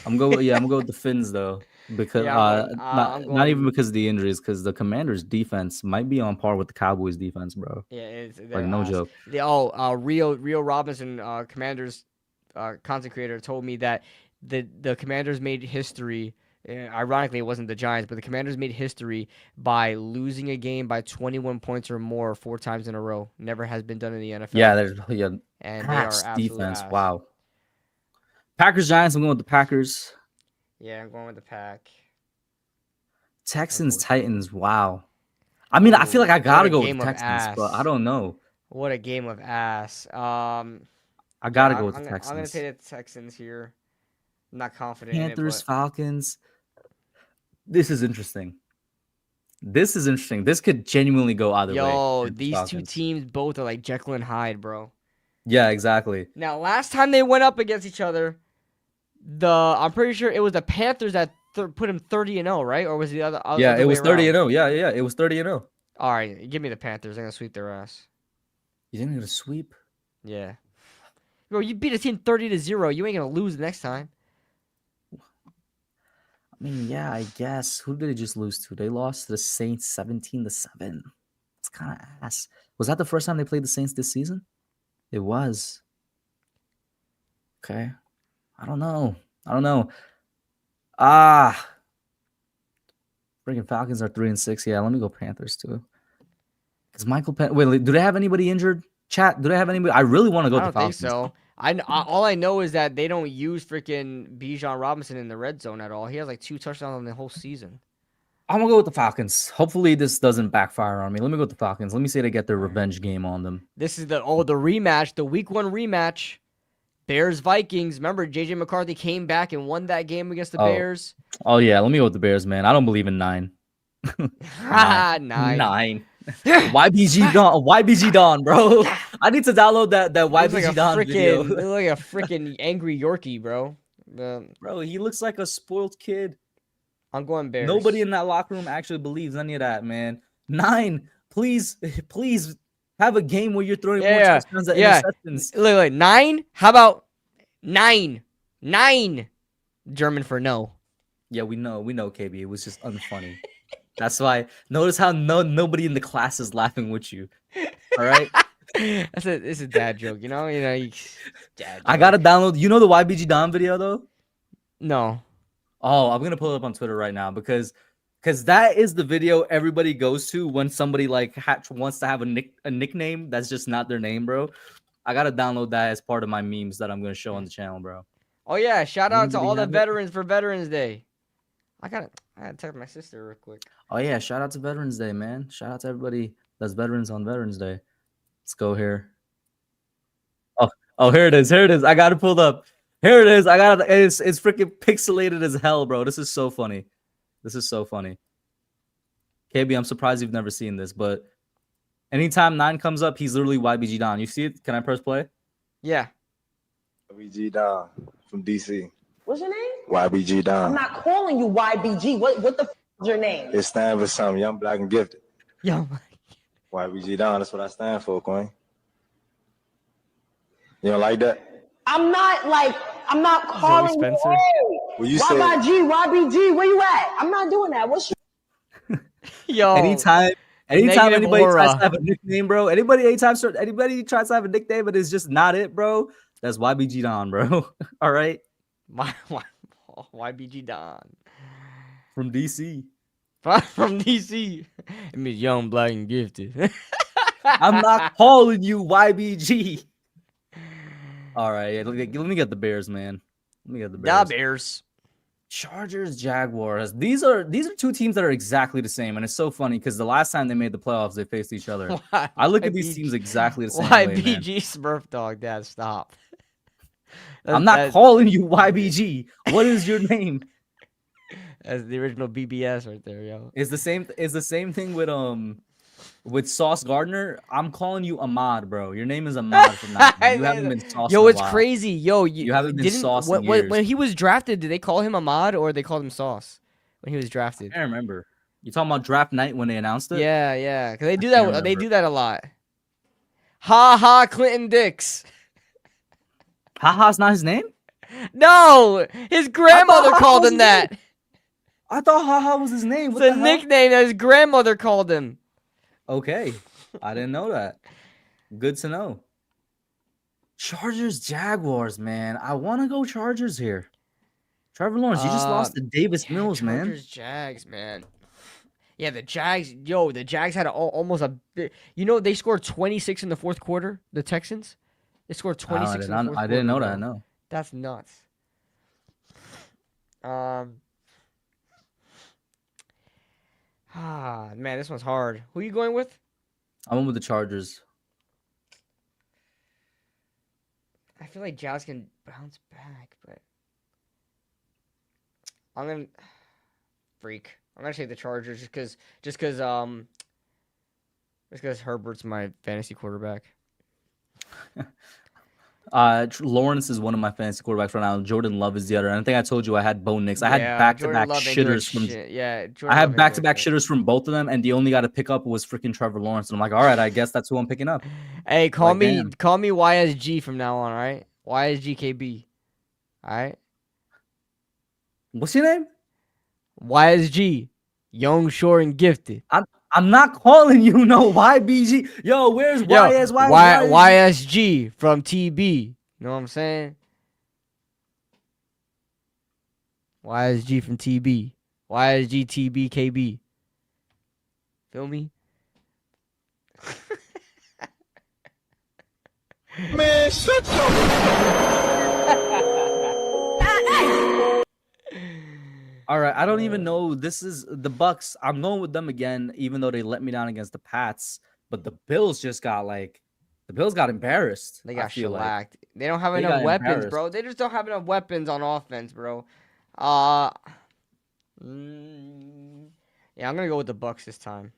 I'm gonna go with the Finns though, because not even because of the injuries, because the Commanders' defense might be on par with the Cowboys' defense, bro. Yeah, it's like no joke. Rio Robinson, Commanders content creator, told me that the Commanders made history. Ironically, it wasn't the Giants, but the Commanders made history by losing a game by 21 points or more 4 times in a row. Never has been done in the NFL. Yeah, and they are defense. ass. Wow. Packers Giants. I'm going with the Packers. Yeah, I'm going with the Pack. Texans Titans. Wow. I mean, I feel like I gotta go with the Texans, but I don't know. What a game of ass. I gotta go with the Texans. I'm gonna say the Texans here. I'm not confident. Panthers, Falcons. This is interesting. This could genuinely go either way. Yo, these two teams both are like Jekyll and Hyde, bro. Yeah, exactly. Now, last time they went up against each other, I'm pretty sure it was the Panthers that put him 30-0, right? Or was it the other? Yeah, it was 30-0. Yeah, it was 30-0. All right, give me the Panthers. They're gonna sweep their ass. You think they're gonna sweep? Yeah. Bro, you beat a team 30-0. You ain't gonna lose the next time. I mean, yeah, I guess. Who did they just lose to? They lost to the Saints 17-7. It's kind of ass. Was that the first time they played the Saints this season? It was. Okay. I don't know. Freaking Falcons are 3-6. Yeah, let me go Panthers too. Because wait, do they have anybody injured? Chat, do they have anybody? I really want to go with the Falcons. I don't think so. All I know is that they don't use freaking Bijan Robinson in the red zone at all. He has like 2 touchdowns on the whole season. I'm gonna go with the Falcons. Hopefully this doesn't backfire on me. Let me go with the Falcons. Let me say they get their revenge game on them. This is the rematch, the week 1 rematch. Bears Vikings. Remember, JJ McCarthy came back and won that game against the Bears. Oh yeah, let me go with the Bears, man. I don't believe in 9. 9. YBG Don, bro. I need to download that YBG Don video. He looks like a freaking angry Yorkie, bro. Bro, he looks like a spoiled kid. I'm going Bears. Nobody in that locker room actually believes any of that, man. 9, please have a game where you're throwing more touchdowns than interceptions. Look, 9? How about 9? 9. German for no. Yeah, we know, KB. It was just unfunny. That's why. Notice how nobody in the class is laughing with you. All right. It's a dad joke, you know. Dad joke. I gotta download. You know the YBG Don video though? No. Oh, I'm gonna pull it up on Twitter right now because that is the video everybody goes to when somebody like wants to have a nickname that's just not their name, bro. I gotta download that as part of my memes that I'm gonna show on the channel, bro. Oh yeah, shout out to all the veterans for Veterans Day. I gotta text my sister real quick. Oh yeah, shout out to Veterans Day, man. Shout out to everybody that's veterans on Veterans Day. Let's go here. Oh, here it is. I got it pulled up. Here it is. It's freaking pixelated as hell, bro. This is so funny. KB, I'm surprised you've never seen this, but anytime 9 comes up, he's literally YBG Don. You see it? Can I press play? Yeah. YBG Don from DC. What's your name? YBG Don. I'm not calling you YBG. What the f is your name? It stands for something. Young, black, and gifted. Yo. YBG Don. That's what I stand for, Queen. You don't like that? I'm not calling you. Hey, well, you YBG, where you at? I'm not doing that. What's your... Yo. Anytime anybody tries to have a nickname, bro. Anybody tries to have a nickname, but it's just not it, bro. That's YBG Don, bro. All right. YBG Don from DC. From DC. It means young, black, and gifted. I'm not calling you YBG. All right, let me get the Bears, man. Let me get the Bears. The Bears. Chargers, Jaguars. These are 2 teams that are exactly the same, and it's so funny because the last time they made the playoffs, they faced each other. I look at these teams exactly the same way, man. YBG Smurf Dog, Dad, stop. I'm not calling you YBG. What is your name? That's the original BBS right there, yo. It's the same thing with with Sauce Gardner, I'm calling you Ahmad, bro. Your name is Ahmad from now on. You haven't been Sauce Yo, in a it's while. crazy. Yo, You haven't been didn't Sauce in years. when he was drafted, did they call him Ahmad or they called him Sauce when he was drafted? I can't remember. You talking about draft night when they announced it? Yeah. Cause they do can't that. They remember. do that a lot. Ha ha, Clinton Dix. Haha's not his name? No, his grandmother Ha-Ha called was him his that. name. I thought Haha was his name. What It's a the hell? nickname that his grandmother called him. Okay. I didn't know that. Good to know. Chargers, Jaguars, man. I want to go Chargers here. Trevor Lawrence, you just lost to Davis Mills, man. Chargers, Jags, man. Yeah, the Jags. Yo, the Jags had almost a bit. You know, they scored 26 in the fourth quarter. The Texans. They scored 26 in the fourth quarter. I didn't know bro. that. No. That's nuts. Man, this one's hard. Who are you going with? I went with the Chargers. I feel like Jags can bounce back, but I'm gonna take the Chargers just because Herbert's my fantasy quarterback. Lawrence is one of my fantasy quarterbacks right now. Jordan Love is the other. And I think I told you I had Bo Nix. I had back-to-back shitters from. I had back-to-back shitters from both of them, and the only guy to pick up was freaking Trevor Lawrence. And I'm like, all right, I guess that's who I'm picking up. Hey, call me YSG from now on, all right? YSGKB, all right? What's your name? YSG, Young, Short, and Gifted. I'm not calling you no YBG. Yo, where's YSG from TB. You know what I'm saying? YSG from TB. YSG TB KB. Feel me? Man, shut All right, I don't even know. This is the Bucks. I'm going with them again, even though they let me down against the Pats. But the Bills just got embarrassed. They got shellacked. They don't have enough weapons, bro. They just don't have enough weapons on offense, bro. Yeah, I'm gonna go with the Bucks this time.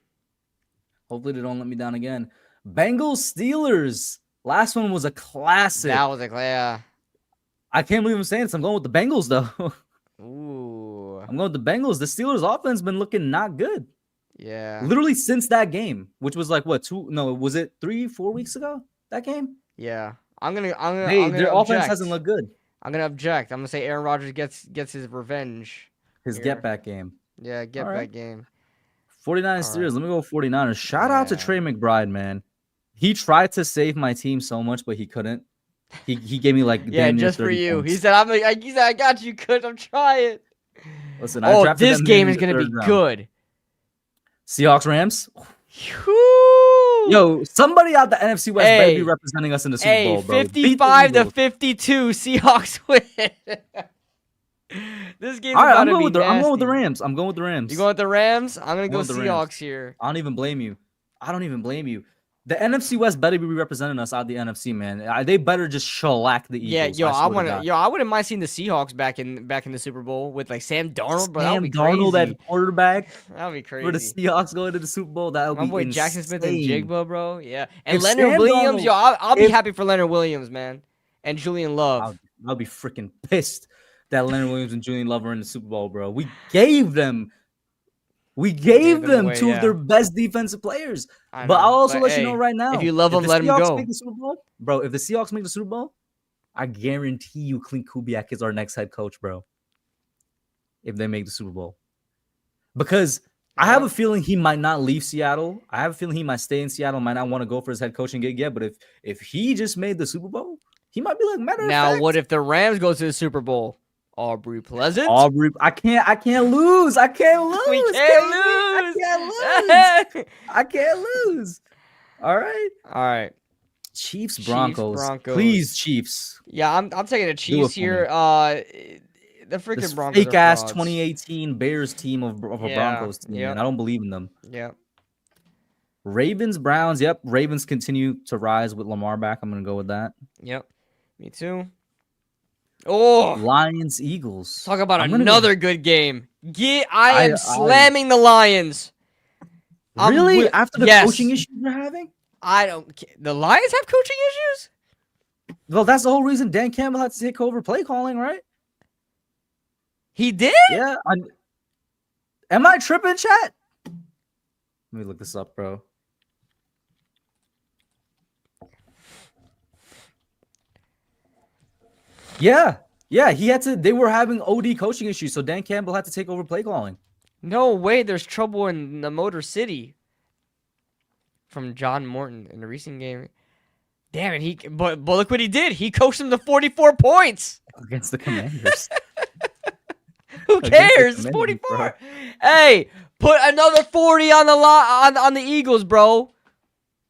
Hopefully they don't let me down again. Bengals Steelers. Last one was a classic. That was yeah. I can't believe I'm saying this. I'm going with the Bengals though. Ooh. I'm going with the Bengals. The Steelers offense been looking not good. Yeah. Literally since that game, which was like what, 3-4 weeks ago? That game? Yeah. Their object. offense hasn't looked good. I'm gonna object. I'm gonna say Aaron Rodgers gets his revenge. His get back game. Yeah, back game. 49ers Steelers. Let me go 49ers. Shout out to Trey McBride, man. He tried to save my team so much, but he couldn't. He gave me like just for you. Points. He said I got you, coach. I'm trying. Listen, this game is gonna be good. Seahawks Rams. Yo, somebody out the NFC West better be representing us in the Super Bowl, bro. 55-52, Seahawks win. This game's about to be nasty. I'm going with the Rams. I'm going with the Rams. You going with the Rams? I'm gonna go Seahawks here. I don't even blame you. The NFC West better be representing us out of the NFC, man. They better just shellac the Eagles. Yeah, I wouldn't mind seeing the Seahawks back in the Super Bowl with like Sam Darnold. But that would be crazy. Darnold at quarterback. That would be crazy. For the Seahawks going to the Super Bowl, that would be boy insane. Jackson Smith and Jigba, bro. Yeah, and If Leonard Sam Williams. Darnold- I'll be happy for Leonard Williams, man, and Julian Love. I'll be freaking pissed that Leonard Williams and Julian Love are in the Super Bowl, bro. We gave them two of their best defensive players. But I'll also let you know right now. If you love them, let them go. Make the Super Bowl, bro, if the Seahawks make the Super Bowl, I guarantee you Clint Kubiak is our next head coach, bro. If they make the Super Bowl. Because I have a feeling he might not leave Seattle. I have a feeling he might stay in Seattle, might not want to go for his head coaching gig yet. But if he just made the Super Bowl, he might be like, matter of fact. What if the Rams go to the Super Bowl? Aubrey Pleasant. I can't lose. I can't lose. We can't lose. I can't lose. All right. Chiefs Broncos. Please, Chiefs. Yeah, I'm taking the Chiefs here. The freaking this Broncos. Fake ass 2018 Bears team of a Broncos team. Yep. Man. I don't believe in them. Yep. Ravens Browns. Yep. Ravens continue to rise with Lamar back. I'm gonna go with that. Yep. Me too. Oh, Lions Eagles. Talk about another good game. I am slamming the Lions. Really? After the coaching issues they're having? I don't. The Lions have coaching issues. Well, that's the whole reason Dan Campbell had to take over play calling, right? He did? Yeah. Am I tripping, chat? Let me look this up, bro. Yeah. Yeah, he had to. They were having OD coaching issues, so Dan Campbell had to take over play calling. No way. There's trouble in the Motor City. From John Morton in the recent game. Damn it! But look what he did. He coached them to 44 points against the Commanders. Who cares? 44. Bro. Hey, put another 40 on the on the Eagles, bro.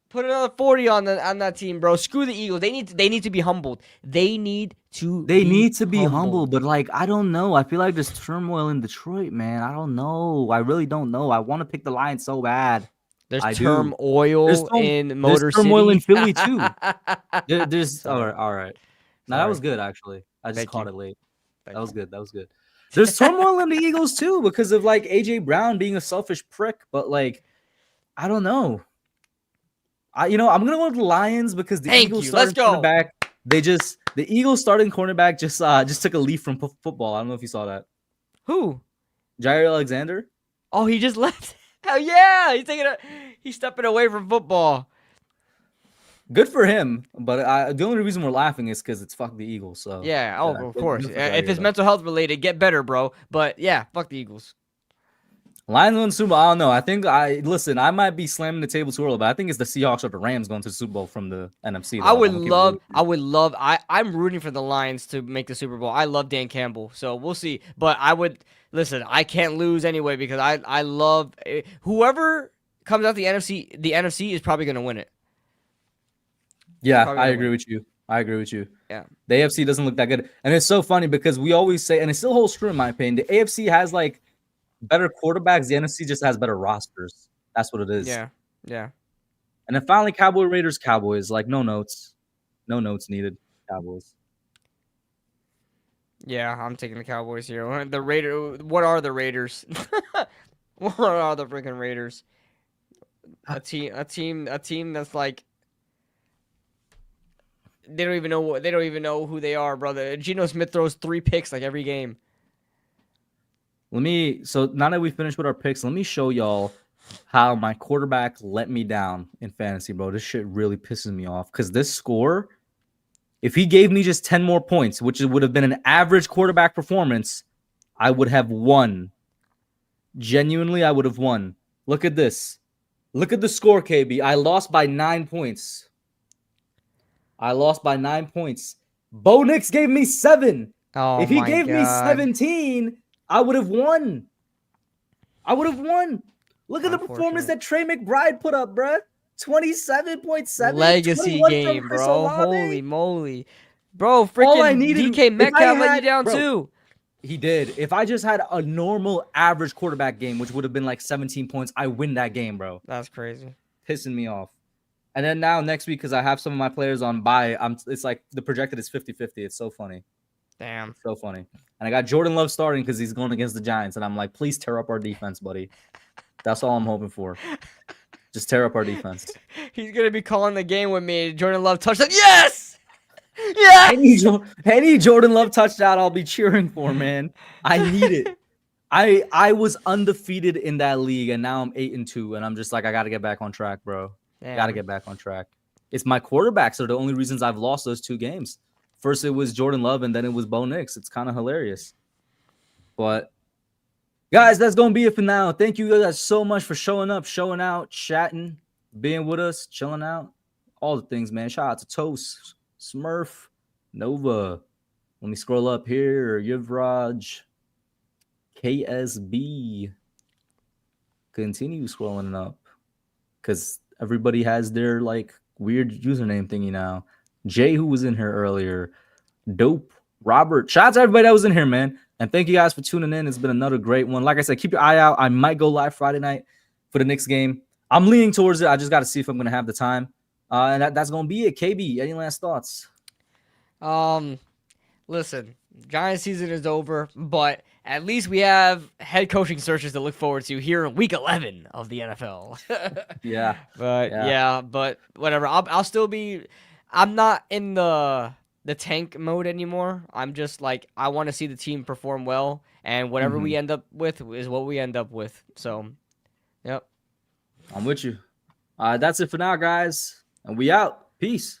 Put another 40 on that team, bro. Screw the Eagles. They need to be humbled. They need to be humbled. But like, I don't know. I feel like there's turmoil in Detroit, man. I don't know. I really don't know. I want to pick the Lions so bad. There's turmoil in Motor City. There's turmoil in Philly too. There's all right. No, that was good actually. I just caught it late. That was good. There's turmoil in the Eagles too because of like AJ Brown being a selfish prick. But like, I don't know. I'm gonna go with the Lions because the Eagles starting cornerback. The Eagles starting cornerback just took a leaf from football. I don't know if you saw that. Who? Jair Alexander. Oh, he just left. Hell yeah, he's stepping away from football. Good for him, but the only reason we're laughing is because it's fuck the Eagles. So yeah, of course. If it's mental health related, get better, bro. But yeah, fuck the Eagles. Lions win Super Bowl. I don't know. I think I might be slamming the table too early, but I think it's the Seahawks or the Rams going to the Super Bowl from the NFC. Though. I'm rooting for the Lions to make the Super Bowl. I love Dan Campbell, so we'll see. But I can't lose anyway because I love whoever comes out the NFC. The NFC is probably going to win it. Yeah, I agree with you. Yeah. The AFC doesn't look that good. And it's so funny because we always say, and it still holds true in my opinion, the AFC has like better quarterbacks. The NFC just has better rosters. That's what it is. Yeah. And then finally, Cowboys. Like, no notes needed. Cowboys. Yeah, I'm taking the Cowboys here. The Raiders. What are the Raiders? What are the freaking Raiders? A team that's like they don't even know who they are, brother. Geno Smith throws 3 picks like every game. So now that we finished with our picks, let me show y'all how my quarterback let me down in fantasy, bro. This shit really pisses me off because this score, if he gave me just 10 more points, which would have been an average quarterback performance, I would have won. Genuinely, I would have won. Look at this. Look at the score, KB. I lost by 9 points. Bo Nix gave me 7. Oh, if he gave me 17, I would have won. Look at the performance that Trey McBride put up, bruh. 27.7. Legacy game, bro. Holy moly. Bro, freaking DK Metcalf let you down too. He did. If I just had a normal average quarterback game, which would have been like 17 points, I win that game, bro. That's crazy. Pissing me off. And then now next week, because I have some of my players on bye, it's like the projected is 50-50. It's so funny. Damn. So funny. And I got Jordan Love starting because he's going against the Giants. And I'm like, please tear up our defense, buddy. That's all I'm hoping for. Just tear up our defense. He's going to be calling the game with me. Jordan Love touchdown. Yes! Yes! Any Jordan Love touchdown I'll be cheering for, man. I need it. I was undefeated in that league, and now I'm 8-2. And I'm just like, I got to get back on track, bro. Got to get back on track. It's my quarterbacks are the only reasons I've lost those 2 games. First, it was Jordan Love, and then it was Bo Nix. It's kind of hilarious. But, guys, that's going to be it for now. Thank you guys so much for showing up, showing out, chatting, being with us, chilling out. All the things, man. Shout out to Toast, Smurf, Nova. Let me scroll up here. Yuvraj, KSB. Continue scrolling up. Because everybody has their, like, weird username thingy now. Jay, who was in here earlier. Dope. Robert. Shout out to everybody that was in here, man. And thank you guys for tuning in. It's been another great one. Like I said, keep your eye out. I might go live Friday night for the Knicks game. I'm leaning towards it. I just got to see if I'm going to have the time. And that's going to be it. KB, any last thoughts? Listen, Giants season is over, but at least we have head coaching searches to look forward to here in Week 11 of the NFL. Yeah, but whatever. I'll still be. I'm not in the tank mode anymore. I'm just like I want to see the team perform well, and whatever we end up with is what we end up with. So, yep. I'm with you. That's it for now, guys, and we out. Peace.